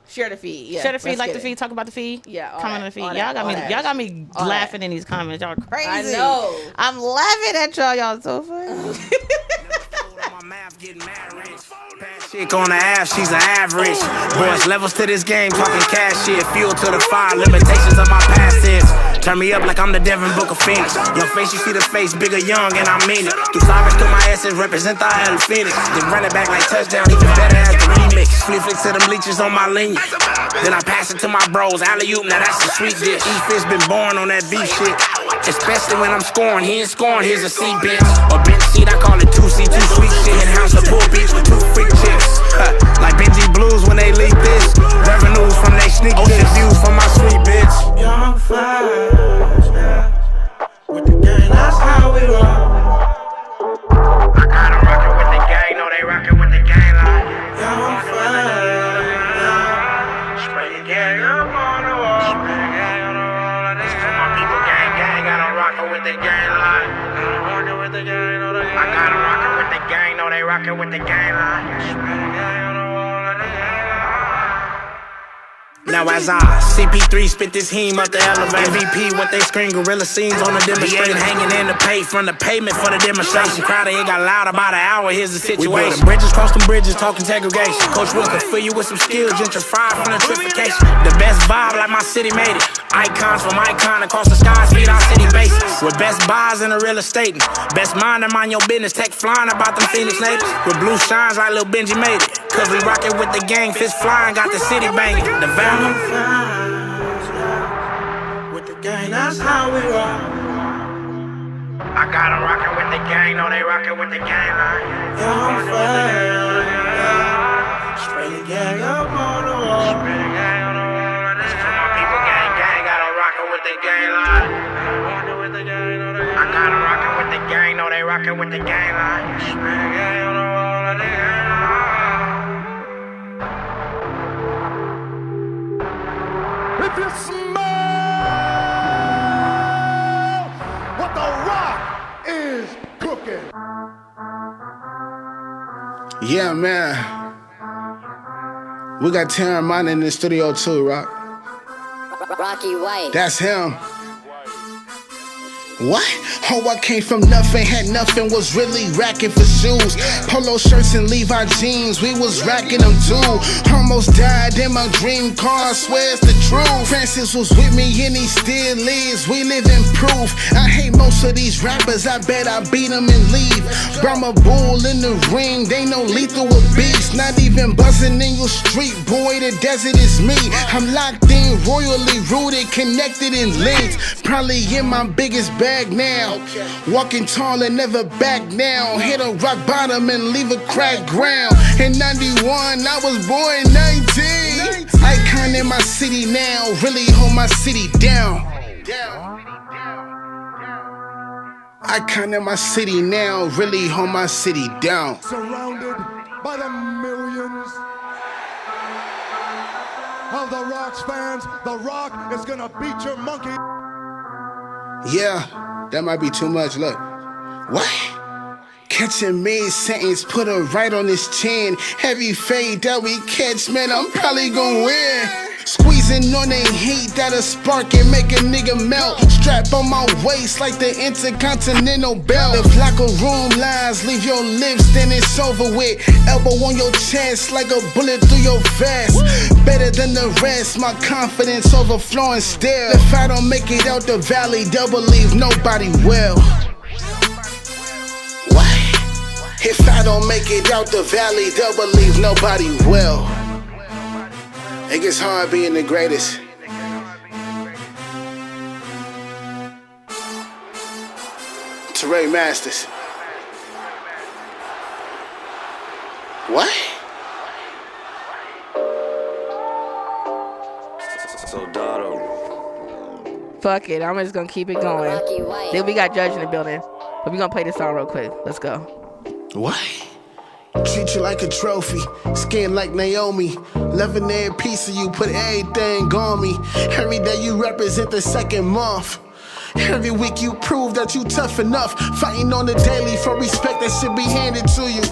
Share the feed. Yeah. Share the feed, like the it. feed, talk about the feed. Yeah. Comment on the feed. All Y'all got me all laughing in these comments. Y'all crazy. I know. I'm laughing at y'all. Y'all so funny. Chick on the app, she's an average. Boys, levels to this game, talking cash shit. Fuel to the fire, limitations of my past is. Turn me up like I'm the Devin Booker Phoenix. Your face, you see the face, bigger, young, and I mean it. Do sirens to my essence, represent the Isle of Phoenix. Then run it back like touchdown, even better as the remix. Flip flick to them leeches on my lineage. Then I pass it to my bros, alley-oop, now that's a sweet dish. E-Fish been born on that beef shit. Especially when I'm scoring, he ain't scoring, here's a C bitch. Or bench seat, I call it 2C, 2 sweet shit. And house a pool beach with 2 freak chicks. Like Benji Blues when they leak this. Revenues from they sneak ocean views from my sweet bitch. Young flies, yeah. With the gang, that's how we roll. I got 'em rockin' with the gang, know they rockin' with the gang like young flies. Spray the gang up on the wall. Spray the gang on the wall. This is for my people, gang, got 'em rockin' with the gang like. Rockin' with the gang, know they. I got 'em rockin' with the gang, know they rockin' with the gang like. Spray the gang on the wall. Now as I CP3 spit this heme up the elevator. MVP what they screen gorilla scenes on the demonstration. Hanging in the pay from the pavement for the demonstration. Crowd it got loud about an hour. Here's the situation. Bridges cross them bridges, talking segregation. Coach Will can fill you with some skills, gentrified from the gentrification. The best vibe like my city made it. Icons from icon across the skies, feed our city bases. With best buys in the real estate. Best mind and mind your business. Tech flying about them Phoenix neighbors. With blue shines like Lil Benji made it. Cause we rockin' with the gang, fist flying, got the city banging. The value. With the gang, that's how we rock. I got 'em rockin' with the gang, know they rockin' with the gang like. Young fire. Spray the gang up on the wall. Spray the gang on the wall. This is for my people, gang, got 'em rockin' with the gang like. I got 'em rockin' with the gang, know they rockin' with the gang like. Spray the gang on the wall. If you smell what the Rock is cooking. Yeah, man. We got Terran Mine in the studio too, Rock. Rocky White. That's him. What? Oh, I came from nothing, had nothing, was really racking for shoes. Polo shirts and Levi jeans, we was racking them too. Almost died in my dream car, I swear it's the truth. Francis was with me and he still is, we live in proof. I hate most of these rappers, I bet I beat them and leave. Brahma Bull in the ring, they know lethal with beast. Not even buzzing in your street, boy, the desert is me. I'm locked in, royally rooted, connected and linked. Probably in my biggest bag now. Walking tall and never back down. Hit a rock bottom and leave a cracked ground. In 91, I was born 19. Icon in my city now, really hold my city down. Icon in my city now, really hold my city down. Surrounded by the millions of the Rock's fans, the Rock is gonna beat your monkey. Yeah, that might be too much. Look. What? Catching mid sentence, put her right on his chin. Heavy fade that we catch, man, I'm probably gon' win. Squeezing on the heat that'll spark and make a nigga melt. Strap on my waist like the Intercontinental Belt. If locker room lines leave your lips, then it's over with. Elbow on your chest like a bullet through your vest. Better than the rest, my confidence overflowing still. If I don't make it out the valley, they'll believe nobody will. What? If I don't make it out the valley, they'll believe nobody will. It gets hard being the greatest. Teray Masters. What? Fuck it, I'm just gonna keep it going. Then we got Judge in the building. But we gonna play this song real quick. Let's go. What? Treat you like a trophy, skin like Naomi. Loving every piece of you, put everything on me. Every day you represent the second month. Every week you prove that you tough enough. Fighting on the daily for respect that should be handed to you.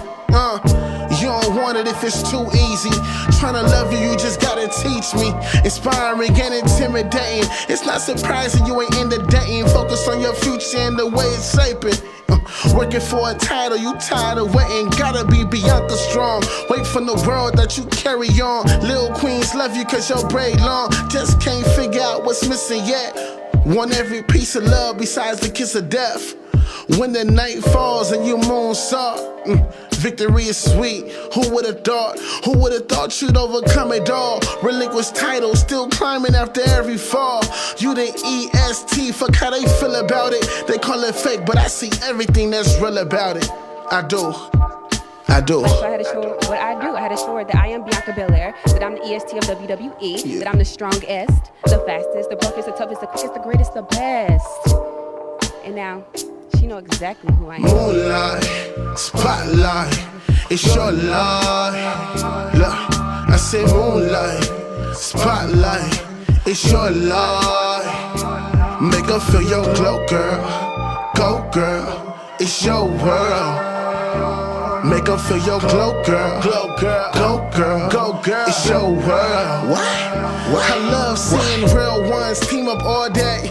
You don't want it if it's too easy. Trying to love you, you just gotta teach me. Inspiring and intimidating. It's not surprising you ain't into dating. Focus on your future and the way it's shaping. Working for a title, you tired of waiting. Gotta be Bianca strong. Wait from the world that you carry on. Lil' queens love you cause your braid long. Just can't figure out what's missing yet. Want every piece of love besides the kiss of death. When the night falls and you moon saw, victory is sweet. Who would've thought? Who would've thought you'd overcome it all? Relinquish titles, still climbing after every fall. You the EST, fuck how they feel about it. They call it fake, but I see everything that's real about it. I do. So I had to show what I do. I had to show her that I am Bianca Belair, that I'm the EST of WWE, that I'm the strongest, the fastest, the brokest, the toughest, the quickest, the greatest, the best. And now, she know exactly who I am. Moonlight, spotlight, it's your light. Look, I said moonlight, spotlight, it's your light. Make her feel your glow, girl. Go, girl, it's your world. Make her feel your glow, girl. Glow, girl. Go, girl. Go, girl. It's your world. What? I love seeing real ones team up all day.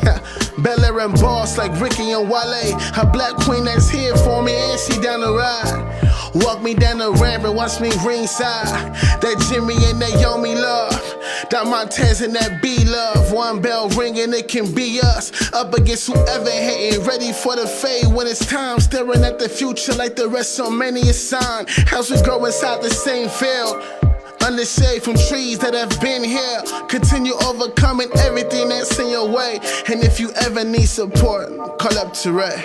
Bel-Air and Boss like Ricky and Wale. A black queen that's here for me and she down the ride. Walk me down the ramp and watch me ringside. That Jimmy and Naomi love. That Montez and that B-Love. One bell ringing, it can be us. Up against whoever hating. Ready for the fade when it's time. Staring at the future like the WrestleMania sign. As we grow inside the same field. Under shade from trees that have been here. Continue overcoming everything that's in your way. And if you ever need support, call up Teray.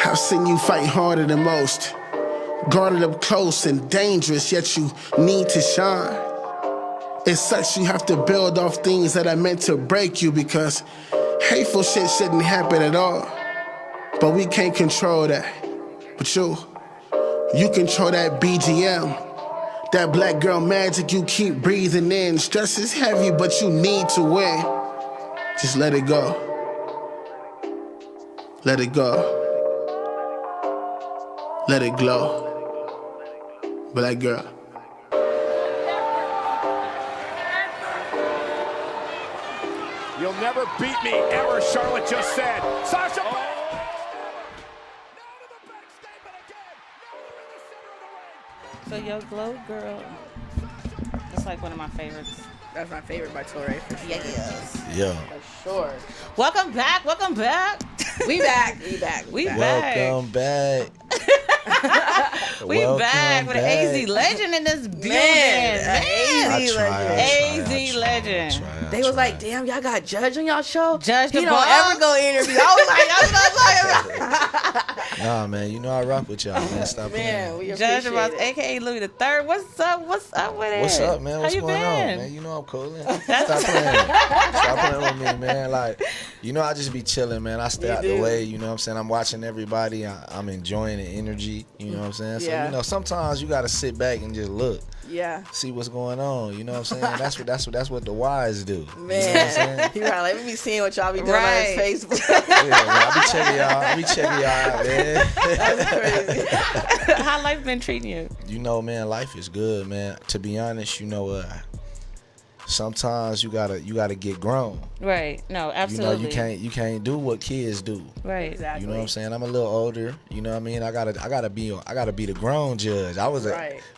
I've seen you fight harder than most. Guarded up close and dangerous, yet you need to shine. As such, you have to build off things that are meant to break you, because hateful shit shouldn't happen at all. But we can't control that. But you control that BGM. That black girl magic you keep breathing in. Stress is heavy, but you need to win. Just let it go. Let it go. Let it glow. Black girl. You'll never beat me ever, Charlotte just said. Sasha So Yo Glow Girl, that's like one of my favorites. That's my favorite by Torre for sure. Yes. Yeah. For sure. Welcome back. Welcome back. We back. We back. We back. Welcome back. We back with an AZ legend in this building. AZ legend. They was like, damn, y'all got Judge on y'all show? Judge he the don't boss? ever go interview. I was like, that's what I'm talking about. Nah, man, you know I rock with y'all, man. Stop Man, we Judge appreciate the boss, it. aka Louis the Third. What's up? What's up with it? What's up, man? What's How you going been? on, man? You know I'm coolin'. Stop playing. Stop playing with me, man. Like, you know, I just be chilling, man. I stay out the way, you know what I'm saying? I'm watching everybody. I'm enjoying the energy, you know what I'm saying? So, Yeah. you know, sometimes you gotta sit back and just look. Yeah. See what's going on, you know what I'm saying? That's what the wise do. Man, you know what I'm saying? you right. Let me be seeing what y'all be doing Right. on his Facebook. Yeah, man, I be checking y'all out, man. That's crazy. How life been treating you? You know, man, life is good, man. To be honest, you know, sometimes you gotta get grown. Right. No, absolutely. You know, you can't do what kids do. Right. Exactly. You know what I'm saying? I'm a little older. You know what I mean? I gotta be the grown judge. I was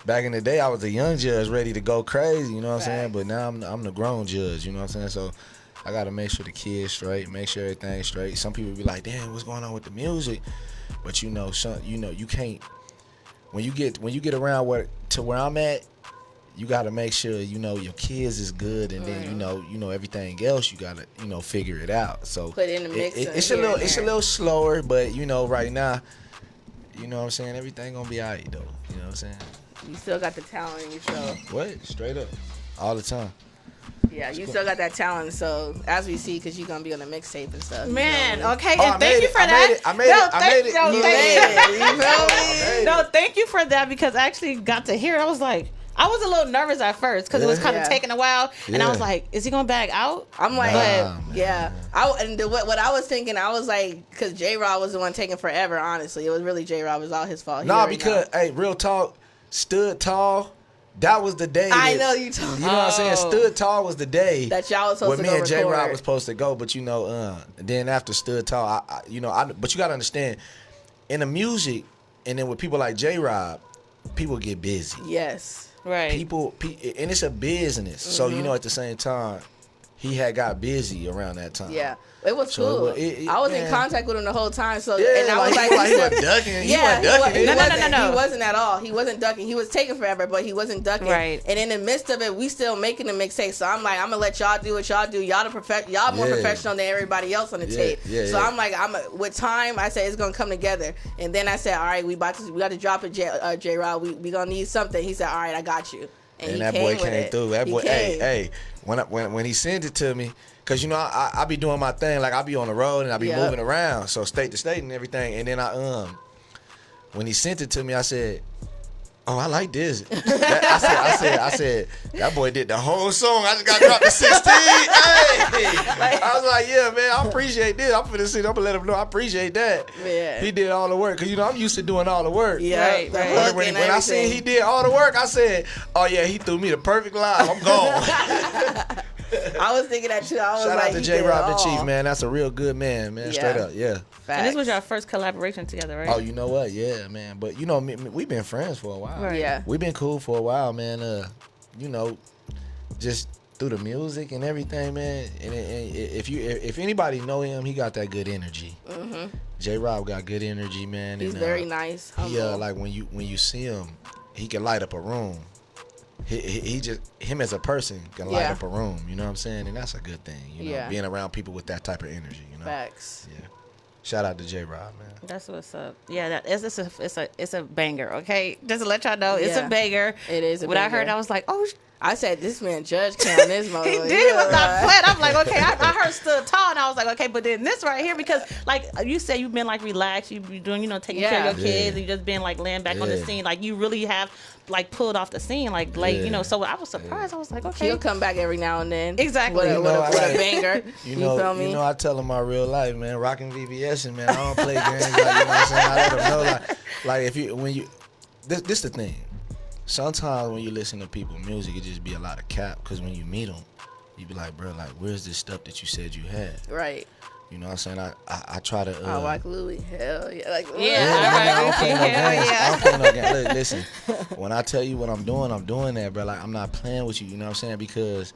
back in the day. I was a young judge, ready to go crazy. You know what I'm saying? But now I'm the grown judge. You know what I'm saying? So I gotta make sure the kids straight, make sure everything's straight. Some people be like, "Damn, what's going on with the music?" But you know, you can't. When you get around where I'm at, you gotta make sure you know your kids is good, and then you know everything else you gotta figure it out. So Put in the mix. it's a little slower, but you know right now, you know what I'm saying, everything gonna be alright though. You know what I'm saying? You still got the talent in your show. What? Straight up, all the time. Yeah, you still got that talent. So as we see, because you're gonna be on the mixtape and stuff. Man, okay, Oh, and thank you for that. I made it. You feel me? No, thank you for that, because I actually got to hear it. I was like, I was a little nervous at first because it was kind of Yeah. taking a while, and I was Yeah. like, "Is he going back out?" I'm like, Nah, yeah. What I was thinking, I was like, because J Rod was the one taking forever. Honestly, it was really J Rod. It was all his fault. He Nah, already because know. hey, real talk, stood tall. That was the day. I that- know you told. You know what I'm saying? Stood tall was the day That y'all was when supposed to me go and J Rod record. was supposed to go, but then after stood tall, but you gotta understand, in the music, and then with people like J Rod, people get busy. Yes. Right. And it's a business. So Mm-hmm. at the same time, he had got busy around that time. Yeah. It was So cool. it- I was in man. contact with him the whole time. So Yeah, and I was like, like, he wasn't ducking. He wasn't ducking. He No, wasn't, no. He wasn't at all. He wasn't ducking. He was taking forever, but he wasn't ducking. Right. And in the midst of it, we still making the mixtape. So I'm like, I'm gonna let y'all do what y'all do. Y'all more Yeah. professional than everybody else on the Yeah, tape. yeah, so yeah. I'm like, with time, I said it's gonna come together. And then I said, all right, we got to drop it, J Rod. We gonna need something. He said, all right, I got you. And he that came boy with came it. through. That He boy, came. hey, when he sent it to me, cause I be doing my thing, like I be on the road and I be Yep. moving around, so state to state and everything. And then when he sent it to me, I said, "Oh, I like this." I said, that boy did the whole song. I just got dropped to 16. Hey, I was like, yeah, man, I appreciate this. I'm gonna let him know I appreciate that. Yeah. He did all the work, cause I'm used to doing all the work. Yeah, Right, the right. hook When and I seen everything. he did all the work, I said, "Oh yeah, he threw me the perfect line. I'm gone." I was thinking that too. I was Shout like, out to he J did Rob the it Chief, all. man. That's a real good man, man. Yeah. Straight up, yeah. And this was Facts. your first collaboration together, right? Oh, you know what? Yeah, man. But we've been friends for a while. Right. Yeah. We've been cool for a while, man. Just through the music and everything, man. And if anybody know him, he got that good energy. Mm-hmm. J Rob got good energy, man. He's and, very nice. He humble. like when you see him, he can light up a room. He just him as a person can light Yeah. up a room. You know what I'm saying? And that's a good thing. Yeah. Being around people with that type of energy. Facts. Yeah. Shout out to J Rob, man. That's what's up. Yeah, it's a banger. Okay, just to let y'all know, it's Yeah. a banger. It is a When I banger. heard, I was like, oh. I said, this man Judge can this He motherfucker. did. He was not playing. I'm like, okay. I heard stood tall, and I was like, okay. But then this right here, because like you said, you've been like relaxed. You be doing, taking care of your Yeah. kids. And you just been like laying back on the Yeah. scene. Like you really have like pulled off the scene. Like Yeah. So I was surprised. I was like, okay. He'll come back every now and then. Exactly. With a, You with know, a, I with a gotta- banger. You, feel me? I tell him my real life, man. Rocking VVS, and man, I don't play games. Like, you know what I'm saying? I let him know, like this the thing. Sometimes when you listen to people music, it just be a lot of cap. Cause when you meet them, you be like, bro, like, where's this stuff that you said you had? Right. You know what I'm saying? I try to. I like Louis. Hell yeah. Like, I don't play no Hell games. yeah. I don't play no games. Look, listen, when I tell you what I'm doing that, bro. Like, I'm not playing with you. You know what I'm saying? Because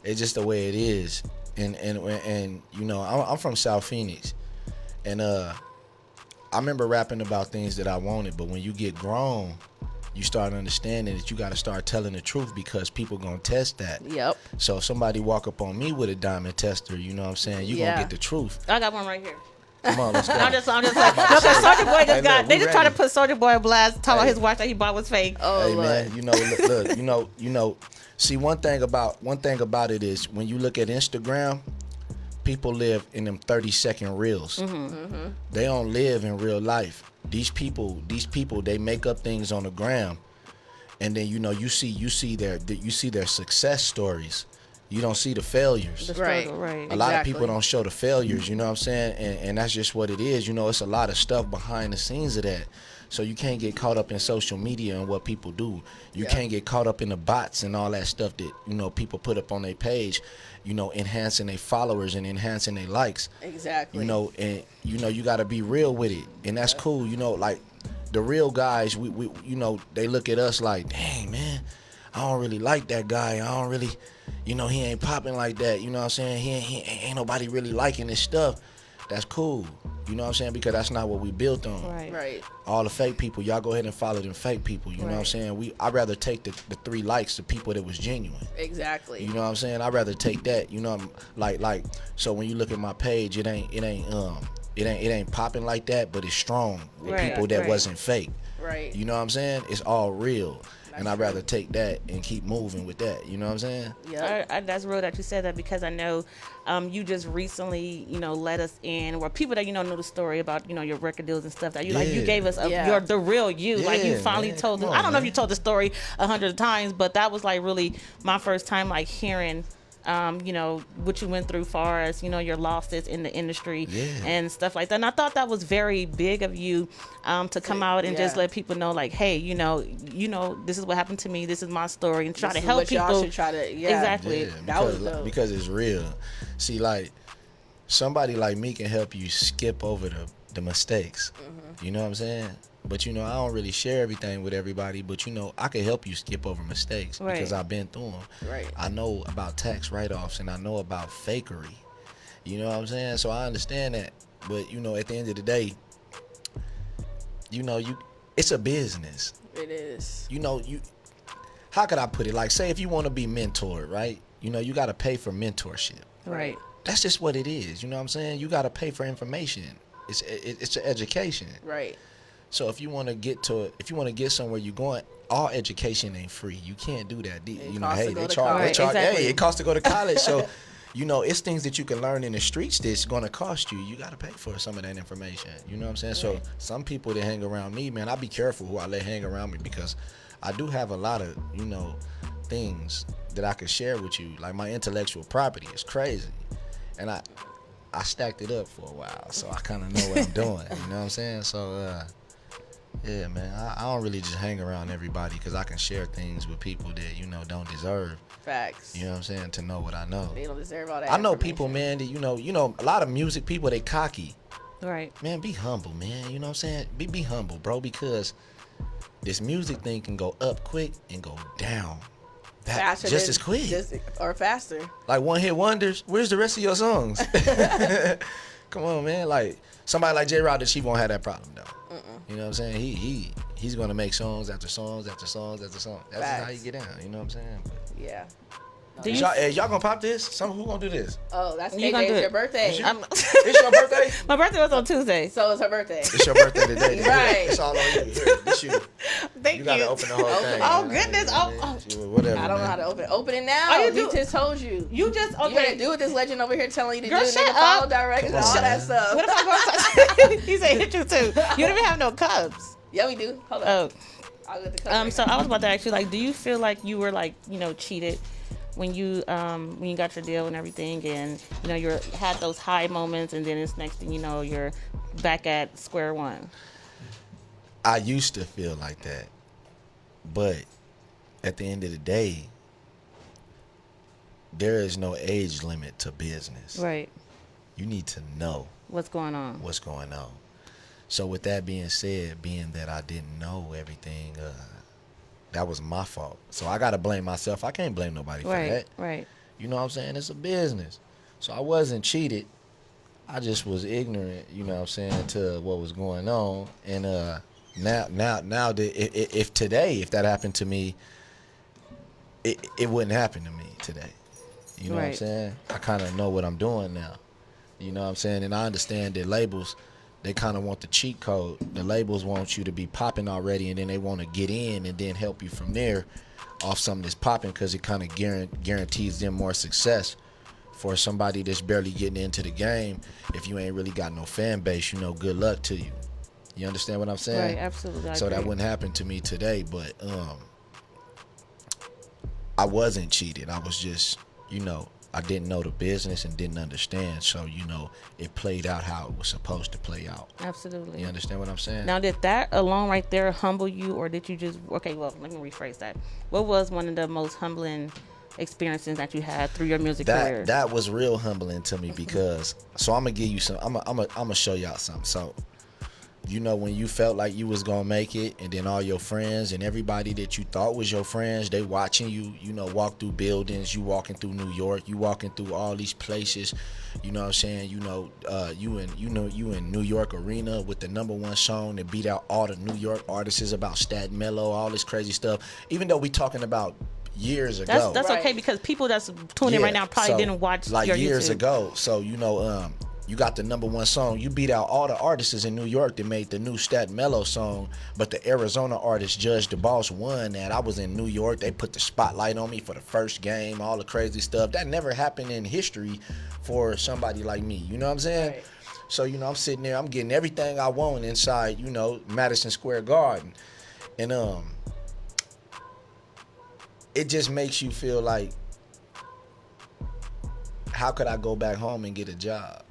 it's just the way it is. And I'm from South Phoenix, and I remember rapping about things that I wanted. But when you get grown, you start understanding that you got to start telling the truth because people gonna test that. Yep. So if somebody walk up on me with a diamond tester, you know what I'm saying? You gonna get the truth. I got one right here. Come on, let's go. I'm just like, no, because Soulja Boy Hey, look, they we just try to ready. put Soulja Boy on blast, talking about Hey. his watch that he bought was fake. Oh, Hey Lord. man, look, see one thing about it is when you look at Instagram, people live in them 30-second reels. Mm-hmm. They don't live in real life. These people, they make up things on the gram, and then you see their success stories. You don't see the failures. The struggle, right. A lot of people don't show the failures, you know what I'm saying? And that's just what it is. It's a lot of stuff behind the scenes of that. So you can't get caught up in social media and what people do. You can't get caught up in the bots and all that stuff that, people put up on their page, enhancing their followers and enhancing their likes. Exactly. And you got to be real with it. And that's cool, like the real guys, we they look at us like, "Dang, man, I don't really like that guy. I don't really, he ain't popping like that. You know what I'm saying? He ain't nobody really liking his stuff." That's cool. You know what I'm saying? Because that's not what we built on. Right. All the fake people, y'all go ahead and follow them fake people. You know what I'm saying? I'd rather take the 3 likes to people that was genuine. Exactly. You know what I'm saying? I'd rather take that. Like so when you look at my page, it ain't popping like that, but it's strong with Right, people that right. wasn't fake. Right. You know what I'm saying? It's all real. and I'd rather take that and keep moving with that. You know what I'm saying? Yeah, that's real that you said that, because I know you just recently, let us in, or people that know the story about your record deals and stuff that you like. You gave us the real you, like you finally told us. I don't know if you told the story 100 times, but that was like really my first time like hearing. What you went through far as, your losses in the industry and stuff like that. And I thought that was very big of you to come out and just let people know, like, hey, this is what happened to me. This is my story, and try to help people. Y'all should try to, exactly. Because it's real. See, like, somebody like me can help you skip over the mistakes. You know what I'm saying? But, I don't really share everything with everybody. But, I can help you skip over mistakes because I've been through them. Right. I know about tax write-offs and I know about fakery. You know what I'm saying? So I understand that. But, at the end of the day, it's a business. It is. How could I put it? Like, say if you want to be mentored, right? You got to pay for mentorship. Right. That's just what it is. You know what I'm saying? You got to pay for information. It's an education. Right. So if you want to get somewhere you're going, all education ain't free. You can't do that. They charge. Hey, it costs to go to college. So, it's things that you can learn in the streets that's going to cost you. You got to pay for some of that information. You know what I'm saying? Right. So some people that hang around me, man, I be careful who I let hang around me, because I do have a lot of, things that I can share with you. Like, my intellectual property is crazy. And I stacked it up for a while, so I kind of know what I'm doing. You know what I'm saying? So, yeah, man, I don't really just hang around everybody, because I can share things with people that, don't deserve. Facts. You know what I'm saying? To know what I know. They don't deserve all that. I know people, man, that, a lot of music people, they cocky. Right. Man, be humble, man. You know what I'm saying? Be humble, bro, because this music thing can go up quick and go down. Faster just as quick. Or faster. Like one hit wonders. Where's the rest of your songs? Come on, man. Like, somebody like J. Rod, she won't have that problem, though. You know what I'm saying? He's gonna make songs after songs after songs after songs. That's just how you get down. You know what I'm saying? But yeah. Y'all gonna pop this? Who gonna do this? Oh, that's KJ. It's your birthday. It's your birthday? My birthday was on Tuesday. So it's her birthday. It's your birthday today. Right. It's all on you. Here, this you. Thank you. Gotta open the whole thing. Oh, goodness. Whatever. I don't know how to open it. Open it now. Oh, you just told you. You just, okay. You gotta do what this legend over here telling you to Girl, do. shut Nigga, follow up. directions and all that stuff. What if I go He said hit you too. You don't even have no cups. Yeah, we do. Hold on. Oh. I'll get the cups. So I was about to ask you, like, do you feel like you were, like, cheated when you got your deal and everything, and you had those high moments, and then it's next thing you know, you're back at square one? I used to feel like that, but at the end of the day, there is no age limit to business. Right. You need to know what's going on. So with that being said, being that I didn't know everything, that was my fault. So I gotta blame myself. I can't blame nobody for that. Right. You know what I'm saying? It's a business. So I wasn't cheated. I just was ignorant, you know what I'm saying, to what was going on. And now that if that happened to me, it wouldn't happen to me today. You know what I'm saying? I kind of know what I'm doing now. You know what I'm saying? And I understand that labels, they kind of want the cheat code. The labels want you to be popping already, and then they want to get in and then help you from there off something that's popping, because it kind of guarantees them more success. For somebody that's barely getting into the game, if you ain't really got no fan base, good luck to you. You understand what I'm saying? Right, absolutely. So that wouldn't happen to me today, but I wasn't cheated. I was just, I didn't know the business and didn't understand. So, it played out how it was supposed to play out. Absolutely. You understand what I'm saying? Now, did that alone right there humble you, or did you just, okay, well, let me rephrase that. What was one of the most humbling experiences that you had through your music career? That was real humbling to me, because, so I'm going to give you some, I'm going to show y'all something. So, when you felt like you was gonna make it, and then all your friends and everybody that you thought was your friends, they watching you, walk through buildings, you walking through New York, you walking through all these places, you know what I'm saying, you in New York Arena with the #1 song that beat out all the New York artists about Staten Mello, all this crazy stuff, even though we talking about years ago. That's okay, because people that's tuning in right now probably didn't watch like your years YouTube. ago. So, you got the #1 song. You beat out all the artists in New York that made the new Stat Mello song, but the Arizona artist Judge the Boss won that. I was in New York. They put the spotlight on me for the first game, all the crazy stuff. That never happened in history for somebody like me. You know what I'm saying? Right. So, you know, I'm sitting there. I'm getting everything I want inside, you know, Madison Square Garden. And it just makes you feel like, how could I go back home and get a job?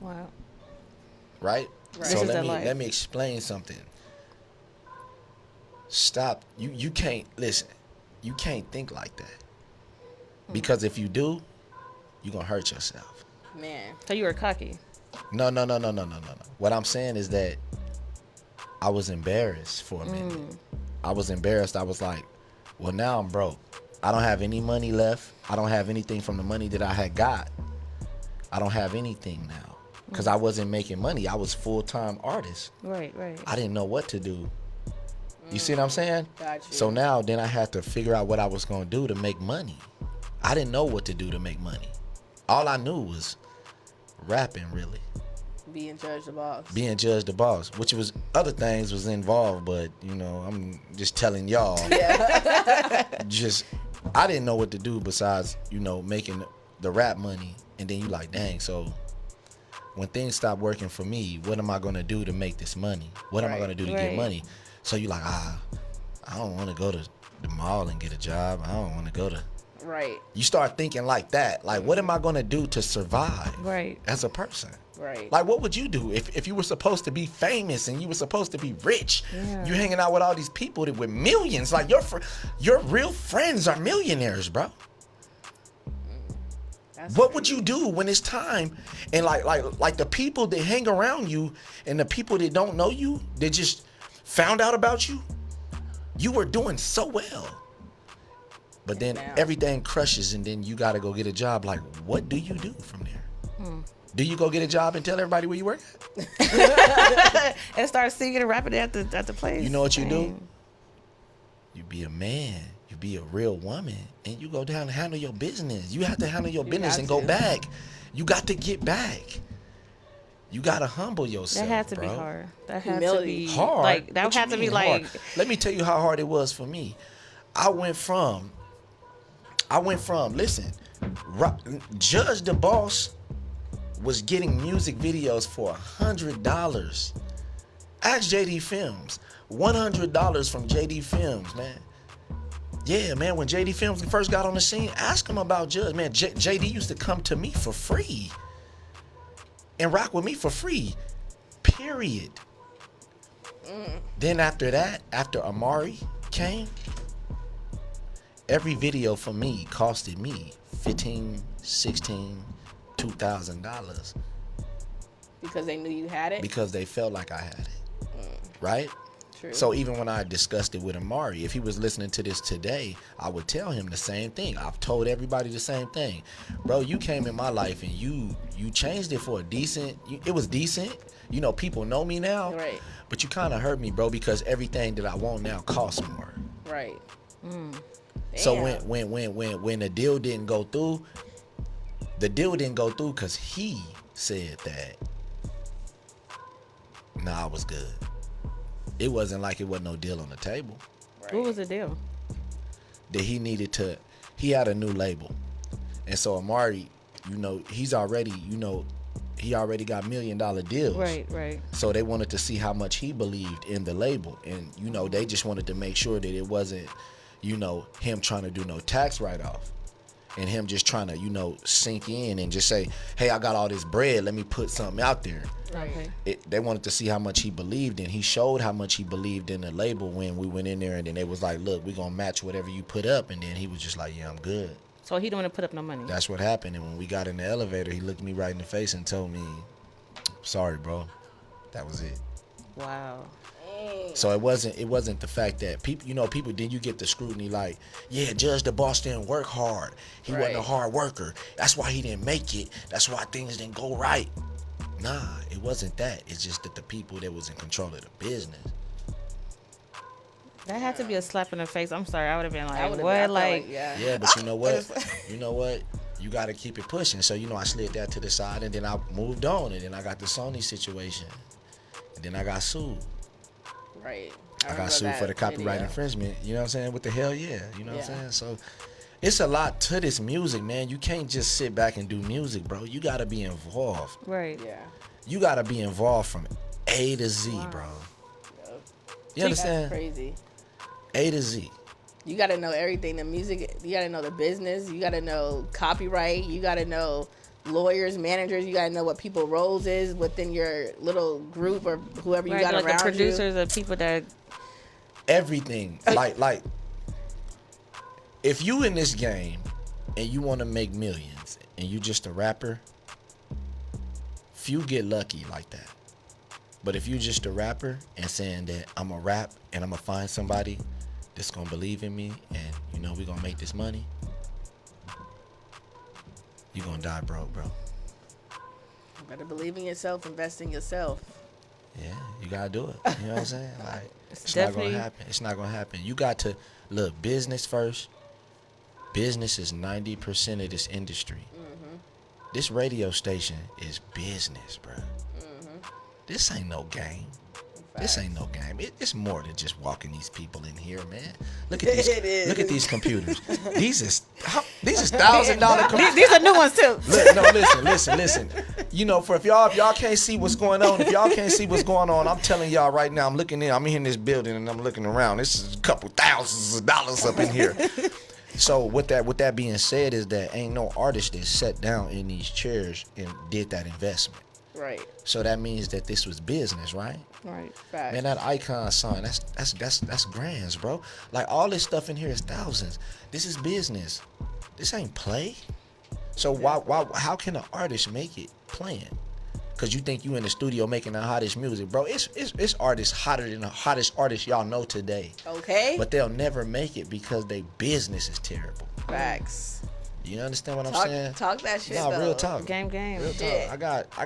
Wow. Right? Right. So This is let me explain something. Stop. You can't listen. You can't think like that. Because if you do, you're gonna hurt yourself. Man. So you were cocky. No. What I'm saying is that I was embarrassed for a minute. I was embarrassed. I was like, well, now I'm broke. I don't have any money left. I don't have anything from the money that I had got. I don't have anything now. Because I wasn't making money. I was full-time artist. Right. I didn't know what to do. You see what I'm saying? Got you. So now then I had to figure out what I was going to do to make money. I didn't know what to do to make money. All I knew was rapping, really. Being Judge the Boss. Being Judge the Boss, which was other things was involved, but you know, I'm just telling y'all. Just I didn't know what to do besides, you know, making the rap money. And then you like, dang, so when things stop working for me, what am I gonna do to make this money? What am I gonna do to get money? So you like, I don't wanna go to the mall and get a job. I don't wanna go to Right. You start thinking like that. Like, what am I gonna do to survive as a person? Right. Like, what would you do if you were supposed to be famous and you were supposed to be rich? Yeah. You hanging out with all these people that with millions. Like, your real friends are millionaires, bro. What would you do when it's time? And like the people that hang around you and the people that don't know you, they just found out about you. You were doing so well. But then everything crushes and then you gotta go get a job. Like, what do you do from there? Do you go get a job and tell everybody where you work at? And start singing and rapping at the place. You know what you do? You be a man. You be a real woman. And you go down and handle your business. You have to handle your business and go back. You got to get back. You got to humble yourself, That had to bro. be hard. That had to be hard. Like, that What you had to be mean like. hard? Let me tell you how hard it was for me. I went from, listen, Judge the Boss was getting music videos for $100. Ask JD Films. $100 from JD Films, man. Yeah, man, when JD Films first got on the scene, ask him about Judge. Man, JD used to come to me for free and rock with me for free, period. Then after that, after Amari came, every video for me costed me $15, $16, $2,000. Because they knew you had it? Because they felt like I had it. Right? True. So even when I discussed it with Amari, if he was listening to this today, I would tell him the same thing. I've told everybody the same thing. Bro, you came in my life and you changed it for a decent, it was decent. You know, people know me now. Right. But you kind of hurt me, bro, because everything that I want now costs more. Right. So when the deal didn't go through, because he said that, nah, I was good. It wasn't like it wasn't no deal on the table. What was the deal? That he had a new label. And so Amari, you know, he already got $1 million deals. Right. So they wanted to see how much he believed in the label. And, you know, they just wanted to make sure that it wasn't, you know, him trying to do no tax write-off. And him just trying to, you know, sink in and just say, hey, I got all this bread. Let me put something out there. Okay. They wanted to see how much he believed in. He showed how much he believed in the label when we went in there. And then they was like, look, we're going to match whatever you put up. And then he was just like, yeah, I'm good. So he don't want to put up no money. That's what happened. And when we got in the elevator, he looked me right in the face and told me, sorry, bro. That was it. Wow. So it wasn't the fact that people, then you get the scrutiny like, yeah, Judge the Boss didn't work hard. He wasn't a hard worker. That's why he didn't make it. That's why things didn't go right. Nah, it wasn't that. It's just that the people that was in control of the business. That had to be a slap in the face. I'm sorry. I would have been like, I would've what? been- I felt Like, like, yeah. Yeah, but you know what? you got to keep it pushing. So, you know, I slid that to the side, and then I moved on, and then I got the Sony situation, and then I got sued. Right. I got sued for the copyright infringement. You know what I'm saying? What the hell, yeah. You know what I'm saying? So it's a lot to this music, man. You can't just sit back and do music, bro. You got to be involved. Right. Yeah. You got to be involved from A to Z, bro. You understand? That's crazy. A to Z. You got to know everything. The music, you got to know the business. You got to know copyright. You got to know lawyers, managers. You got to know what people roles is within your little group or whoever you got like around the producers you. or people that... Everything. like, if you in this game and you want to make millions and you just a rapper, few get lucky like that. But if you just a rapper and saying that I'm a rap and I'm going to find somebody that's going to believe in me and, you know, we going to make this money, you going to die broke, bro. You better believe in yourself, invest in yourself. Yeah, you got to do it. You know what I'm saying? Like, it's not definitely- going to happen. It's not going to happen. You got to, look, business first. Business is 90% of this industry. This radio station is business, bro. This ain't no game. This ain't no game. It's more than just walking these people in here, man. Look at these. It is. Look at these computers. These is $1,000 computers. These are new ones too. Look, no, listen. You know, for if y'all can't see what's going on, I'm telling y'all right now. I'm in this building and I'm looking around. This is a couple thousands of dollars up in here. So with that being said, is that ain't no artist that sat down in these chairs and did that investment. Right. So that means that this was business, right? Right. Fact. Man, that icon sign, that's grands, bro. Like all this stuff in here is thousands. This is business. This ain't play. So why how can an artist make it playing? Cause you think you in the studio making the hottest music, bro. It's artists hotter than the hottest artists y'all know today. Okay. But they'll never make it because their business is terrible. Facts. You understand what I'm saying? Talk that shit. No, though. real talk. Game. Real talk. Yeah. I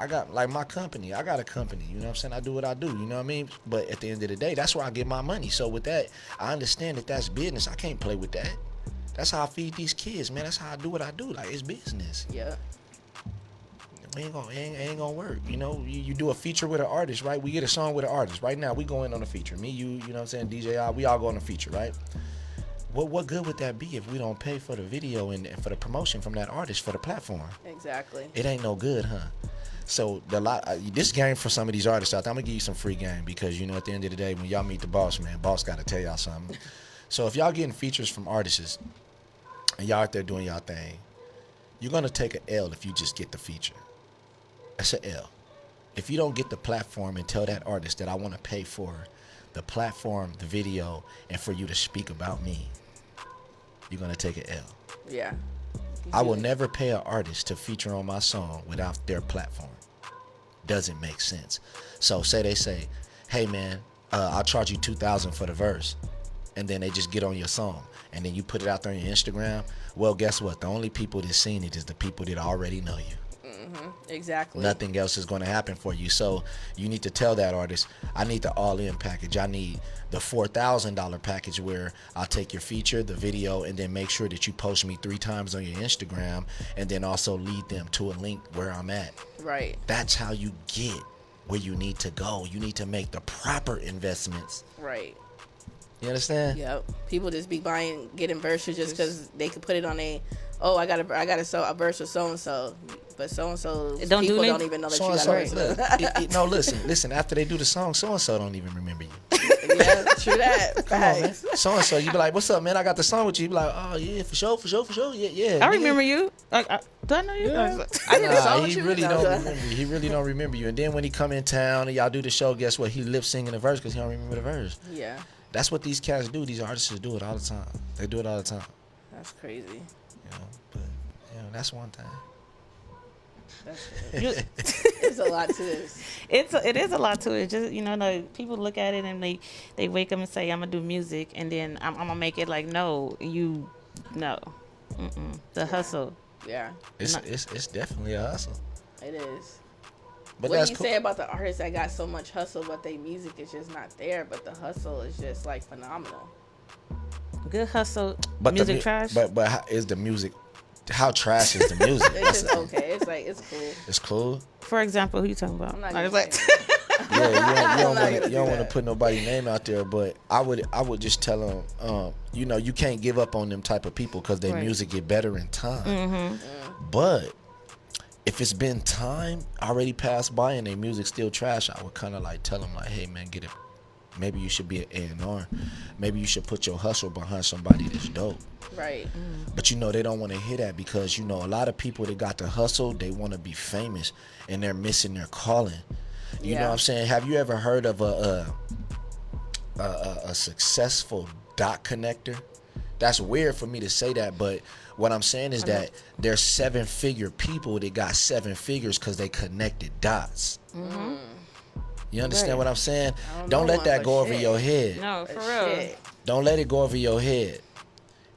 got like my company. I got a company. You know what I'm saying? I do what I do. You know what I mean? But at the end of the day, that's where I get my money. So with that, I understand that that's business. I can't play with that. That's how I feed these kids, man. That's how I do what I do. Like it's business. Yeah. It ain't gonna work. You know, you do a feature with an artist, right? We get a song with an artist. Right now, we go in on a feature. Me, you know what I'm saying? DJ I, we all go on a feature, right? What good would that be if we don't pay for the video and for the promotion from that artist for the platform? Exactly. It ain't no good, huh? So this game for some of these artists out there, I'm gonna give you some free game because you know at the end of the day when y'all meet the boss, man, boss gotta tell y'all something. So if y'all getting features from artists and y'all out there doing y'all thing, you're gonna take an L if you just get the feature. That's an L. If you don't get the platform and tell that artist that I want to pay for the platform, the video, and for you to speak about me, you're gonna take an L. Yeah. I will never pay an artist to feature on my song without their platform. Doesn't make sense. So they say, hey man, I'll charge you $2,000 for the verse, and then they just get on your song, and then you put it out there on your Instagram. Well, guess what? The only people that seen it is the people that already know you. Exactly. Nothing else is going to happen for you. So you need to tell that artist, I need the all-in package. I need the $4,000 package where I'll take your feature, the video, and then make sure that you post me 3 times on your Instagram, and then also lead them to a link where I'm at. Right. That's how you get where you need to go. You need to make the proper investments. Right. You understand? Yep. People just be getting verses just because they could put it on I got a verse with so and so, but so and so Don't people do don't even know that you got a verse. No, listen. After they do the song, so and so don't even remember you. Yeah, true that. Come on, man. So and so, you be like, "What's up, man? I got the song with you." You be like, "Oh yeah, for sure. Yeah." I remember you. Do I know you? Yeah. I did a song with he you. really don't remember you. He really don't remember you. And then when he come in town and y'all do the show, guess what? He lip singing the verse because he don't remember the verse. Yeah. That's what these cats do. These artists do it all the time. They do it all the time. That's crazy. You know, but that's one thing. There's a lot to this. It is a lot to it. Just like people look at it and they wake up and say I'm gonna do music and then I'm gonna make it like no. The hustle. Yeah. It's definitely a hustle. It is. But what that's do you cool. say about the artists that got so much hustle but their music is just not there, but the hustle is just like phenomenal? Good hustle. But music trash. But how is the music how trash is the music? It's just okay. It's like it's cool. It's cool. For example, who you talking about? I'm not I was gonna like, Yeah, you don't do want to that. put nobody's name out there, but I would just tell them, you can't give up on them type of people because their Right. music get better in time. Mm-hmm. But if it's been time already passed by and their music still trash, I would kind of like tell them like, hey man, get it. Maybe you should be an A&R. Maybe you should put your hustle behind somebody that's dope. Right. But they don't want to hear that because a lot of people that got the hustle, they want to be famous and they're missing their calling. You know what I'm saying? Have you ever heard of a successful dot connector? That's weird for me to say that, but what I'm saying is that there's 7-figure people that got 7 figures because they connected dots. Mm-hmm. You understand Right. what I'm saying? don't Don't know let one, that but go over shit. your head. no, for But real. shit. Don't let it go over your head.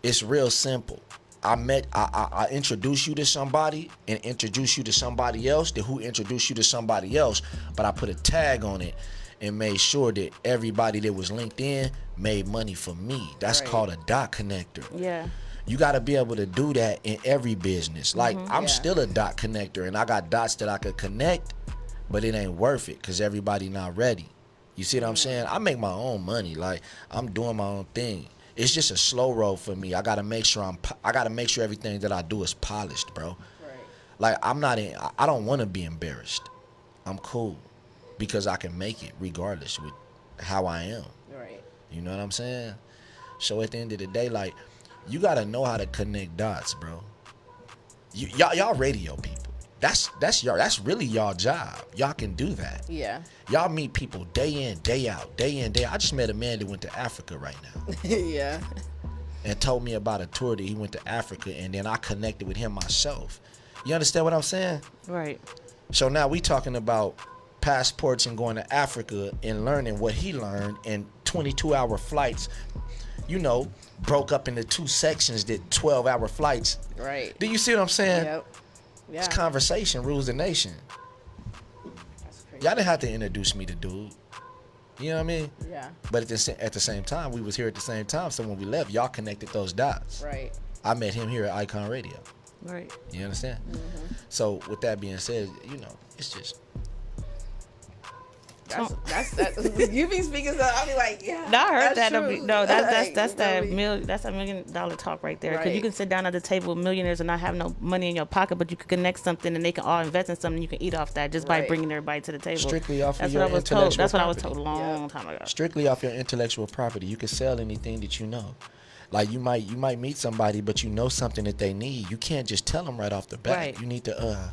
It's real simple. I introduce you to somebody and introduce you to somebody else, then who introduced you to somebody else, but I put a tag on it and made sure that everybody that was linked in made money for me. That's Right. called a dot connector. Yeah. You got to be able to do that in every business. Like I'm still a dot connector and I got dots that I could connect, but it ain't worth it because everybody not ready. You see what I'm saying? I make my own money. Like I'm doing my own thing. It's just a slow roll for me. I gotta make sure everything that I do is polished, bro. Right. Like I don't want to be embarrassed. I'm cool because I can make it regardless with how I am. Right. You know what I'm saying? So at the end of the day, like you gotta know how to connect dots, bro. Y'all radio people. That's really y'all job. Y'all can do that. Yeah. Y'all meet people day in, day out, day in, day out. I just met a man that went to Africa right now Yeah. and told me about a tour that he went to Africa, and then I connected with him myself. You understand what I'm saying? Right. So now we talking about passports and going to Africa and learning what he learned in 22-hour flights, broke up into 2 sections, did 12-hour flights. Right. Do you see what I'm saying? Yep. Yeah. This conversation rules the nation. That's crazy. Y'all didn't have to introduce me to dude. You know what I mean? Yeah. But at the same time, we was here at the same time. So when we left, y'all connected those dots. Right. I met him here at Icon Radio. Right. You understand? Mm-hmm. So with that being said, it's just. That's you be speaking stuff. I'll be like, yeah. No, I heard that's that. true. No, that's that really. that's $1 million talk right there. Because you Right. can sit down at the table with millionaires and not have no money in your pocket, but you can connect something and they can all invest in something. You can eat off that just by Right. bringing everybody to the table. Strictly off of That's your what I was told. intellectual That's what I was property. told a long time ago. Strictly off your intellectual property. You can sell anything that you know. Like you might meet somebody, but you know something that they need. You can't just tell them right off the bat. Right. You need to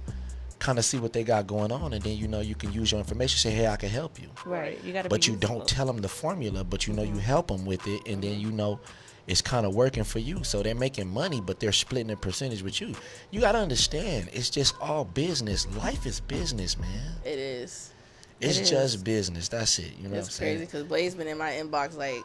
kind of see what they got going on, and then you can use your information. Say, hey, I can help you. Right. You gotta. But be you useful. don't tell them the formula. But you help them with it, and then it's kind of working for you. So they're making money, but they're splitting a percentage with you. You gotta understand, it's just all business. Life is business, man. It is. It's It is. just business. That's it. You know what I'm It's crazy saying? because Blaze been in my inbox like,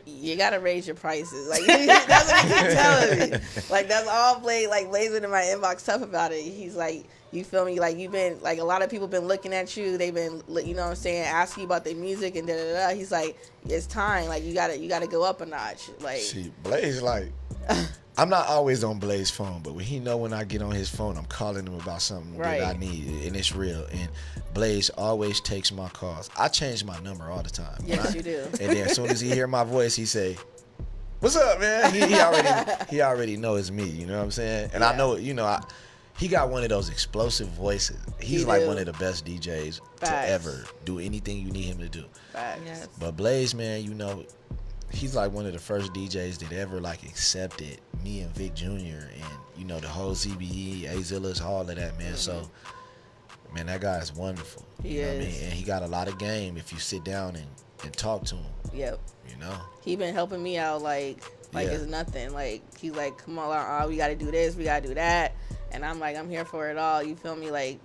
you gotta raise your prices. Like that's what he keep telling me. Like that's all Blaze. Like Blaze been in my inbox tough about it. He's like, you feel me? Like you've been like a lot of people been looking at you. They've been, you know what I'm saying, asking you about their music and da da da. He's like, it's time. Like you gotta go up a notch. Like See, Blaze, like, I'm not always on Blaze's phone, but when I get on his phone, I'm calling him about something Right. that I need, and it's real. And Blaze always takes my calls. I change my number all the time. Yes, you do. And then as soon as he hear my voice, he say, "What's up, man?" He already knows me. You know what I'm saying? And I know, he got one of those explosive voices. He's He like do. one of the best DJs to Facts. ever do anything you need him to do. facts. Yes. But Blaze, man, he's like one of the first DJs that ever like accepted me and Vic Jr. and the whole ZBE, Azillas, all of that, man. So, man, that guy is wonderful. He you know what I is. mean? And he got a lot of game if you sit down and talk to him. Yep. You know? He been helping me out like Yeah. it's nothing. Like he's like, come on, we gotta do this, we gotta do that, and I'm like, I'm here for it all. You feel me? Like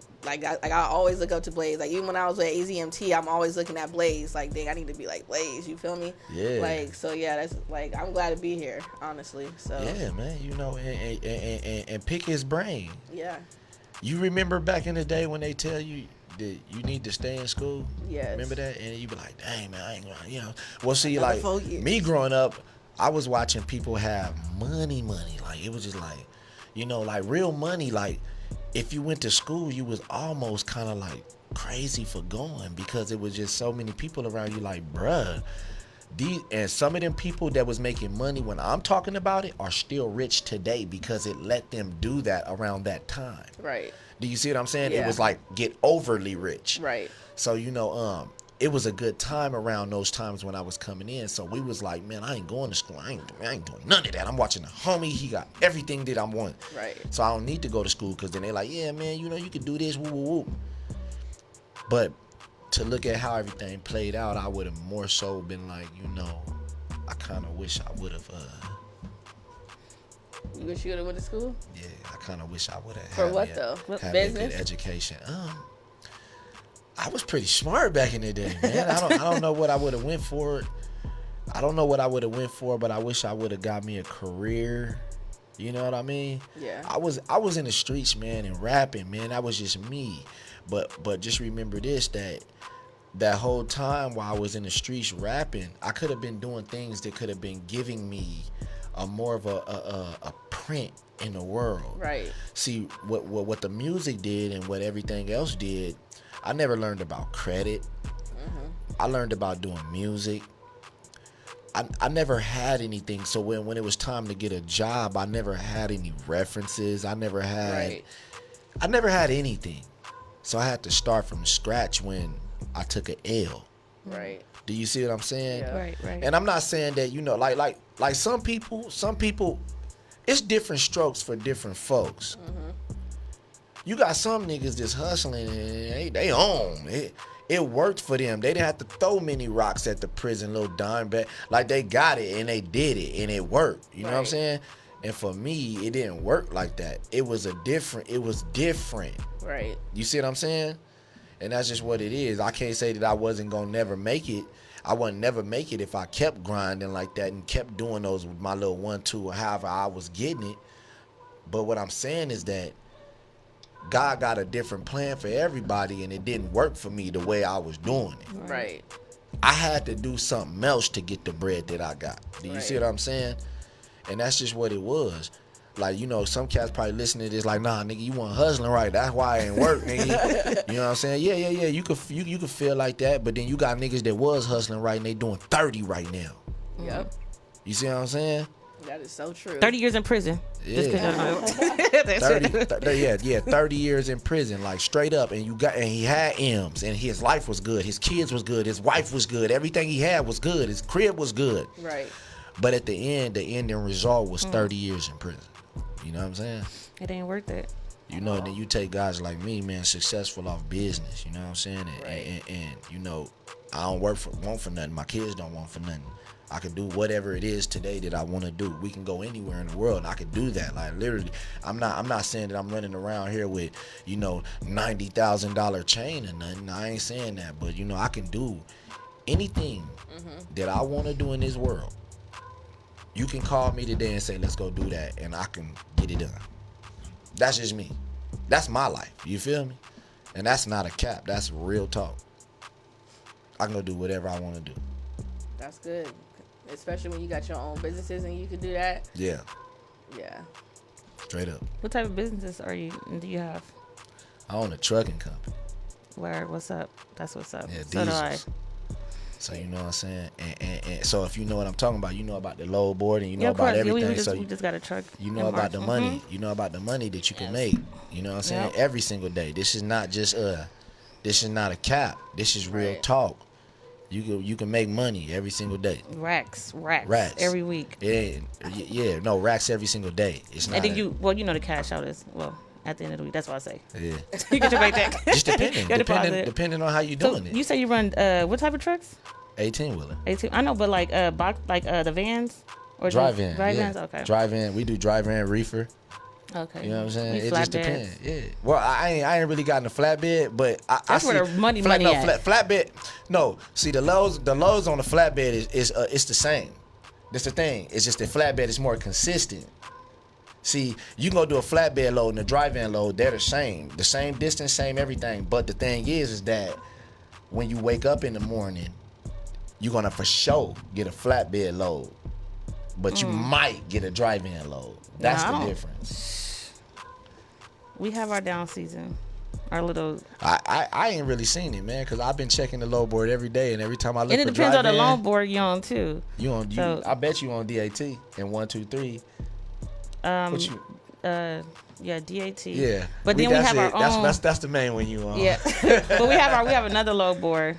I always look up to Blaze. Like even when I was with AZMT, I'm always looking at Blaze. Like, dang, I need to be like Blaze. You feel me? Yeah. Like so, yeah. That's like I'm glad to be here, honestly. So Yeah, man. And pick his brain. yeah. You remember back in the day when they tell you that you need to stay in school? Yes. Remember that? And you be like, dang, man, I ain't gonna, Well, see, Another like 4 years. me growing up, I was watching people have money. Like, it was just like, you know, like real money. Like, if you went to school, you was almost kind of like crazy for going because it was just so many people around you. Like, bruh, and some of them people that was making money when I'm talking about it are still rich today because it let them do that around that time. Right. Do you see what I'm saying? Yeah. It was like get overly rich. Right. So, you know, it was a good time around those times when I was coming in. So we was like, man, I ain't going to school. I ain't doing none of that. I'm watching the homie. He got everything that I want. Right. So I don't need to go to school because then they like, yeah, man, you know, you can do this, woo, woo, woo. But to look at how everything played out, I would have more so been like, you know, I kind of wish I would have. You wish you would have went to school? Yeah, I kind of wish I would have. For what though? Had a good education. I was pretty smart back in the day, man. I don't know what I would have went for. I don't know what I would have went for, but I wish I would have got me a career. You know what I mean? Yeah. I was in the streets, man, and rapping, man. That was just me. But just remember this, that whole time while I was in the streets rapping, I could have been doing things that could have been giving me a more of a print in the world. Right. See, what the music did and what everything else did, I never learned about credit. I learned about doing music. I never had anything. So when it was time to get a job, I never had any references. I never had anything. So I had to start from scratch when I took an L. Right. Do you see what I'm saying? Yeah. Right. And I'm not saying that, you know, like some people, it's different strokes for different folks. You got some niggas that's hustling and they own it. It worked for them. They didn't have to throw many rocks at the prison little dime bag. Like, they got it and they did it and it worked. You know what I'm saying? And for me, it didn't work like that. It was different. Right. You see what I'm saying? And that's just what it is. I can't say that I wasn't gonna never make it. I wouldn't never make it if I kept grinding like that and kept doing those with my little 1, 2, or however I was getting it. But what I'm saying is that God got a different plan for everybody, and it didn't work for me the way I was doing it. Right. I had to do something else to get the bread that I got. Do you see what I'm saying? And that's just what it was. Like, you know, some cats probably listening to this like, nah, nigga, you weren't hustling right. That's why it ain't work, nigga. You know what I'm saying? Yeah. You could feel like that, but then you got niggas that was hustling right and they doing 30 right now. Yep. You see what I'm saying? That is so true. 30 years in prison. Yeah. 30 years in prison, like straight up, and he had M's, and his life was good, his kids was good, his wife was good, everything he had was good, his crib was good. Right. But at the ending result was 30 years in prison. You know what I'm saying? It ain't worth it. You know, and then you take guys like me, man, successful off business. You know what I'm saying? And you know, I don't want for nothing. My kids don't want for nothing. I can do whatever it is today that I want to do. We can go anywhere in the world, and I can do that. Like, literally, I'm not saying that I'm running around here with, you know, $90,000 chain or nothing. I ain't saying that, but you know, I can do anything that I want to do in this world. You can call me today and say, let's go do that, and I can get it done. That's just me. That's my life. You feel me? And that's not a cap. That's real talk. I can go do whatever I want to do. That's good. Especially when you got your own businesses and you can do that. Yeah. Yeah. Straight up. What type of businesses do you have? I own a trucking company. Where? What's up? That's what's up. Yeah, so do I. diesels. So you know what I'm saying? And so if you know what I'm talking about, you know about the load board and you know about everything. We just got a truck. You know about the money. You know about the money that you can make. You know what I'm saying? Yep. Every single day. This is not just this is not a cap. This is real talk. You can make money every single day. Racks every week. Yeah, no, racks every single day. It's not. And then you know the cash out is at the end of the week. That's what I say. Yeah. You get your bank back. Just depending on how you doing it. You say you run what type of trucks? 18-wheeler. 18. I know, but like the vans or drive-in. Drive-ins. Okay. Drive-in. We do drive-in reefer. Okay. You know what I'm saying? It just depends. Yeah. Well, I ain't really gotten a flatbed, but that's where the money at. Flatbed. No, see the loads on the flatbed is it's the same. That's the thing. It's just the flatbed is more consistent. See, you can go do a flatbed load and a drive-in load. They're the same distance, same everything. But the thing is that when you wake up in the morning, you're gonna for sure get a flatbed load. but you might get a drive-in load. That's the difference. We have our down season. Our little. I ain't really seen it, man, because I've been checking the low board every day, and every time I look And for it depends on the drive-in, long board you on too. I bet you on DAT and 1, 2, 3. Yeah, DAT. Yeah, but then we have our own. That's the main one you on. Yeah, but we have another low board.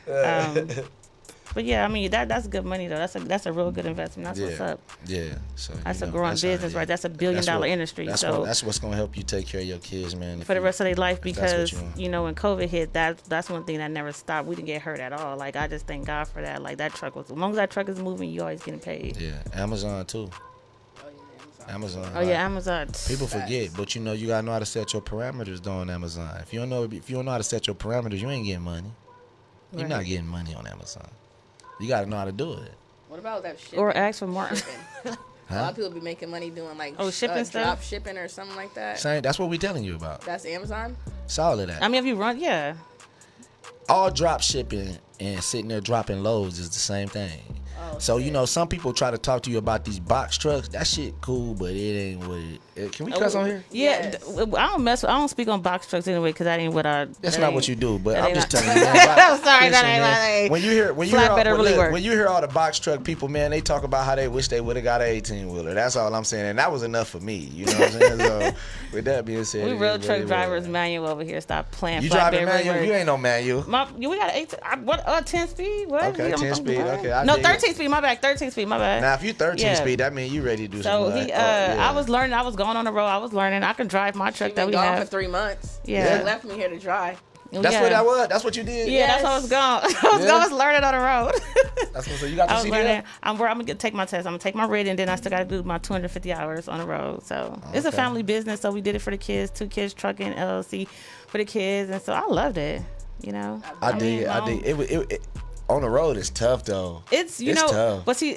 But yeah, I mean that's good money though. That's a real good investment. That's what's up. Yeah, so that's a growing business, right? That's $1 billion industry. That's what's gonna help you take care of your kids, man. For the rest of their life, because when COVID hit, that's one thing that never stopped. We didn't get hurt at all. Like I just thank God for that. Like that truck was, as long as that truck is moving, you always getting paid. Yeah, Amazon too. Amazon. Oh yeah, Amazon. People forget, but you gotta know how to set your parameters on Amazon. If you don't know how to set your parameters, you ain't getting money. You're not getting money on Amazon. You gotta know how to do it. What about that shipping? Or ask for more. A lot of people be making money doing like shipping stuff, drop shipping or something like that. That's what we telling you about. That's Amazon. It's all of that. I mean, if you run, yeah. All drop shipping and sitting there dropping loads is the same thing. So some people try to talk to you about these box trucks. That shit cool, but it ain't what it. Can we cuss on here? Yeah, I don't speak on box trucks anyway because that ain't what I. That's not what you do. But I'm just telling you. I'm sorry, that ain't when you hear all the box truck people, man, they talk about how they wish they would have got an 18-wheeler. That's all I'm saying, and that was enough for me. You know what I'm saying? So with that being said, we real truck drivers manual over here. Stop playing. You driving manual? You ain't no manual. We got an 10 speed. What? Okay, 10 speed. Okay, no 13 speed. My bad. 13 speed. My bad. Now if you 13 speed, that means you ready to do something. So I was learning. I was going on the road. I was learning. I can drive my truck that we have. For 3 months. Yeah. She left me here to drive. That's what that was. That's what you did. Yeah, that's how I was going. I was learning on the road. That's what. So you got the CDL? I'm gonna take my test. I'm gonna take my rating, and then I still gotta do my 250 hours on the road. So it's a family business. So we did it for the kids. 2 kids trucking LLC for the kids, and so I loved it. I did. It on the road is tough though. It's tough. But see,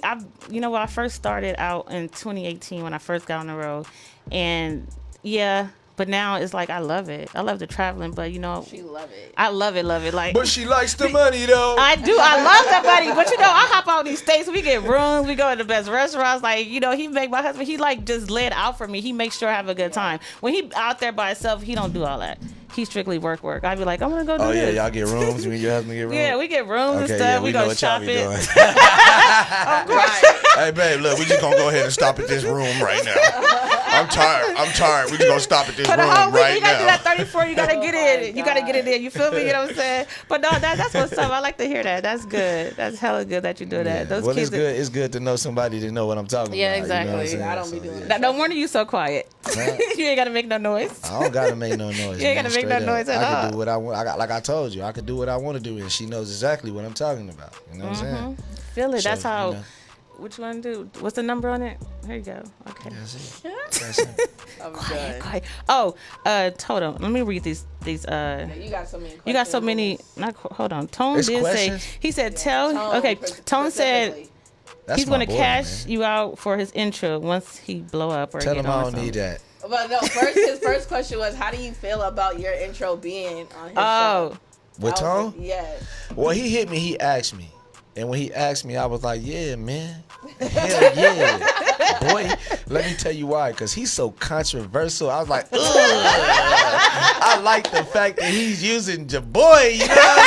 when I first started out in 2018 when I first got on the road, and but now it's like I love it. I love the traveling, but she love it. I love it. Like, but she likes the money though. I do. I love the money, but I hop out these states. We get rooms. We go to the best restaurants. Like he make my husband. He like just laid out for me. He makes sure I have a good time. When he out there by himself, he don't do all that. He strictly work. I'd be like, I'm gonna go do this. Oh yeah, y'all get rooms. You and your husband get rooms. Yeah, we get rooms and stuff. Yeah, we go shopping. Hey babe, look, we just gonna go ahead and stop at this room right now. I'm tired. We just gonna stop at this room right you gotta do that 34. You gotta get in. You gotta get it in. You feel me? You know what I'm saying? But no, that's what's up. I like to hear that. That's good. That's hella good that you do that. Those kids. It's good. It's good to know somebody to know what I'm talking about. Yeah, exactly. You know I don't be doing that. No wonder you so quiet. You ain't gotta make no noise. I don't gotta make no noise. You ain't gotta make no noise at all. I can do what I want. Like I told you, I can do what I want to do, and she knows exactly what I'm talking about. You know what I'm saying? Feel it. That's how. What you want to do? What's the number on it? Here you go. Okay. That's it. I'm quiet. Oh, Toto. Let me read these. You got so many. You got so many. Hold on. Tone did questions? say. He said Tone said he's gonna cash you out for his intro once he blow up or tell get him on I don't need that. But no, his first question was, how do you feel about your intro being on his show? With Tone? Yeah. Well, he hit me. He asked me. And when he asked me, I was like, yeah, man. Hell yeah. Boy, let me tell you why. Because he's so controversial. I was like, ugh. I like the fact that he's using your boy. You know what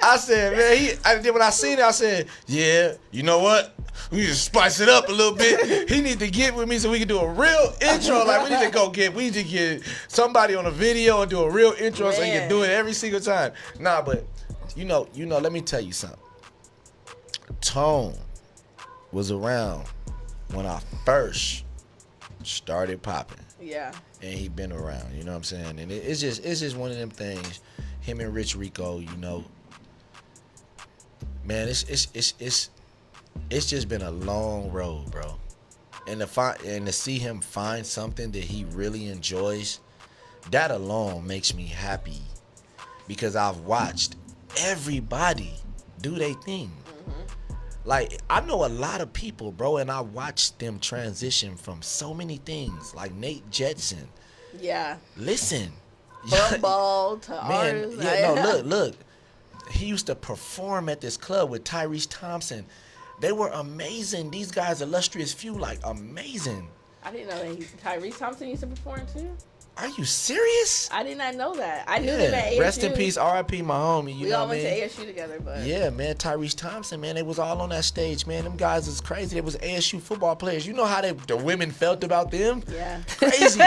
I'm saying? Hey, I said, man, when I seen it, I said, yeah, you know what? We need to spice it up a little bit. He need to get with me so we can do a real intro. Like we need to get somebody on a video and do a real intro so he can do it every single time. Nah, but you know, let me tell you something. Tone was around when I first started popping. Yeah. And he been around, you know what I'm saying? And it's just one of them things. Him and Rich Rico, man, it's just been a long road, bro. And to see him find something that he really enjoys, that alone makes me happy. Because I've watched everybody do their thing. Like, I know a lot of people, bro, and I watched them transition from so many things. Like Nate Jetson. Yeah. Listen. Football to artists. Yeah, no, look. He used to perform at this club with Tyrese Thompson. They were amazing. These guys, illustrious few, like amazing. I didn't know that Tyrese Thompson used to perform too. Are you serious? I did not know that. I knew them at ASU. Rest in peace, R.I.P. my homie. You we know all what I went mean? to ASU together, but Yeah, man, Tyrese Thompson, man, they was all on that stage, man. Them guys is crazy. They was ASU football players. You know how the women felt about them? Yeah. Crazy.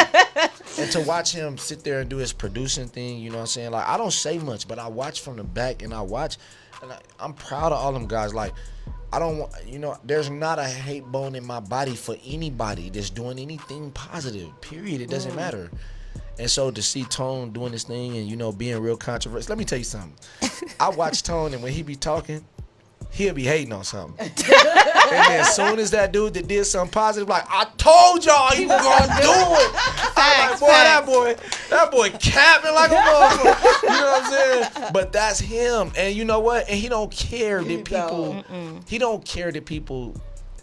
And to watch him sit there and do his producing thing, you know what I'm saying? Like, I don't say much, but I watch from the back and I watch, and I'm proud of all them guys. Like, I don't want, you know, there's not a hate bone in my body for anybody that's doing anything positive, period. It doesn't matter. And so to see Tone doing this thing and, you know, being real controversial. Let me tell you something. I watch Tone, and when he be talking, he'll be hating on something. And then as soon as that dude that did something positive, like, I told y'all he was going to do it. I'm like, boy, that boy capping like a motherfucker. You know what I'm saying? But that's him. And you know what? And he don't care that people, he don't care that people,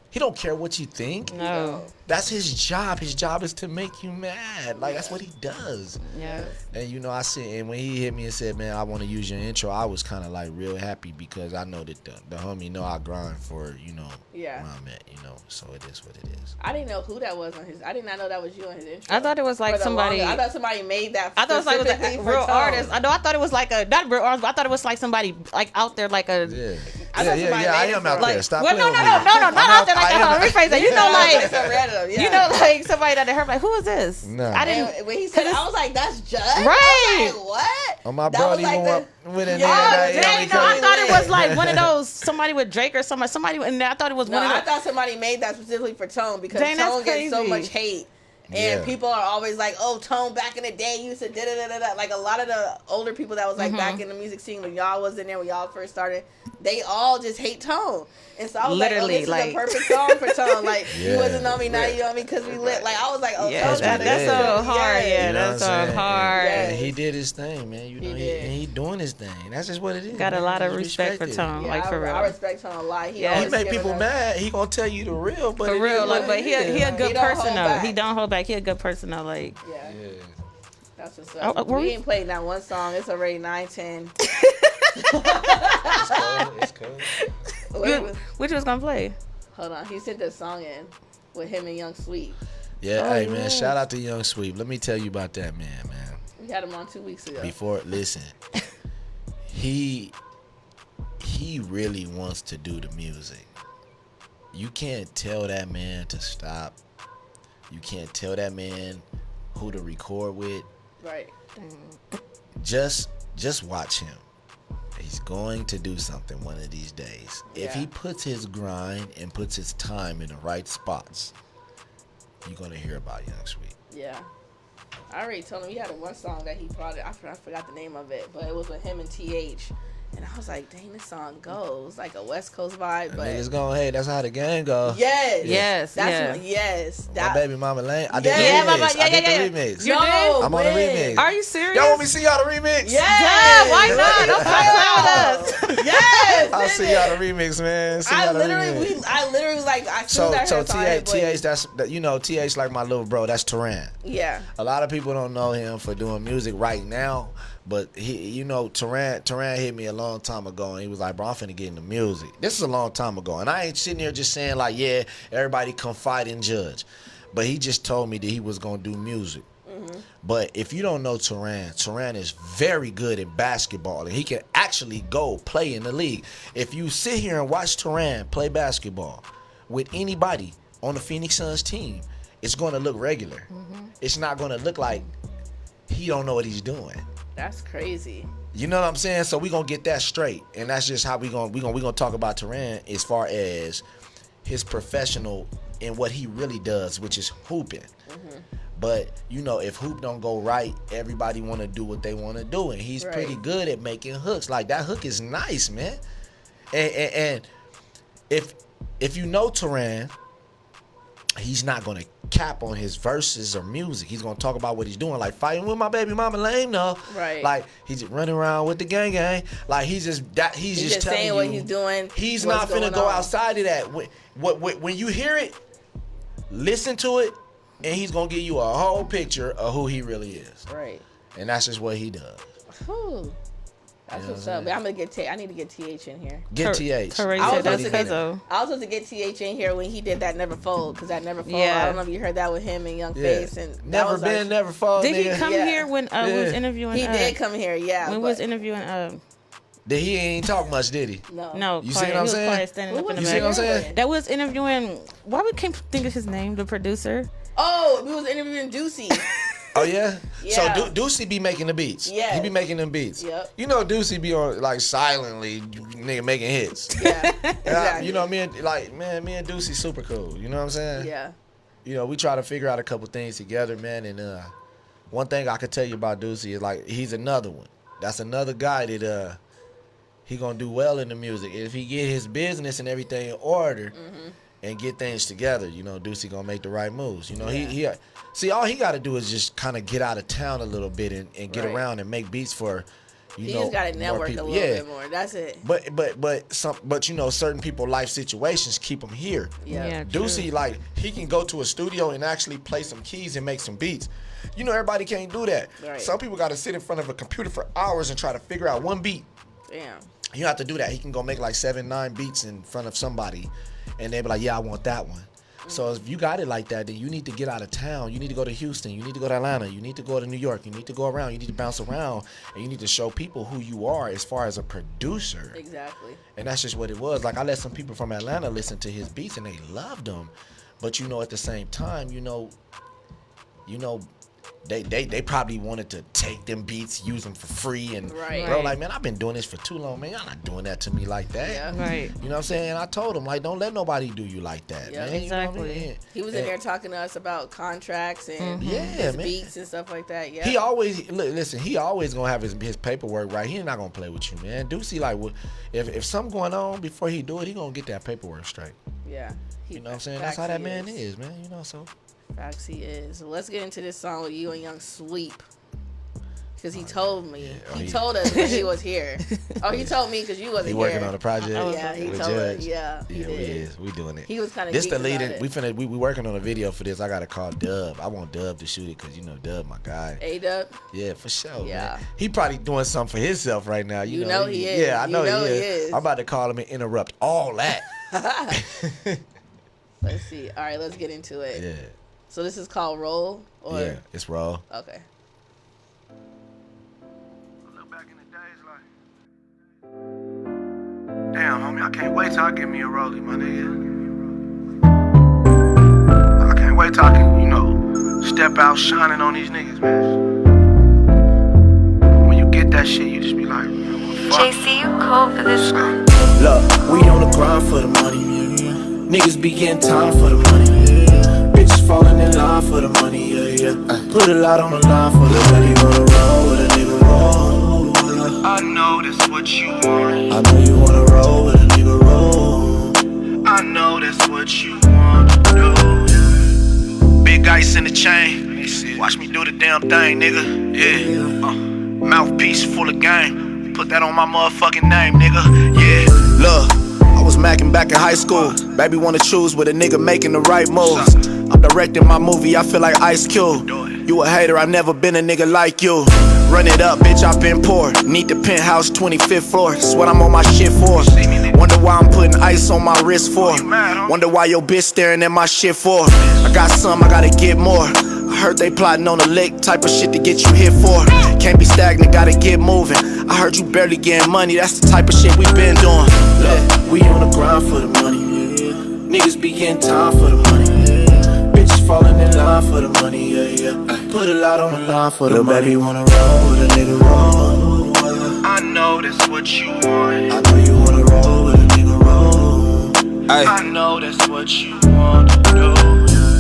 he don't care what you think. No. That's his job. His job is to make you mad. Like, that's what he does. Yeah. And, you know, I said, and when he hit me and said, man, I want to use your intro, I was kind of, like, real happy because I know that the homie know I grind for, you know, where I'm at, you know. So it is what it is. I didn't know who that was on his. I did not know that was you on his intro. I thought it was like somebody. I thought somebody made that. I thought it was like a real artist. I thought it was like a not real artist, but I thought it was like somebody like out there, like a. Yeah. I am out there. Stop well, playing no, with me. not out there like that. Rephrase that. You know, like random, you know, like somebody that heard like, who is this? Nah. I didn't. When he said, I was like, that's Judd. Right. I was like, what? Oh, my That brother was like even the- went in Oh, there. dang, no, I thought it was like one of those somebody with Drake or somebody in there. I thought it was No, one of I those. thought somebody made that specifically for Tone because Dang, that's Tone gets so crazy. much hate. And Yeah. people are always like, oh, Tone back in the day used to da-da-da-da-da. Like a lot of the older people that was like back in the music scene when y'all was in there, when y'all first started, they all just hate Tone. And so I was Literally, like, oh, this is like- a perfect song for Tone. Like, Yeah. you wasn't on me, now you on me because we lit. Like, I was like, oh, Yeah, Tone's that's gonna so do it. hard. Yeah, You know that's what so I'm saying? hard. And he did his thing, man. You know, He did. and he doing his thing. That's just what it is. Got a man. lot of Just respect for it. Tone, Yeah, like for real. I respect Tone a lot. Yeah. He always make giving people us- mad. He gonna tell you the real, but For it real, is like, what but it he is. a good He don't person hold though. back. He don't hold back. He a good person though. Like, Yeah. Yeah. That's what's up. Oh, were we we- ain't played that one song. It's already 9:10. It's cool. which was gonna play? Hold on. He sent this song in with him and Young Sweet. Yeah, Oh, hey yeah. man, shout out to Young Sweep. Let me tell you about that man. We had him on 2 weeks ago. Before, listen, he really wants to do the music. You can't tell that man to stop. You can't tell that man who to record with. Right. Just watch him. He's going to do something one of these days. If Yeah. he puts his grind and puts his time in the right spots, you're gonna hear about Young Sweet. Yeah. I already told him he had one song that he brought it. I forgot the name of it, but it was with him and TH. And I was like, dang, this song goes like a West Coast vibe, but Niggas going, hey, that's how the game go. yes, Yes, that's yeah. what, yes. My That, baby Mama Lane. I did Yeah, the remix. Mama- yeah, I did yeah, the remix. You did? I'm on the when? remix. Are you serious? Y'all want me to see y'all the remix? Yes. Yeah, why not? Don't stop playing with us. Yes. I'll see y'all the remix, man. See I y'all the literally, remix. I literally was like, I So, that so her song, I TH, played. that's, you know, TH like my little bro. That's Teran. Yeah. A lot of people don't know him for doing music right now, but he, you know, Teran hit me a long time ago, and he was like, bro, I'm finna get into music. This is a long time ago, and I ain't sitting here just saying like, yeah, everybody come fight and judge. But he just told me that he was gonna do music. But if you don't know Teran is very good at basketball, and he can actually go play in the league. If you sit here and watch Teran play basketball with anybody on the Phoenix Suns team, it's going to look regular. It's not going to look like he don't know what he's doing. That's crazy. You know what I'm saying? So we gonna get that straight, and that's just how we gonna talk about Teran as far as his professional and what he really does, which is hooping. But you know, if hoop don't go right, everybody want to do what they want to do, and he's Right. pretty good at making hooks. Like that hook is nice, man. And if you know Teran, he's not gonna cap on his verses or music. He's gonna talk about what he's doing, like fighting with my baby mama lame though. Right. Like he's just running around with the gang. Like he's just He's telling saying you what he's doing. He's what's not finna going go on. outside of that. When you hear it, listen to it, and he's gonna give you a whole picture of who he really is. Right. And that's just what he does. Whew. That's what's up. But I'm gonna get I need to get TH in here. Get TH. I was supposed to get TH in here when he did that Never Fold, because that Never Fold. Yeah. I don't know if you heard that with him and Young Face, and Never been, never fold. Did he nigga. come here when we was interviewing? He did come here, yeah. When we was interviewing. He ain't talk much, did he? No. You see what I'm saying? Quiet, standing up in the You see back. what I'm saying? That was interviewing. Why we can't think of his name? The producer. Oh, we was interviewing Juicy. Oh yeah? Yeah. So Deucey be making the beats. Yeah. He be making them beats. Yep. You know Deucey be on like silently nigga making hits. Yeah. Exactly. You know me and Deucey super cool. You know what I'm saying? Yeah. You know, we try to figure out a couple things together, man, and one thing I could tell you about Deucey is like he's another one. That's another guy that he gonna do well in the music. If he get his business and everything in order and get things together, you know, Deucey gonna make the right moves. You know, he see, all he gotta do is just kind of get out of town a little bit and get around and make beats for, He just gotta network a little bit more. That's it. But you know, certain people life situations keep him here. Yeah. Deucey, like, he can go to a studio and actually play some keys and make some beats. You know, everybody can't do that. Right. Some people gotta sit in front of a computer for hours and try to figure out one beat. Damn. You have to do that. He can go make like 7-9 beats in front of somebody, and they be like, yeah, I want that one. So if you got it like that, then you need to get out of town. You need to go to Houston. You need to go to Atlanta. You need to go to New York. You need to go around. You need to bounce around, and you need to show people who you are as far as a producer. Exactly. And that's just what it was. Like, I let some people from Atlanta listen to his beats, and they loved them. But, you know, at the same time, you know, they probably wanted to take them beats, use them for free, and bro, like, man, I've been doing this for too long, man. Y'all not doing that to me like that. Yeah. Right. You know what I'm saying? I told him, like, don't let nobody do you like that, Yeah, man. exactly. You know what I mean? He was in there talking to us about contracts and his beats and stuff like that. Yeah. He always listen. He always gonna have his paperwork right. He's not gonna play with you, man. Deucey, like, if something going on before he do it, he gonna get that paperwork straight. Yeah. You know what I'm saying? That's how that man is, man. You know, so. Facts he is. So let's get into this song with you and Young Sweep. Because he told me. He told us when he was here. Oh, he told me because you wasn't here. He working on the project. Yeah, he told us. Yeah, he did. We doing it. He was kind of. This the leading. We working on a video for this. I gotta call Dub. I want Dub to shoot it because you know Dub, my guy. A-Dub. Yeah, for sure. Yeah. Man. He probably doing something for himself right now. You know he is. Yeah, I know he is. I'm about to call him and interrupt all that. Let's see. All right, let's get into it. Yeah. So this is called Roll? Or? Yeah, it's Roll. Okay. Damn, homie, I can't wait till I get me a rollie, my nigga. I can't wait till I can, you know, step out shining on these niggas, man. When you get that shit, you just be like, JC, you cold for this one. Look, we on the grind for the money. Niggas be getting time for the money. Bitches falling in line for the money, yeah. Put a lot on the line for the money. Wanna roll with a nigga, roll. I know that's what you want. I know you wanna roll with a nigga, roll. I know that's what you want to do. Big ice in the chain. Watch me do the damn thing, nigga. Yeah. Mouthpiece full of game. Put that on my motherfucking name, nigga. Yeah. Look, I was macking back in high school. Baby wanna choose with a nigga making the right moves. I'm directing my movie, I feel like Ice Cube. You a hater, I never been a nigga like you. Run it up, bitch, I've been poor. Need the penthouse, 25th floor. That's what I'm on my shit for. Wonder why I'm putting ice on my wrist for. Wonder why your bitch staring at my shit for. I got some, I gotta get more. I heard they plotting on a lick, type of shit to get you hit for. Can't be stagnant, gotta get moving. I heard you barely getting money, that's the type of shit we been doing. Look, we on the grind for the money. Niggas be getting time for the money. Bitches falling in line for the money, yeah. Put a lot on the line for the money. Baby wanna roll with a nigga, roll. I know that's what you want. I know you wanna roll with a nigga, roll. I know that's what you want to do.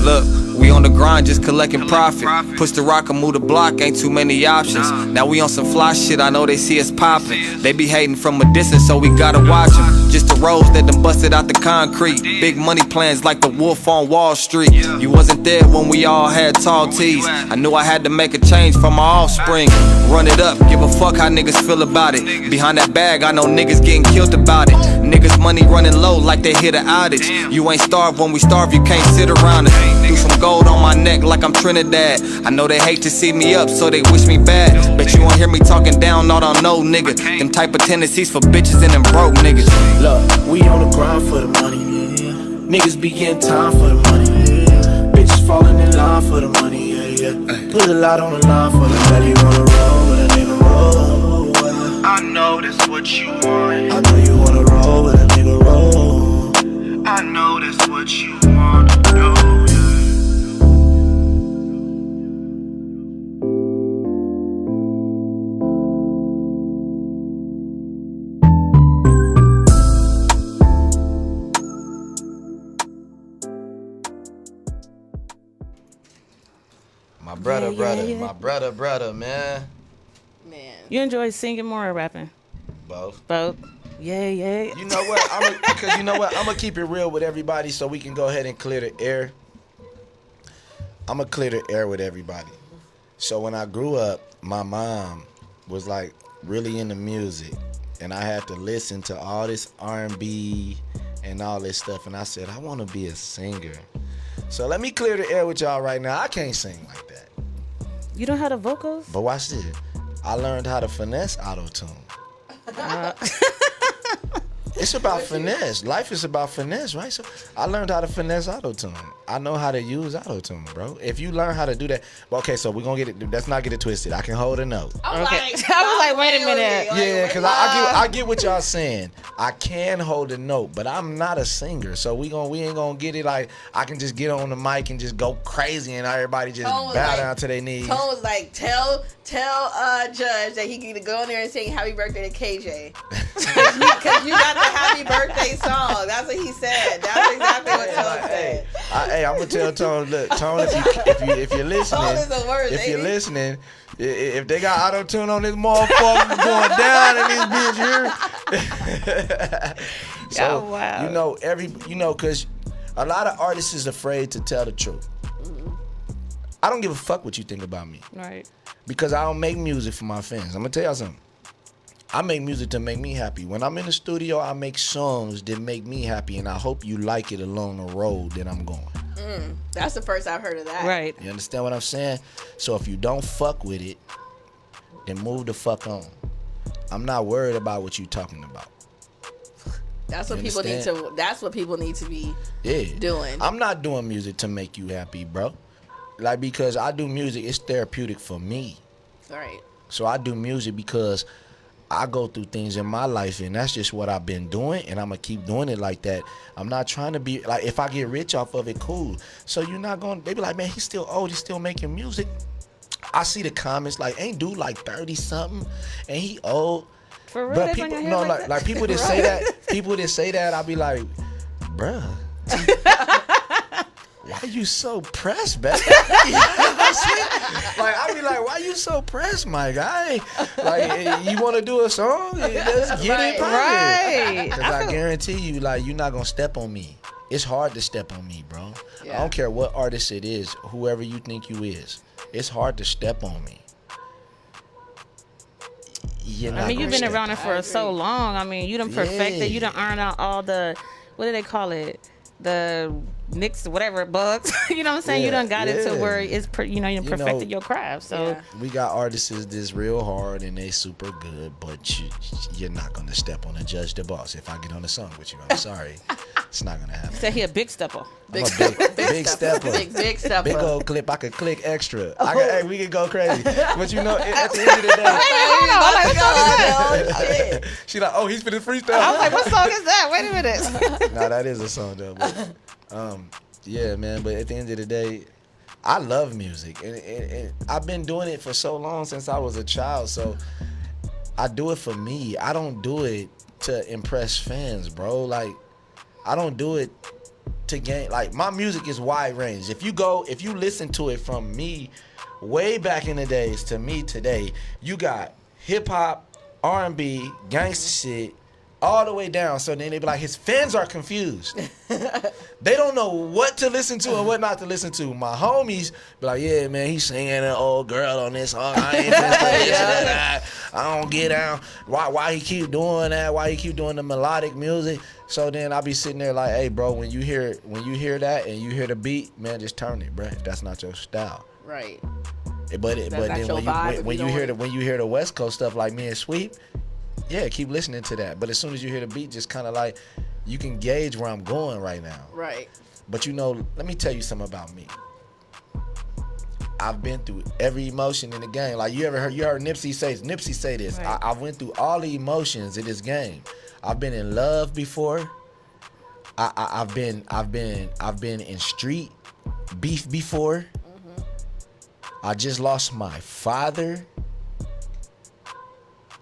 Look, we on the grind, just collecting profit. Push the rock and move the block, ain't too many options. Now we on some fly shit, I know they see us popping. They be hating from a distance, so we gotta watch them. Just the roads that done busted out the concrete. Big money plans like the wolf on Wall Street. You wasn't there when we all had tall tees. I knew I had to make a change for my offspring. Run it up, give a fuck how niggas feel about it. Behind that bag, I know niggas getting killed about it. Niggas money running low like they hit an outage. You ain't starved when we starve, you can't sit around it. Do some gold on my neck like I'm Trinidad. I know they hate to see me up, so they wish me bad. Bet you won't hear me talking down, not on no nigga. Them type of tendencies for bitches and them broke niggas. Look, we on the grind for the money. Niggas be getting time for the money. Bitches falling in line for the money. Put a lot on the line for the money. Wanna roll with a nigga roll. I know that's what you want. I know you wanna roll with a nigga roll. I know that's what you want to do. My brother, man. You enjoy singing more or rapping? Both. Yeah. You know what? Because you know what? I'm gonna keep it real with everybody, so we can go ahead and clear the air. I'm gonna clear the air with everybody. So when I grew up, my mom was like really into music, and I had to listen to all this R&B and all this stuff, and I said I want to be a singer. So let me clear the air with y'all right now. I can't sing like that. You don't have the vocals? But watch this. I learned how to finesse auto-tune. It's about finesse. Life is about finesse, right? So I learned how to finesse auto-tune. I know how to use auto-tune, bro. If you learn how to do that, okay, so we're gonna get it. Let's not get it twisted. I can hold a note. Okay. I was like, wait a minute. Yeah, because I get what y'all saying. I can hold a note, but I'm not a singer, so we ain't gonna get it like I can just get on the mic and just go crazy and everybody just bow down to their knees. Tone was like, tell Judge that he can go in there and sing Happy Birthday to KJ. Because you got the Happy Birthday song. That's what he said. That's exactly what Tone said. Hey, I'm gonna tell Tone, look, Tone, if you're listening, Tone is the worst, if you're ain't he? listening, if they got auto tune on this motherfucker going down in this bitch here. So wow. you know, cause a lot of artists is afraid to tell the truth. I don't give a fuck what you think about me. Right. Because I don't make music for my fans. I'm gonna tell y'all something. I make music to make me happy. When I'm in the studio, I make songs that make me happy, and I hope you like it along the road that I'm going. That's the first I've heard of that. Right. You understand what I'm saying? So if you don't fuck with it, then move the fuck on. I'm not worried about what you talking about. That's what people need to. That's what people need to be doing. I'm not doing music to make you happy, bro. Like, because I do music, it's therapeutic for me. Right. So I do music because I go through things in my life, and that's just what I've been doing, and I'm gonna keep doing it like that. I'm not trying to be like, if I get rich off of it, cool. So you're not gonna, they be like, man, he's still old, he's still making music. I see the comments like, ain't dude like 30 something, and he old. For real, but people, no, like people that say that, I'll be like, bruh. Why you so pressed, baby? You know what I'm saying? Like, I be like, why you so pressed, my guy? Like, you want to do a song? Let's get it poppin'. Right. Because I guarantee you, like, you're not going to step on me. It's hard to step on me, bro. Yeah. I don't care what artist it is, whoever you think you is. It's hard to step on me. I mean, you've been around it for so long. I mean, you done perfected. You done earned out all the, what do they call it? The nicks, whatever, bugs. You know what I'm saying? You done got it to where it's, you perfected your craft. So we got artists that's real hard and they super good, but you're not gonna step on a Judge the Boss if I get on the song with you. I'm sorry, it's not gonna happen. Say he a big stepper. Big stepper. Big stepper. Big old clip. I could click extra. Hey, we could go crazy. But you know, at the end of the day, she like, oh, he's for the freestyle. I was like, what song is that? Wait a minute. Nah, that is a song though. But, yeah, man. But at the end of the day, I love music, and I've been doing it for so long since I was a child. So I do it for me. I don't do it to impress fans, bro. Like, I don't do it to gain. Like, my music is wide range. If you listen to it from me way back in the days to me today, you got hip hop, R&B, gangsta shit, all the way down. So then they be like, his fans are confused. They don't know what to listen to and what not to listen to. My homies be like, yeah, man, he's singing an old girl on this song. I ain't finna listen to that. I don't get down. Why he keep doing that? Why he keep doing the melodic music? So then I be sitting there like, hey, bro, when you hear that and you hear the beat, man, just turn it, bro. That's not your style. Right. But then when you hear the West Coast stuff like me and Sweep, yeah, keep listening to that. But as soon as you hear the beat, just kind of like, you can gauge where I'm going right now. Right. But you know, let me tell you something about me. I've been through every emotion in the game. Like you heard Nipsey say this. Right. I went through all the emotions in this game. I've been in love before. I've been in street beef before. I just lost my father.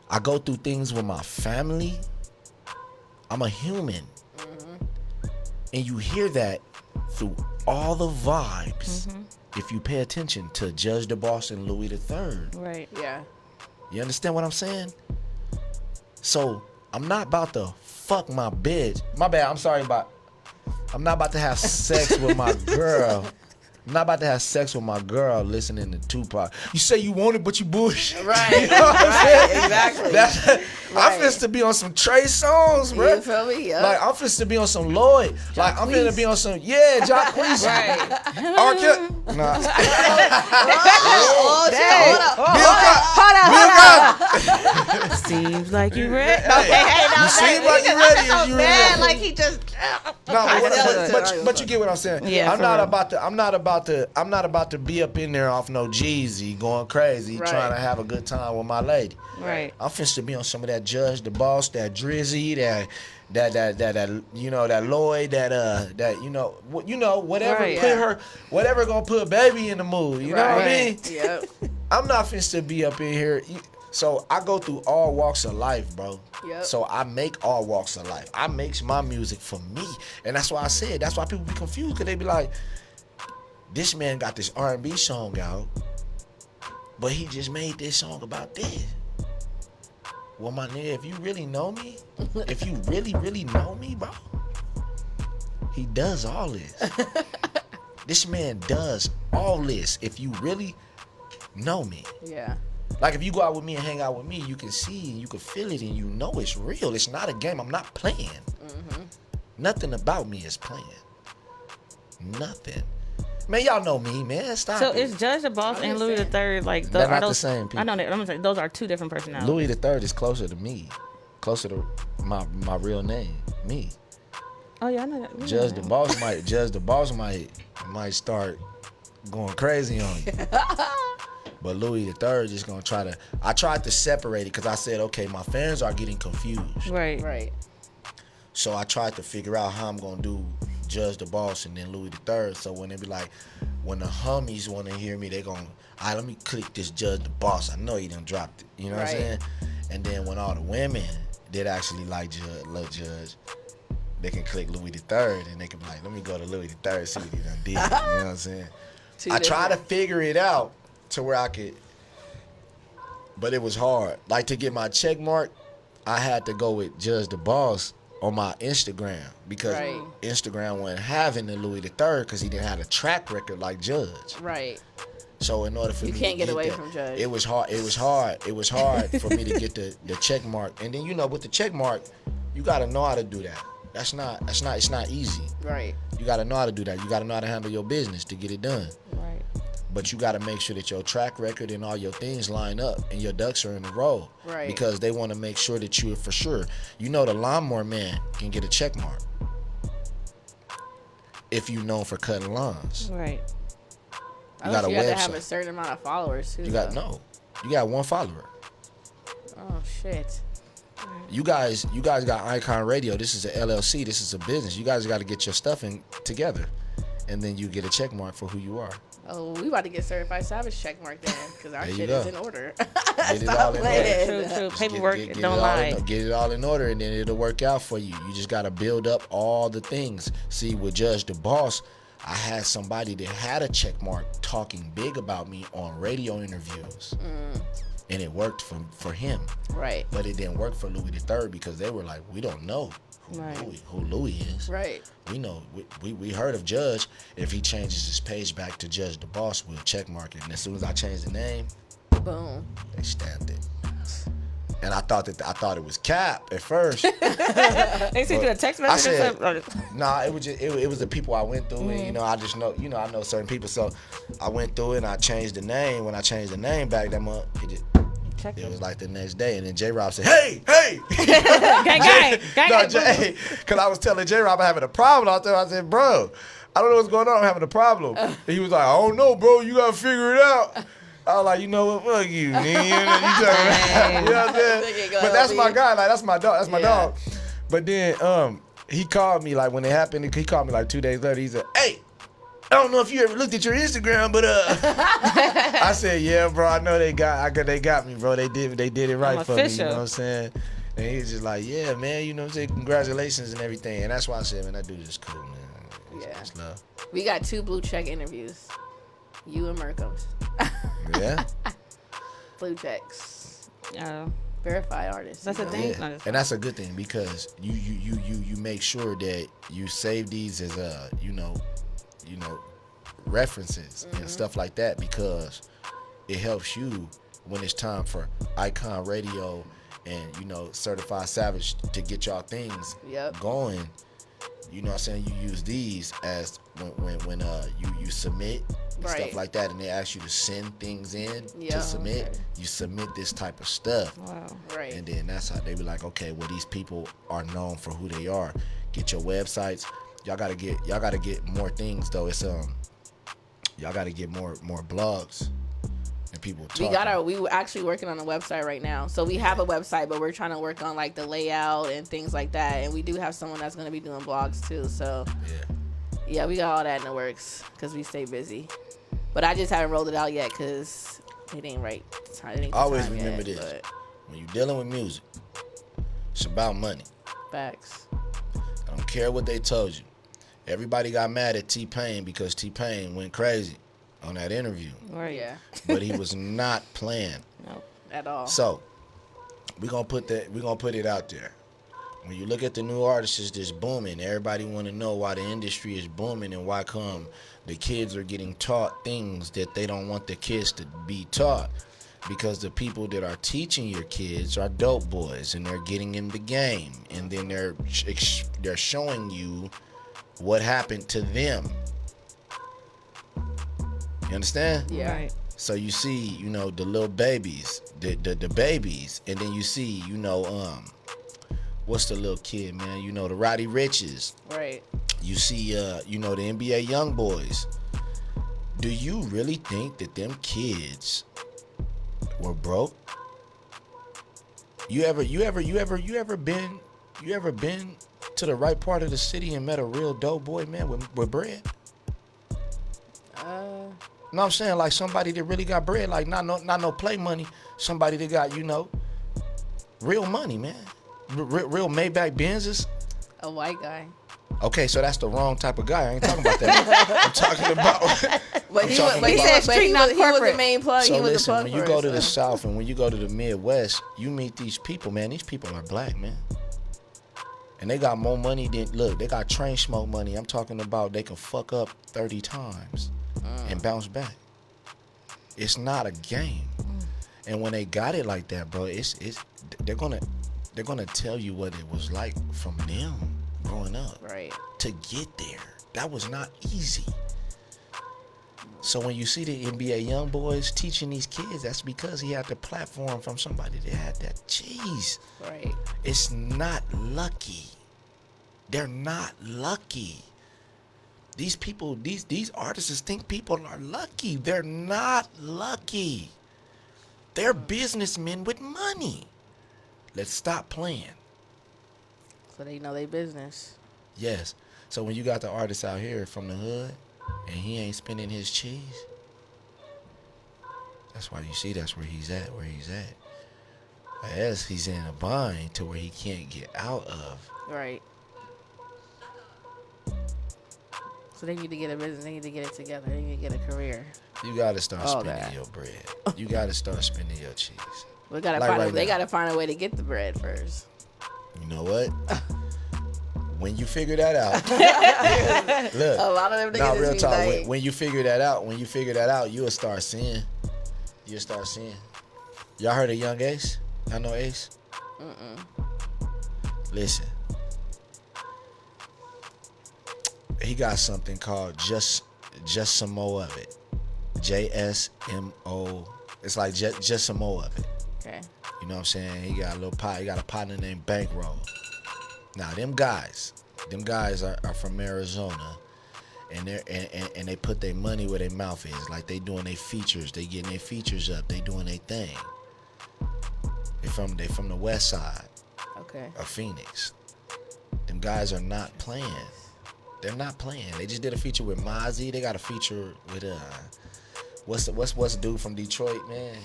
I go through things with my family. I'm a human. And you hear that through all the vibes if you pay attention to Judge the Boss and Louis III. Right. Yeah. You understand what I'm saying? So I'm not about to fuck my bitch. My bad, I'm not about to have sex with my girl. I'm not about to have sex with my girl listening to Tupac. You say you want it, but you bullshit. Right. You know what I'm saying? Exactly. I'm finna to be on some Trey songs, bro. You feel me? Yep. Like I'm finna to be on some Lloyd. Like I'm finna to be on some Jacquees. Right. Nah. Oh, shit. Hold up. Seems like you ready. You seem like you ready. So You bad, ready. like he just. But you get what I'm saying. Yeah, I'm not about to be up in there off no Jeezy going crazy trying to have a good time with my lady. Right. I'm finna to be on some of that Judge the Boss, that Drizzy, that you know, that Lloyd, whatever whatever gonna put baby in the mood. You know what I mean? Yep. I'm not finna to be up in here. So I go through all walks of life, bro. Yep. So I make all walks of life. I make my music for me. And that's why I said, that's why people be confused, because they be like, this man got this R&B song out, but he just made this song about this. Well, my nigga, if you really know me, if you really, really know me, bro, he does all this. This man does all this if you really know me. Yeah. Like if you go out with me and hang out with me, you can see and you can feel it and you know it's real. It's not a game. I'm not playing. Nothing about me is playing. Nothing. Man, y'all know me, man. Stop So it. is Judge the Boss and Louis III like They're not those the same people. I know that. I'm gonna say those are two different personalities. Louis III is closer to me. Closer to my real name. Me. Oh yeah, I know that. Judge the Boss might start going crazy on you. But Louis III just gonna try to. I tried to separate it because I said, okay, my fans are getting confused. Right. Right. So I tried to figure out how I'm gonna do Judge the Boss and then Louis III. So when they be like, when the homies want to hear me, they gonna, all right, let me click this Judge the Boss. I know he done dropped it. You know what I'm saying? And then when all the women did actually like Lil Judge, they can click Louis III and they can be like, let me go to Louis III, see what he done did. You know what I'm saying? I tried to figure it out to where I could, but it was hard. Like to get my check mark, I had to go with Judge the Boss on my Instagram because Instagram wasn't having the Louis III because he didn't have a track record like Judge. Right. So in order for you me can't to get get away that, from Judge. it was hard for me to get the check mark. And then with the check mark, you gotta know how to do that. It's not easy. Right. You gotta know how to do that. You gotta know how to handle your business to get it done. Right. But you gotta make sure that your track record and all your things line up and your ducks are in a row. Right. Because they want to make sure that you're for sure. You know the Lawnmower Man can get a check mark if you known for cutting lawns. Right. You got a you website. have to have a certain amount of followers too. You got one follower. Oh shit. You guys got Icon Radio. This is a LLC. This is a business. You guys got to get your stuff in together, and then you get a check mark for who you are. Oh, we about to get Certified Savage check mark then, because our shit go. is in order. Get it all in order. True. Paperwork Get don't lie. Get it all in order, and then it'll work out for you. You just got to build up all the things. See, with Judge the Boss, I had somebody that had a check mark talking big about me on radio interviews. and it worked for him. Right. But it didn't work for Louis III because they were like, we don't know who Louis is. Right. We know we heard of Judge. If he changes his page back to Judge the Boss, we'll check mark it. And as soon as I changed the name, boom, they stamped it. And I thought it was Cap at first. They sent you a text message. Nah, it was just it was the people I went through, and I just know I know certain people, so I went through it and I changed the name. When I changed the name back that month, it was like the next day, and then J-Rob said, "Hey, gang, because I was telling J-Rob I'm having a problem out there. I said, bro, I don't know what's going on. I'm having a problem. And he was like, I don't know, bro. You gotta figure it out. I was like, you know what? Fuck you, nigga. You know what I'm saying? But that's my guy. Like, that's my dog. That's my dog. But then he called me, like, when it happened, he called me like 2 days later. He said, hey, I don't know if you ever looked at your Instagram, but I said, yeah, bro, I know they got me, bro. They did it right for me, you know what I'm saying? And he was just like, yeah, man, you know what I'm saying? Congratulations and everything. And that's why I said, man, that dude is cool, man. It's love. We got 2 blue check interviews. You and Merkos. Yeah. Blue checks. Verified artists. That's a thing. Yeah. And that's a good thing because you make sure that you save these as references and stuff like that, because it helps you when it's time for Icon Radio and Certified Savage to get y'all things going. You know what I'm saying? You use these as when you submit and stuff like that, and they ask you to send things in to submit. Okay. You submit this type of stuff. Wow. Right. And then that's how they be like, okay, well, these people are known for who they are. Get your websites. Y'all gotta get more things though. It's y'all gotta get more blogs and people talking. We actually working on a website right now. So we have a website, but we're trying to work on like the layout and things like that. And we do have someone that's gonna be doing blogs too. So yeah, we got all that in the works because we stay busy. But I just haven't rolled it out yet because it ain't right. Always remember this: when you're dealing with music, it's about money. Facts. I don't care what they told you. Everybody got mad at T-Pain because T-Pain went crazy on that interview. Right. Yeah. But he was not playing. No, at all. So we're gonna put it out there. When you look at the new artists that's booming, everybody want to know why the industry is booming and why come the kids are getting taught things that they don't want the kids to be taught. Because the people that are teaching your kids are dope boys and they're getting in the game, and then they're showing you what happened to them. You understand? Yeah. Right. So you see, the little babies, the babies, and then you see, what's the little kid, man? The Roddy Riches. Right. You see, the NBA young boys. Do you really think that them kids were broke? You ever been to the right part of the city and met a real dope boy, man, with bread? No, I'm saying like somebody that really got bread, like not no play money. Somebody that got real money, man. Real Maybach Benzes. A white guy. Okay, so that's the wrong type of guy. I ain't talking about that. I'm talking about. But he said street, not corporate. He was the main plug. So he was listen, the plug when you go to the South and when you go to the Midwest, you meet these people, man. These people are black, man. And they got more money than, look, they got train smoke money. I'm talking about they can fuck up 30 times and bounce back. It's not a game. And when they got it like that, bro, they're gonna tell you what it was like from them growing up. Right. To get there. That was not easy. So when you see the NBA young boys teaching these kids, that's because he had the platform from somebody that had that cheese. Right. It's not lucky. They're not lucky. These people, these artists think people are lucky. They're not lucky. They're businessmen with money. Let's stop playing. So they know their business. Yes. So when you got the artist out here from the hood and he ain't spending his cheese, that's why you see that's where he's at, As he's in a bind to where he can't get out of. Right. So they need to get a business. They need to get it together. They need to get a career. You gotta start All spending that. your bread. You gotta start spending your cheese. We gotta Like find right they now. gotta find a way to get the bread first. You know what? When you figure that out, look. A lot of them Nah, niggas real be talk. like- When you figure that out, you'll start seeing. You'll start seeing. Y'all heard of Young Ace? Y'all know Ace? Listen. He got something called Just Some More of It. JSMO. It's like just some more of it. Okay. You know what I'm saying? He got a partner named Bankroll. Now them guys are from Arizona, and they put their money where their mouth is. Like they doing their features, they getting their features up, they doing their thing. They from the west side Okay. of Phoenix. Them guys are not playing. They're not playing. They just did a feature with Mozzie. They got a feature with what's the dude from Detroit, man?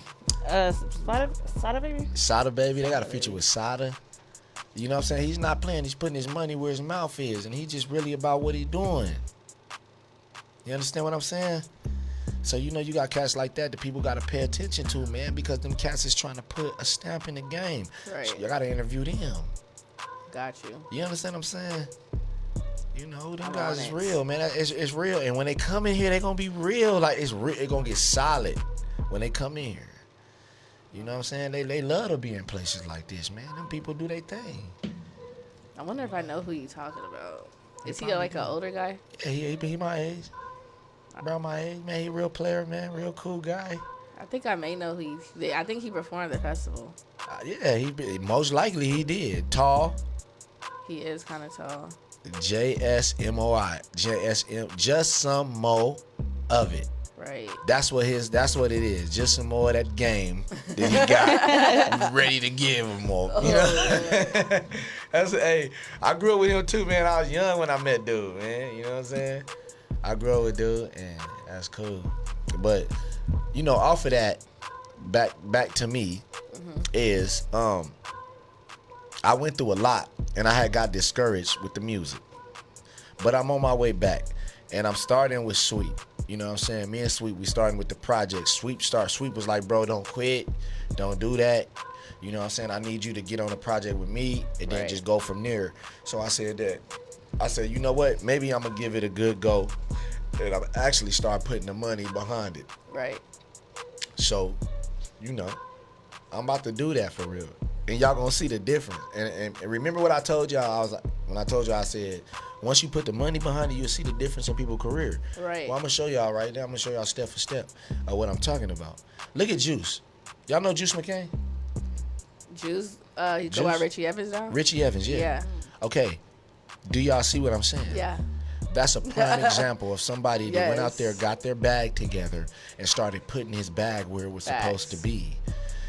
Sada Baby. Sada Baby. They got a feature with Sada. You know what I'm saying? He's not playing. He's putting his money where his mouth is, and he's just really about what he's doing. You understand what I'm saying? So you know you got cats like that people got to pay attention to, man, because them cats is trying to put a stamp in the game. Right. So you got to interview them. Got you. You understand what I'm saying? You know, them I'm guys on is it. real, man. It's real. And when they come in here, they going to be real. Like, it's real. It's going to get solid when they come in here. You know what I'm saying? They love to be in places like this, man. Them people do their thing. I wonder if I know who you talking about. Is he probably like an do. older guy? Yeah, he my age. About my age, man. He a real player, man. Real cool guy. I think I may know who I think he performed at the festival. Yeah, most likely he did. Tall. He is kind of tall. JSMOI. JSM. Just some more of it. Right. That's what it is. Just some more of that game that he got ready to give him more. You know? Hey, I grew up with him too, man. I was young when I met dude, man. You know what I'm saying? I grew up with dude, and that's cool. But you know, off of that, back to me is I went through a lot, and I had got discouraged with the music. But I'm on my way back, and I'm starting with Sweet. You know what I'm saying? Me and Sweet, we starting with the project. Sweet was like, bro, don't quit. Don't do that. You know what I'm saying? I need you to get on the project with me and then just go from there. So I said, you know what? Maybe I'm going to give it a good go. And I'm actually start putting the money behind it. Right. So, you know, I'm about to do that for real. And y'all going to see the difference. And remember what I told y'all? When I told y'all, I said, once you put the money behind it, you'll see the difference in people's career. Right. Well, I'm going to show y'all right now. I'm going to show y'all step for step of what I'm talking about. Look at Juice. Y'all know Juice McCain? Juice? You go by Richie Evans now? Richie Evans, yeah. Yeah. Okay. Do y'all see what I'm saying? Yeah. That's a prime example of somebody that went out Yes. there, got their bag together, and started putting his bag where it was supposed to be.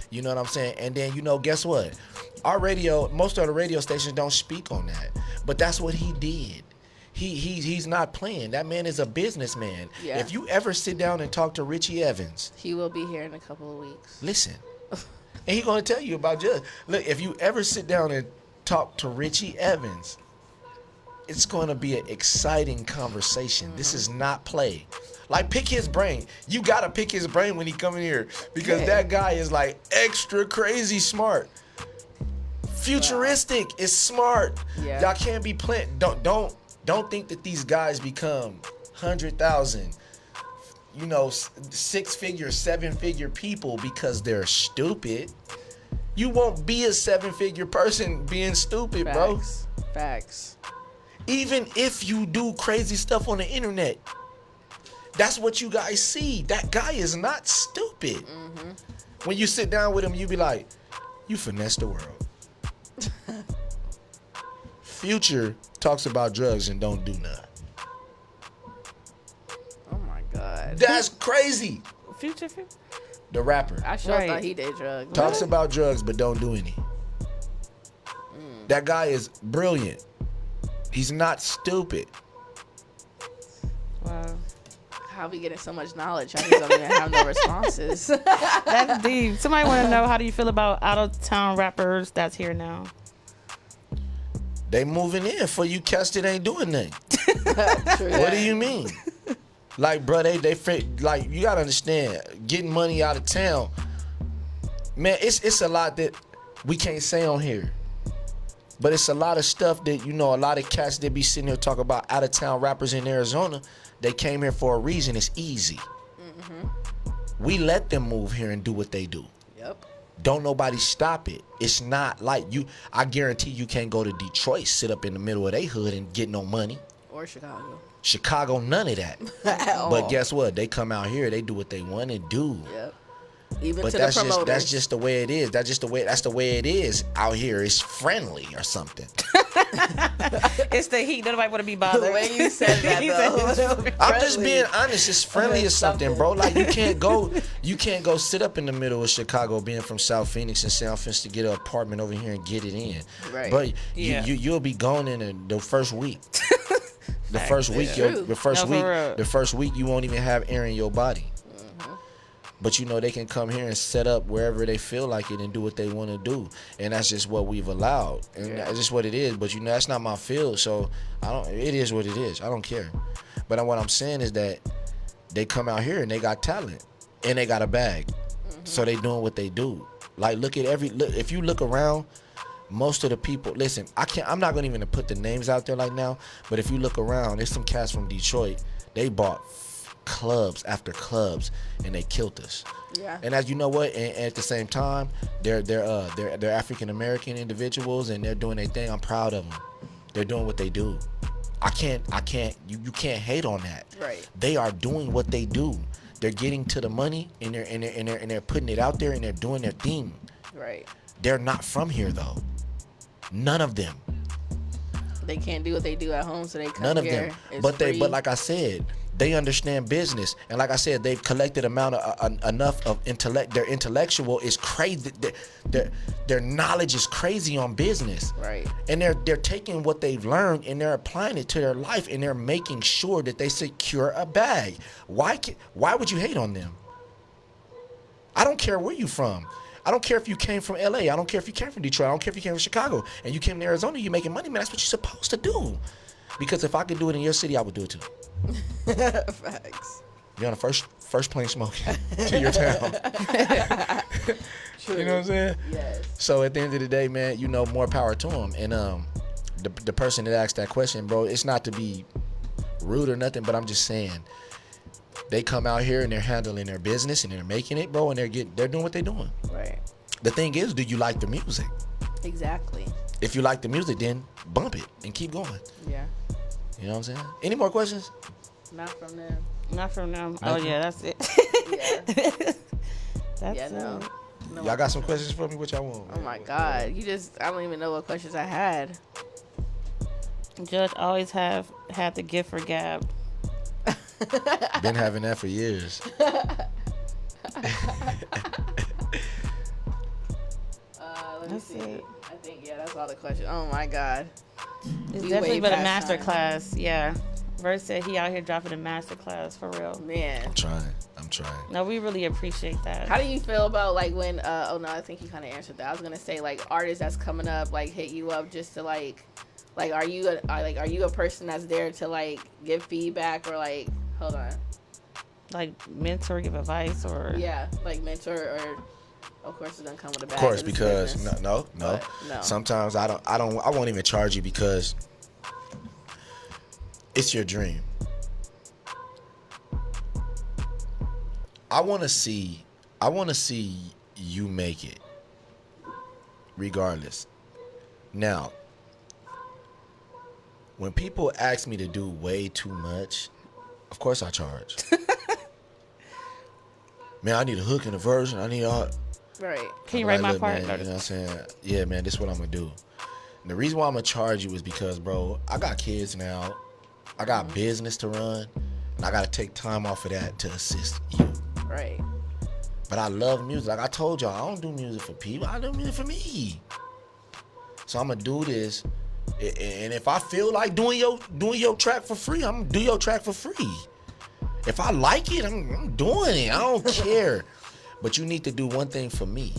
You know what I'm saying? And then, you know, guess what? Our radio, most of the radio stations don't speak on that. But that's what he did. He's not playing. That man is a businessman. Yeah. If you ever sit down and talk to Richie Evans, He will be here in a couple of weeks. listen. And he's going to tell you about just, look, if you ever sit down and talk to Richie Evans, it's going to be an exciting conversation. This is not play. Like, pick his brain. You got to pick his brain when he come in here because that guy is like extra crazy smart. Futuristic is smart. Yeah. Y'all can't be playing. Don't think that these guys become 100,000, you know, 6-figure, 7-figure people because they're stupid. You won't be a 7-figure person being stupid, bro. Facts. Even if you do crazy stuff on the internet, that's what you guys see. That guy is not stupid. When you sit down with him, you be like, you finesse the world. Future talks about drugs and don't do nothing. Oh my God. That's crazy. Future? The rapper. I sure thought he did drugs. Talks about drugs but don't do any. That guy is brilliant. He's not stupid. Wow. How we getting so much knowledge? I just don't even have no responses. That's deep. Somebody want to know, how do you feel about out-of-town rappers that's here now? They moving in for you cats that ain't doing nothing. True. What do you mean? Like, bro, they like, you gotta understand, getting money out of town, man, it's a lot that we can't say on here. But it's a lot of stuff that, you know, a lot of cats that be sitting here talking about out of town rappers in Arizona, they came here for a reason. It's easy. We let them move here and do what they do. Yep. Don't nobody stop it. It's not like you, I guarantee you can't go to Detroit, sit up in the middle of their hood and get no money. Or Chicago. Chicago, none of that. But guess what? They come out here, they do what they want to do. Yep. Even But to that's the promoters. that's just the way it is. That's the way it is out here. It's friendly or something. It's the heat. Nobody want to be bothered. The way you said that, He though. said I'm just being honest. It's friendly or something, bro. Like you can't go sit up in the middle of Chicago, being from South Phoenix and South Phoenix, to get an apartment over here and get it in. Right. But Yeah. you'll be gone in the first week. The first week, True. the first No, for real. week, the first week, you won't even have air in your body. But you know they can come here and set up wherever they feel like it and do what they want to do, and that's just what we've allowed, and that's just what it is. But you know that's not my field, so I don't. It is what it is. I don't care. But what I'm saying is that they come out here and they got talent and they got a bag, so they doing what they do. Like look at if you look around, most of the people. Listen, I'm not gonna even put the names out there like now, but if you look around, there's some cats from Detroit. They bought clubs after clubs and they killed us. Yeah. And as you know what, and at the same time, they're African American individuals and they're doing their thing. I'm proud of them. They're doing what they do. You can't hate on that. Right. They are doing what they do. They're getting to the money and they're putting it out there and they're doing their thing. Right. They're not from here though. None of them. They can't do what they do at home, so they come None of here. them. It's But free. like I said, they understand business, and like I said, they've collected enough of intellect. Their intellectual is crazy. Their knowledge is crazy on business. Right. And they're taking what they've learned and they're applying it to their life, and they're making sure that they secure a bag. Why would you hate on them? I don't care where you from. I don't care if you came from LA. I don't care if you came from Detroit. I don't care if you came from Chicago. And you came to Arizona, you're making money, man. That's what you're supposed to do. Because if I could do it in your city, I would do it too. Facts. You're on the first plane smoking to your town. True. You know what I'm saying? Yes. So at the end of the day, man, you know, more power to them. And the person that asked that question, bro, it's not to be rude or nothing, but I'm just saying, they come out here and they're handling their business and they're making it, bro, and they're doing what they're doing. Right. The thing is, do you like the music? Exactly. If you like the music, then bump it and keep going. Yeah. You know what I'm saying? Any more questions? Not from them. Not from them. Nothing? Oh yeah, that's it. Yeah. That's Yeah, no. it. No. Y'all got some questions for me? What y'all want? Oh my God. I don't even know what questions I had. Judge always had the gift for gab. Been having that for years. Let me That's see. it. I think, that's all the questions. Oh my God. It's We definitely way been a past master time. class. Yeah. Verse said he out here dropping a master class for real. Man. I'm trying. No, we really appreciate that. How do you feel about like when oh no, I think you kind of answered that. I was gonna say like artists that's coming up like hit you up just to like are you a person that's there to like give feedback or like hold on like mentor, give advice, or like mentor or of course it's gonna come with a bag. Of course, in this because business. no. But, no. Sometimes I won't even charge you because it's your dream. I want to see you make it, regardless. Now, when people ask me to do way too much, of course I charge. Man, I need a hook and a verse, and I need all. Right. Can you I'm write my "Look, part? man," you know what I'm saying? Yeah, man, this is what I'm gonna do. And the reason why I'm gonna charge you is because, bro, I got kids now. I got business to run, and I gotta take time off of that to assist you. Right. But I love music. Like I told y'all, I don't do music for people. I do music for me. So I'm gonna do this, and if I feel like doing your track for free, I'm gonna do your track for free. If I like it, I'm doing it. I don't care. But you need to do one thing for me.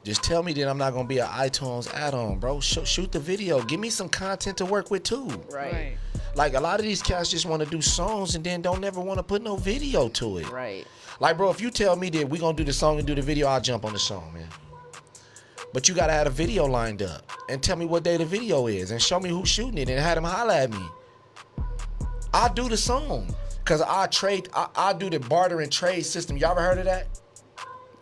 Just tell me that I'm not gonna be an iTunes add-on, bro. Shoot the video. Give me some content to work with too. Right. Like a lot of these cats just want to do songs and then don't never want to put no video to it. Right. Like, bro, if you tell me that we gonna do the song and do the video, I'll jump on the song, man. But you gotta have a video lined up and tell me what day the video is and show me who's shooting it and have them holler at me. I'll do the song. Cause I do the barter and trade system. Y'all ever heard of that?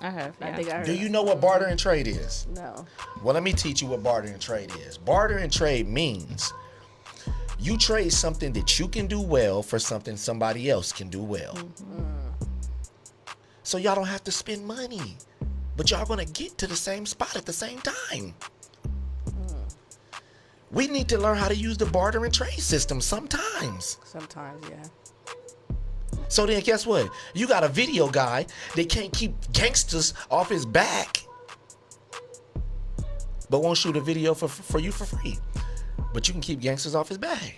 I have. Yeah. I think I heard Do you know what barter and trade is? No. Well, let me teach you what barter and trade is. Barter and trade means you trade something that you can do well for something somebody else can do well. So y'all don't have to spend money, but y'all gonna get to the same spot at the same time. We need to learn how to use the barter and trade system sometimes. Sometimes, yeah. So then guess what? You got a video guy that can't keep gangsters off his back, but won't shoot a video for you for free. But you can keep gangsters off his back.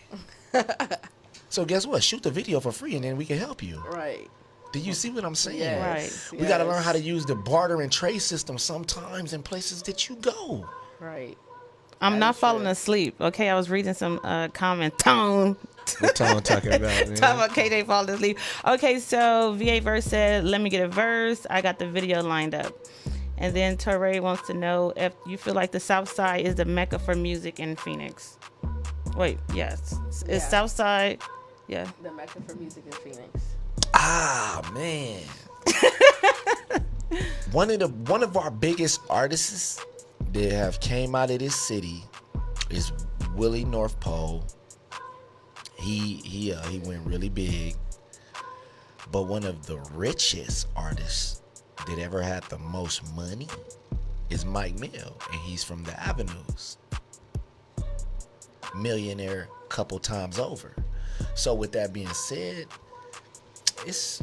So guess what? Shoot the video for free and then we can help you. Right. Do you see what I'm saying? Yes. Right. We got to learn how to use the barter and trade system sometimes in places that you go. Right. I'm not falling asleep. Okay, I was reading some comment. Tone. What Tone talking about, man? Talking about KJ falling asleep. Okay, so VA Verse said, let me get a verse. I got the video lined up. And then Torre wants to know if you feel like the South Side is the mecca for music in Phoenix. Wait, yes. Is South Side, yeah. The mecca for music in Phoenix. Ah, man. One of our biggest artists that have came out of this city is Willie North Pole. He went really big. But one of the richest artists that ever had the most money is Mike Mill, and he's from the Avenues. Millionaire couple times over. So with that being said, it's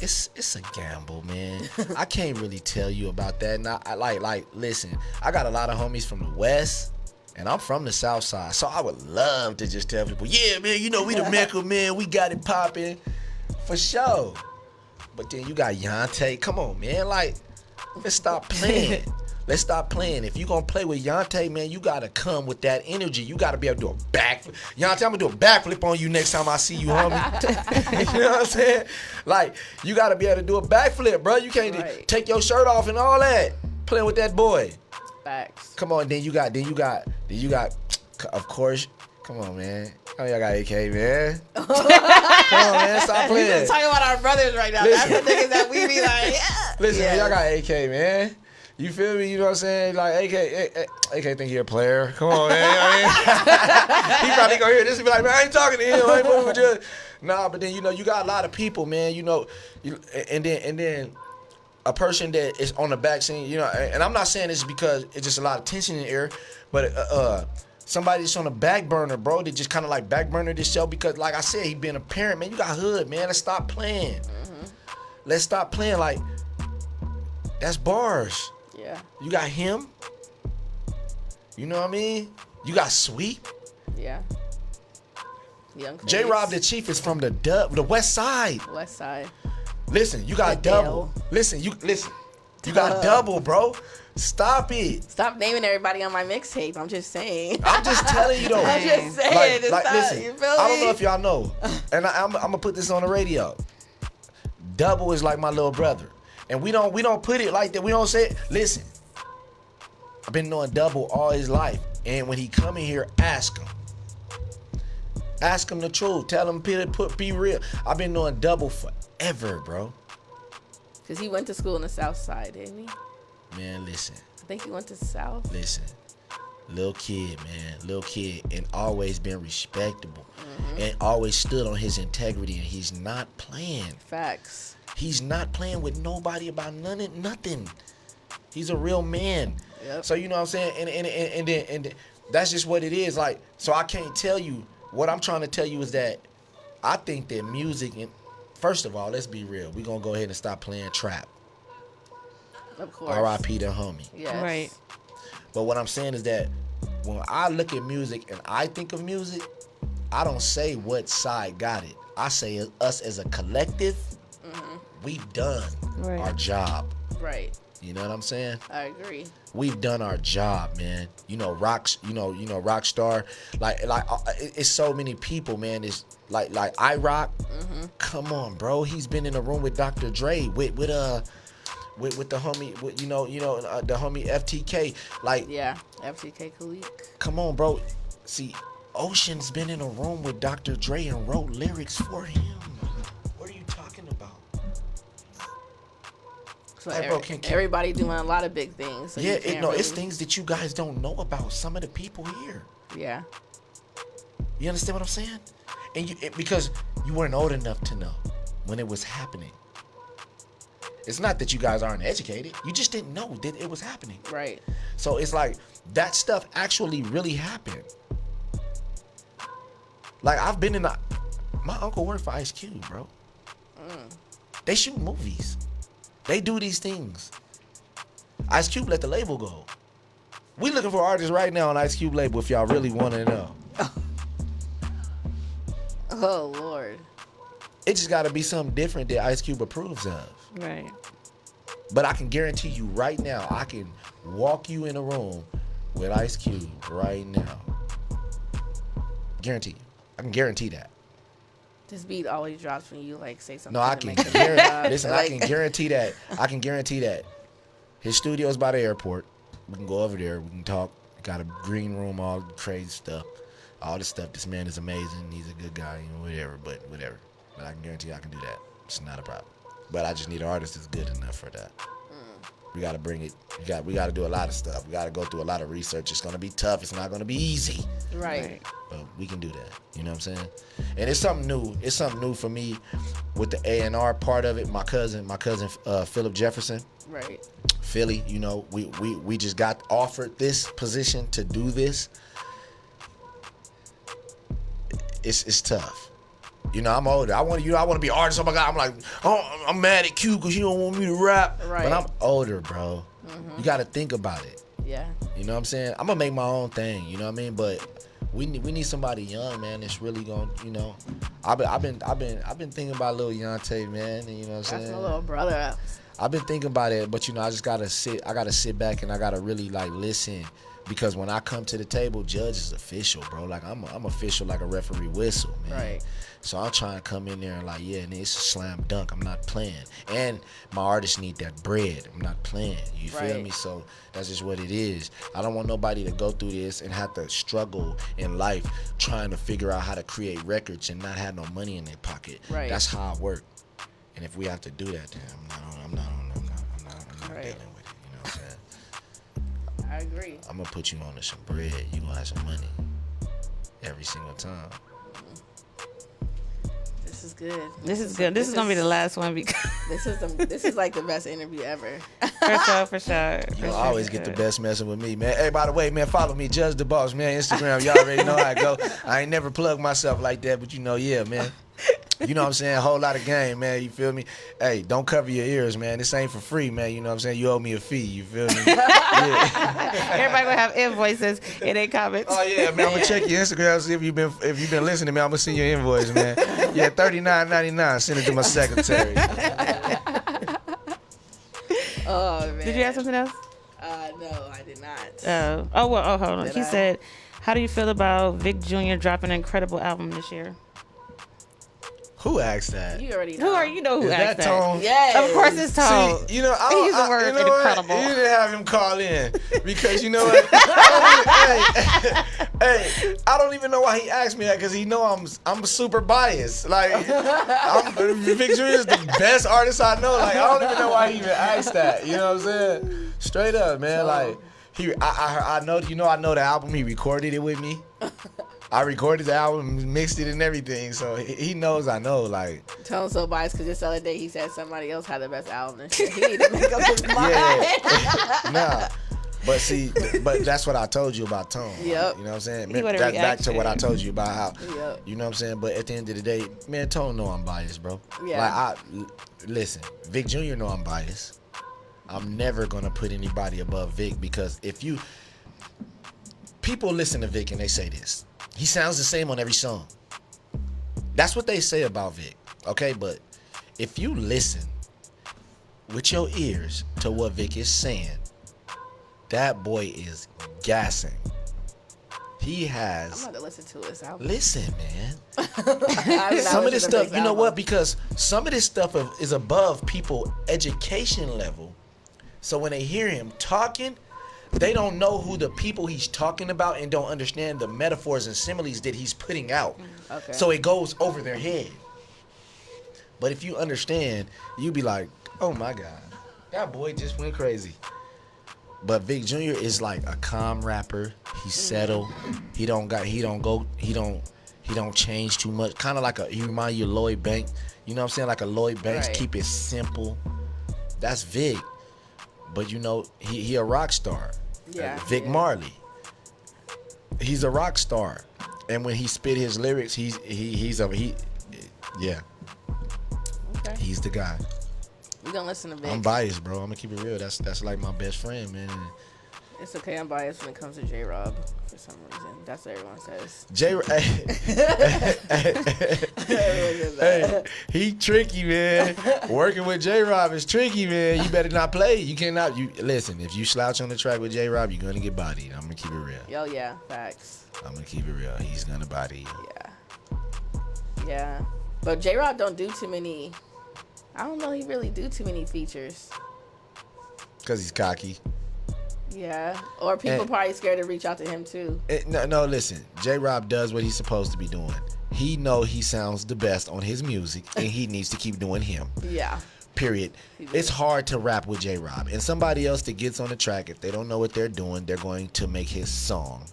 a gamble, man. I can't really tell you about that. And I listen, I got a lot of homies from the West, and I'm from the South Side. So I would love to just tell people, yeah, man, you know, we the Mecca, man. We got it popping for sure. But then you got Yante. Come on, man. Like, let's stop playing. Let's stop playing. If you gonna play with Yante, man, you gotta come with that energy. You gotta be able to do a backflip. Yante, I'm gonna do a backflip on you next time I see you, homie. You know what I'm saying? Like, you gotta be able to do a backflip, bro. You can't take your shirt off and all that. Playing with that boy. Facts. Come on, then you got, of course. Come on, man. Oh, y'all got AK, man. Come on, man. Stop playing. We just talking about our brothers right now. Listen. That's the niggas that we be like, yeah. Listen, man, y'all got AK, man. You feel me? You know what I'm saying? Like, AK think he a player. Come on, man. He probably gonna hear this and be like, man, I ain't talking to him. I ain't moving with you. Nah, but then, you know, you got a lot of people, man, you know, and then a person that is on the back scene, you know, and I'm not saying this because it's just a lot of tension in the air, but somebody that's on the back burner, bro, they just kind of like back burner this show because, like I said, he been a parent, man. You got hood, man. Let's stop playing. Let's stop playing. Like, that's bars. Yeah. You got him. You know what I mean? You got Sweet. Yeah. Young J-Rob the Chief is from the West Side. West Side. Listen, you got Double. Listen. You got Double, bro. Stop it. Stop naming everybody on my mixtape. I'm just saying. I'm just telling you though. I'm just saying. Listen, you feel I don't me? know if y'all know, and I'm gonna put this on the radio. Double is like my little brother, and we don't put it like that. We don't say it. Listen, I've been knowing Double all his life, and when he come in here, ask him. Ask him the truth. Tell him be real. I've been knowing Double forever, bro. Cause he went to school in the South Side, didn't he? Man, listen. I think he went to South. Listen. Little kid, and always been respectable, and always stood on his integrity, and he's not playing. Facts. He's not playing with nobody about nothing. He's a real man. Yep. So you know what I'm saying, and then that's just what it is. Like, so I can't tell you. What I'm trying to tell you is that I think that music, and first of all, let's be real. We're gonna go ahead and stop playing trap. Of course. R.I.P. the homie. Yes. Right. But what I'm saying is that when I look at music and I think of music, I don't say what side got it. I say us as a collective, we've done our job. Right. You know what I'm saying? I agree. We've done our job, man. Rockstar. Like it's so many people, man. It's like iRock. Mm-hmm. Come on, bro. He's been in a room with Dr. Dre, with the homie, the homie FTK. Like, yeah, FTK Khalik. Come on, bro. See, Ocean's been in a room with Dr. Dre and wrote lyrics for him. What are you talking about? So everybody doing a lot of big things. So it's things that you guys don't know about. Some of the people here. Yeah. You understand what I'm saying? And because you weren't old enough to know when it was happening. It's not that you guys aren't educated. You just didn't know that it was happening. Right. So it's like that stuff actually really happened. Like my uncle worked for Ice Cube, bro. They shoot movies. They do these things. Ice Cube let the label go. We looking for artists right now on Ice Cube label if y'all really want to know. Oh, Lord. It just got to be something different that Ice Cube approves of. Right. But I can guarantee you right now, I can walk you in a room with Ice Cube right now. Guarantee you. I can guarantee that. This beat always drops when you like say something. No, I can listen. I can guarantee that. I can guarantee that. His studio's by the airport. We can go over there. We can talk. Got a green room, all crazy stuff, all this stuff. This man is amazing. He's a good guy, whatever. But I can guarantee I can do that. It's not a problem. But I just need an artist that's good enough for that. We got to bring it. We got to do a lot of stuff. We got to go through a lot of research. It's going to be tough. It's not going to be easy. Right. But we can do that. You know what I'm saying? And it's something new. It's something new for me with the A&R part of it. My cousin, Philip Jefferson. Right. Philly, we just got offered this position to do this. It's tough. I'm older. I want to be an artist. Oh my God, I'm like, oh, I'm mad at Q because you don't want me to rap. Right. But I'm older, bro. Mm-hmm. You got to think about it. Yeah. You know what I'm saying? I'm gonna make my own thing. You know what I mean? But we need somebody young, man. That's really gonna, I've been thinking about Lil Yante, man. And you know what I'm saying? That's my little brother. I've been thinking about it, but I just gotta sit. I gotta sit back and I gotta really listen. Because when I come to the table, judge is official, bro. Like I'm official like a referee whistle, man. Right. So I'm trying to come in there and and it's a slam dunk. I'm not playing. And my artists need that bread. I'm not playing. You feel me? So that's just what it is. I don't want nobody to go through this and have to struggle in life trying to figure out how to create records and not have no money in their pocket. Right. That's how I work. And if we have to do that, then I'm not dealing with it. You know what I'm saying? I agree. I'm gonna put you on some bread. You gonna have some money every single time. This is good. This is good. This is gonna be the last one because this is like the best interview ever. For sure. You always get the best messing with me, man. Hey, by the way, man, follow me, Judge the Boss, man. Instagram, y'all already know how I go. I ain't never plugged myself like that, but yeah, man. You know what I'm saying? A whole lot of game, man. You feel me? Hey, don't cover your ears, man. This ain't for free, man. You know what I'm saying? You owe me a fee. You feel me? Yeah. Everybody gonna have invoices in their comments. Oh yeah, man. I'm gonna check your Instagram, see if you've been listening, man. I'm gonna send you an invoice, man. Yeah, $39.99. Send it to my secretary. Oh man. Did you have something else? No, I did not. Hold on. He said, "How do you feel about Vic Jr. dropping an incredible album this year?" Who asked that? You already know. Who Is asked that Tone? Yeah. Of course it's Tone. See, he used the word incredible. You didn't have him call in because you know what? hey, I don't even know why he asked me that because he know I'm super biased. Like, Vic Jr. is the best artist I know. Like, I don't even know why he even asked that. You know what I'm saying? Straight up, man. Like, I know the album. He recorded it with me. I recorded the album, mixed it and everything, so he knows I know. Like, Tone's so biased because just the other day he said somebody else had the best album and shit. He need to make up his mind. Nah, but that's what I told you about Tone. Yep. You know what I'm saying? That's back to what I told you about how. Yep. You know what I'm saying? But at the end of the day, man, Tone know I'm biased, bro. Yeah. Like, listen, Vic Jr. know I'm biased. I'm never gonna put anybody above Vic because people listen to Vic and they say this. He sounds the same on every song. That's what they say about Vic. Okay, but if you listen with your ears to what Vic is saying. That boy is gassing. He has. I'm about to listen to his album. Listen, man. Some of this stuff, you know what? Because some of this stuff is above people education level. So when they hear him talking, they don't know who the people he's talking about and don't understand the metaphors and similes that he's putting out. Okay. So it goes over their head. But if you understand, you be like, oh my God, that boy just went crazy. But Vic Jr. is like a calm rapper. He's settled. He don't change too much. Kind of like he remind you of Lloyd Banks. You know what I'm saying? Like a Lloyd Banks. Right. Keep it simple. That's Vic. But you know, he a rock star. Yeah. Vic Marley. He's a rock star. And when he spit his lyrics, yeah. Okay. He's the guy. We gonna listen to Vic. I'm biased, bro. I'm gonna keep it real. That's like my best friend, man. It's okay. I'm biased when it comes to J-Rob for some reason. That's what everyone says. Hey, he tricky, man. Working with J-Rob is tricky, man. You better not play. You cannot. Listen. If you slouch on the track with J-Rob, you're gonna get bodied. I'm gonna keep it real. Yo, yeah, facts. I'm gonna keep it real. He's gonna body you. Yeah, but J-Rob don't do too many. I don't know. He really do too many features. Cause he's cocky. Yeah, or people probably scared to reach out to him too. No, listen. J-Rob does what he's supposed to be doing. He know he sounds the best on his music, and he needs to keep doing him. Yeah. Period. It's hard to rap with J-Rob. And somebody else that gets on the track, if they don't know what they're doing, they're going to make his song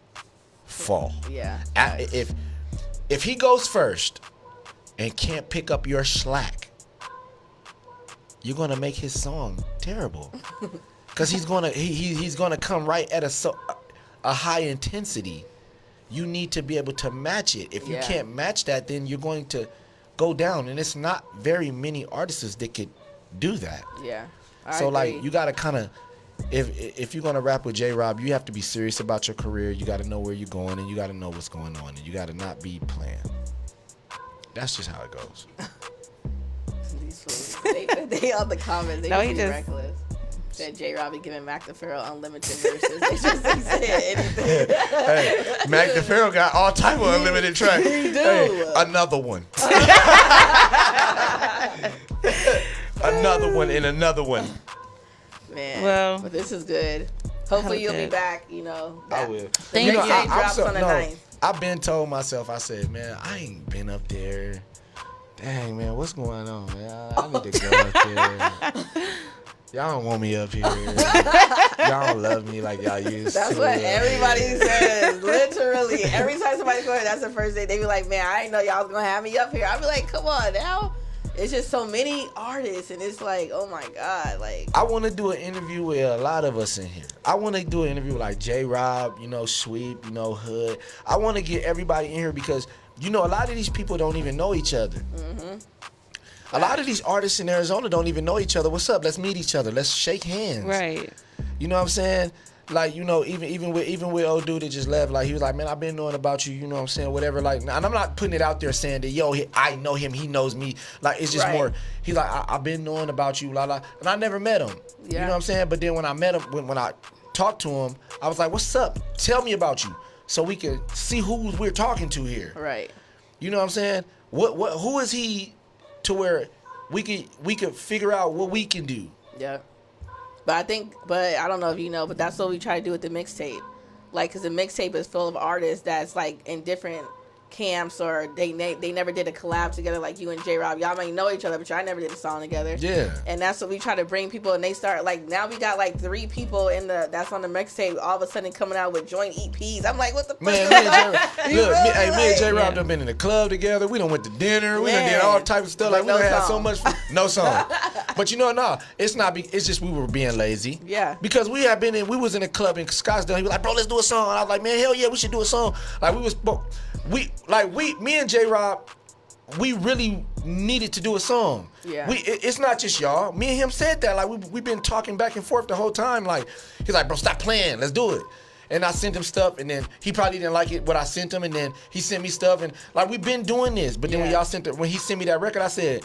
fall. Yeah. If he goes first and can't pick up your slack, you're gonna make his song terrible. Cause he's gonna come right at a high intensity. You need to be able to match it. If you can't match that, then you're going to go down. And it's not very many artists that could do that. Yeah. So like you gotta kind of, if you're gonna rap with J-Rob, you have to be serious about your career. You gotta know where you're going, and you gotta know what's going on, and you gotta not be playing. That's just how it goes. These fools, they on the comments. They No, just he be just- reckless. Said J-Rob be giving Mac DeFarrell unlimited verses. They just ain't saying anything. Hey, Mac DeFarrell got all type of unlimited tracks. He do. Hey, another one. Another one and another one. Man. Well, but this is good. Hopefully you'll be good. back, you know. I will. Thank you. Drops on the 9th. I've been told myself, I said, man, I ain't been up there. Dang, man, what's going on, man? I need to go up there. Y'all don't want me up here. Y'all don't love me like y'all used That's to. what everybody says. Literally. Every time somebody go here, that's the first day. They be like, man, I didn't know y'all was going to have me up here. I be like, come on now. It's just so many artists, and it's like, oh my God. Like, I want to do an interview with a lot of us in here. I want to do an interview with like J-Rob, you know, Sweep, you know, Hood. I want to get everybody in here because, you know, a lot of these people don't even know each other. mm-hmm. A lot of these artists in Arizona don't even know each other. What's up? Let's meet each other. Let's shake hands. Right. You know what I'm saying? Like, you know, even with old dude that just left, like, he was like, man, I've been knowing about you, you know what I'm saying, whatever. Like, and I'm not putting it out there saying that, yo, I know him, he knows me. Like, it's just more, he's like, I've been knowing about you, la la. And I never met him. Yeah. You know what I'm saying? But then when I met him, when I talked to him, I was like, what's up? Tell me about you. So we can see who we're talking to here. Right. You know what I'm saying? Who is he to where we could figure out what we can do? Yeah. But I don't know if you know, but that's what we try to do with the mixtape. Like, because the mixtape is full of artists that's, like, in different camps, or they never did a collab together like you and J-Rob. Y'all may know each other, but y'all never did a song together. Yeah. And that's what we try to bring people, and they start, like, now we got, like, 3 people that's on the mixtape all of a sudden coming out with joint EPs. I'm like, what the fuck? Man, me and J-Rob done been in the club together. We done went to dinner. We done did all type of stuff. Like, we done had so much fun. No song. But you know, it's not. It's just we were being lazy. Yeah. Because we was in a club in Scottsdale. He was like, bro, let's do a song. And I was like, man, hell yeah, we should do a song. Like, me and J-Rob, we really needed to do a song. Yeah. It's not just y'all. Me and him said that. Like, we've been talking back and forth the whole time. Like, he's like, bro, stop playing. Let's do it. And I sent him stuff, and then he probably didn't like it what I sent him, and then he sent me stuff, and like, we've been doing this. But then when he sent me that record, I said,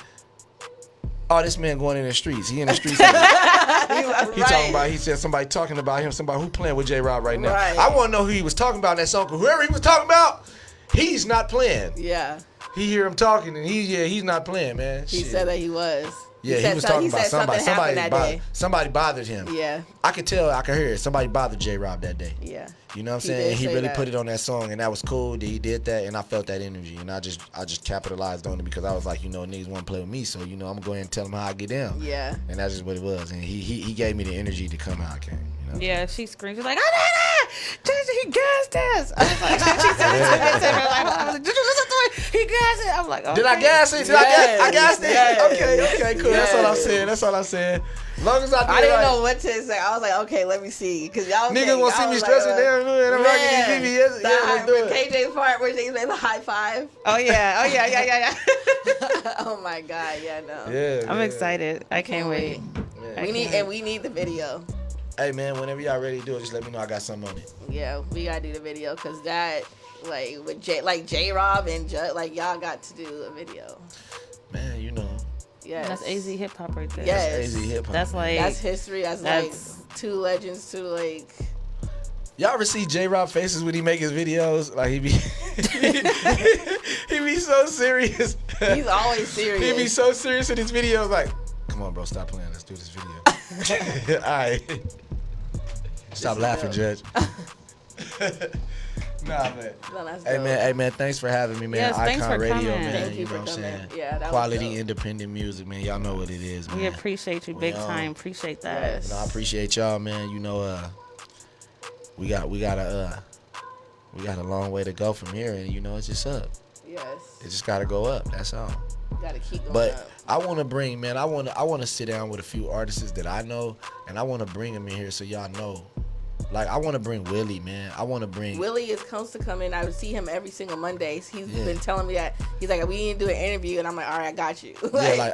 oh, this man going in the streets. He in the streets. He talking about, he said somebody talking about him, somebody who playing with J-Rob right now. Right. I want to know who he was talking about in that song. Whoever he was talking about, he's not playing. Yeah. He hear him talking and he's not playing, man. He Shit. said that he was. Yeah, he was talking about somebody. Somebody Somebody bothered him. Yeah. I could tell, I could hear it. Somebody bothered J-Rob that day. Yeah. You know what I'm He saying? did He say really that. put it on that song, and that was cool that he did that, and I felt that energy, and I just capitalized on it because I was like, you know, niggas want to play with me, so you know, I'm gonna go ahead and tell them how I get down. Yeah. And that's just what it was, and he gave me the energy to come out, King. You know? Yeah, she screamed. She's like, he gassed us. I was like, she said it to her. Like, I was like, did you listen to it? He gassed it. I'm like, okay. Did I gas it? I gassed it? Yes. Okay, cool. Yes. That's all I'm saying. As long as I I didn't right. know what to say. I was like, okay, let me see. Because y'all Niggas won't see me stressing down, and I'm rocking these BBS. Yeah, let's do it. KJ's part where they made the high five. Oh, yeah. Oh, my God. Yeah, no. Yeah, I'm excited. I can't wait. Yeah. We need the video. Hey, man, whenever y'all ready to do it, just let me know. I got something on it. Yeah, we got to do the video because that, like, with J-Rob and like, y'all got to do a video. Man, you know. Yes. That's AZ hip hop right there. Yes. That's AZ hip hop. That's like That's history. That's like two legends, two like. Y'all ever see J-Rob faces when he make his videos? Like he be so serious. He's always serious. He be so serious in his videos. Like, come on, bro, stop playing. Let's do this video. All right. Stop laughing, Judge. Nah, man. No, that's Hey dope. man, thanks for having me, man. Yes, thanks Icon for Radio, coming. man. Thank you know for what I'm coming. saying? Yeah, that was Quality dope. independent music, man. Y'all know what it is, man. we appreciate you big time. Appreciate that. Yes. No, I appreciate y'all, man. You know, we got a long way to go from here, and you know, it's just up. Yes. It just gotta go up. That's all. Gotta keep going But up. I want to bring, man. I want to sit down with a few artists that I know, and I want to bring them in here so y'all know. Like, I want to bring Willie, man. I want to bring. Willie is close to coming. I would see him every single Mondays. He's been telling me that. He's like, we need to do an interview, and I'm like, all right, I got you.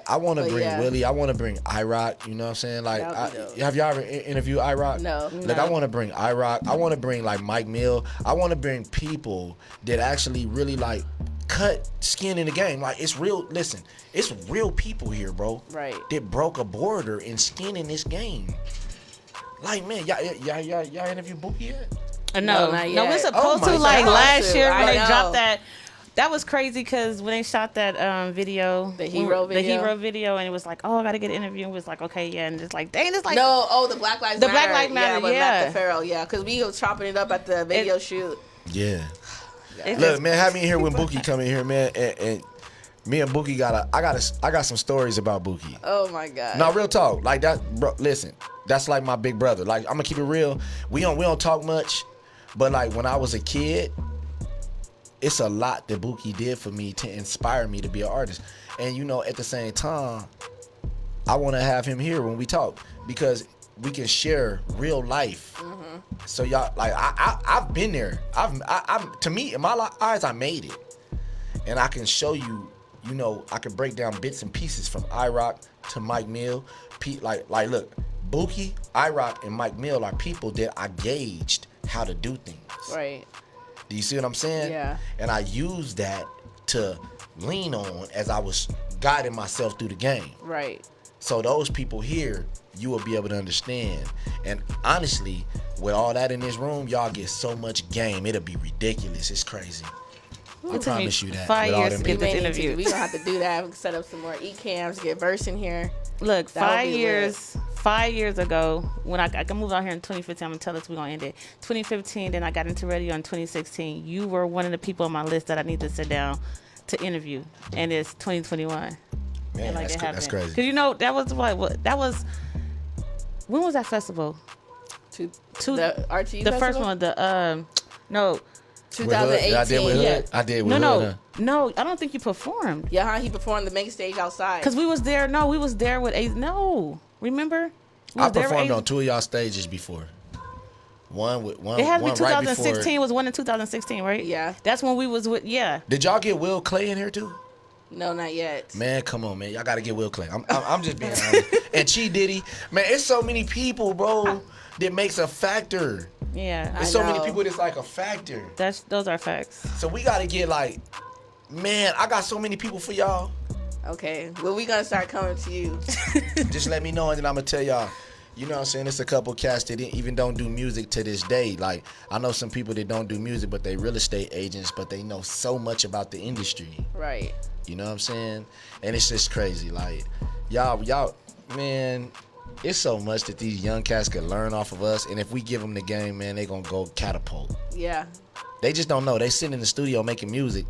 I want to but bring yeah. Willie. I want to bring IROC. You know what I'm saying? Like, That would be dope. have y'all ever interviewed IROC? No. Like, I want to bring IROC. I want to bring like Mike Mill. I want to bring people that actually really like cut skin in the game. Like, it's real. Listen, it's real people here, bro. Right. That broke a border in skin in this game. Like, man, y'all interview Bookie yet? No, not no, we're yet. supposed Oh to my like God. last year I when they know. dropped that. That was crazy because when they shot that video, The hero video? and it was like, oh, I gotta get an interview. And it was like, okay, yeah, and it's like, dang, it's like the Black Lives The Matter. Black Lives Matter, with yeah. Matt Farrell, yeah, because we was chopping it up at the video shoot. Yeah. It's Look, just- man, have me in here when Bookie come in here, man, and me and Bookie I got some stories about Bookie. Oh my God. No, real talk. Like that, bro, listen, that's like my big brother. Like, I'm gonna keep it real. We don't talk much, but like when I was a kid, it's a lot that Bookie did for me to inspire me to be an artist. And you know, at the same time, I want to have him here when we talk because we can share real life. Mm-hmm. So y'all, like, I've been there. I've to me, in my eyes, I made it, and I can show you. You know, I can break down bits and pieces from IROC to Mike Mill. Like, look, Bookie, IROC, and Mike Mill are people that I gauged how to do things. Right. Do you see what I'm saying? Yeah. And I used that to lean on as I was guiding myself through the game. Right. So those people here, you will be able to understand. And honestly, with all that in this room, y'all get so much game. It'll be ridiculous. It's crazy. I It took me promise you that. 5 with all years them to get people. this interview. We gonna have to do that. We can set up some more e-cams, get Verse in here. Look, That would 5 be years. 5 years ago, when I moved out here in 2015, I'm gonna tell us we're gonna end it. 2015, then I got into radio in 2016. You were one of the people on my list that I need to sit down to interview, and it's 2021. Man, that's crazy. Cause you know that was what that was. When was that festival? To the RTE the first festival? one. The no. 2018. I did with Hood. I did with Hood. No, I don't think you performed. Yeah, he performed the main stage outside. Cause we was there. No, we was there with A. No, remember? We I was there with performed AZ. on two of y'all stages before. One with one. It had to be one right 2016. before. Was one in 2016, right? Yeah. That's when we was with. Yeah. Did y'all get Will Clay in here too? No, not yet. Man, come on, man. Y'all gotta get Will Clay. I'm just being honest. And Chi Diddy. Man, it's so many people, bro, that makes a factor. Yeah. There's so many people that's like a factor. Those are facts. So we gotta get like, man, I got so many people for y'all. Okay, well, we gonna start coming to you. Just let me know, and then I'm gonna tell y'all. You know what I'm saying? It's a couple cats that even don't do music to this day. Like, I know some people that don't do music, but they real estate agents, but they know so much about the industry. Right. You know what I'm saying? And it's just crazy. Like, y'all, man, it's so much that these young cats can learn off of us. And if we give them the game, man, they gonna go catapult. Yeah. They just don't know. They sitting in the studio making music,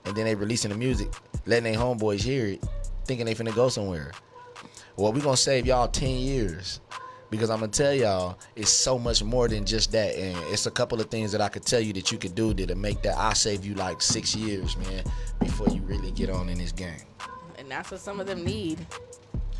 and then they releasing the music, letting their homeboys hear it, thinking they finna go somewhere. Well, we gonna save y'all 10 years because I'm gonna tell y'all it's so much more than just that, and it's a couple of things that I could tell you that you could do that'll make that I save you like 6 years, man, before you really get on in this game. And that's what some of them need.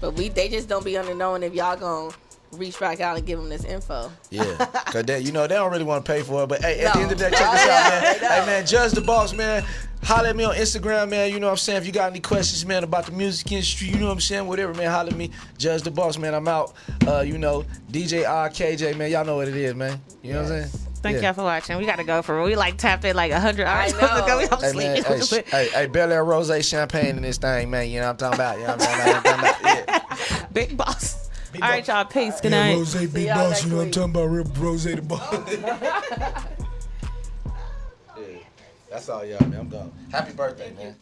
But they just don't be under knowing if y'all gonna reach back out and give them this info. Yeah, cause they don't really want to pay for it. But hey, at the end of the day, check this out, man. Hey, man, Judge the Boss, man. Holler at me on Instagram, man. You know what I'm saying? If you got any questions, man, about the music industry, you know what I'm saying? Whatever, man, holler at me. Judge the Boss, man. I'm out. DJ RKJ, man. Y'all know what it is, man. You know what I'm saying? Thank y'all for watching. We gotta go for we like tapped in like 100 hours ago. We Hey, man, hey, Bel Air Rosé champagne in this thing, man. You know what I'm talking about? You know what I'm talking about? Yeah. Big Boss. All right, y'all. Peace. Good night. Rosé, Big Boss. You know what I'm talking about? Real Rosé the Boss. That's all y'all, man. I'm gone. Happy birthday, man.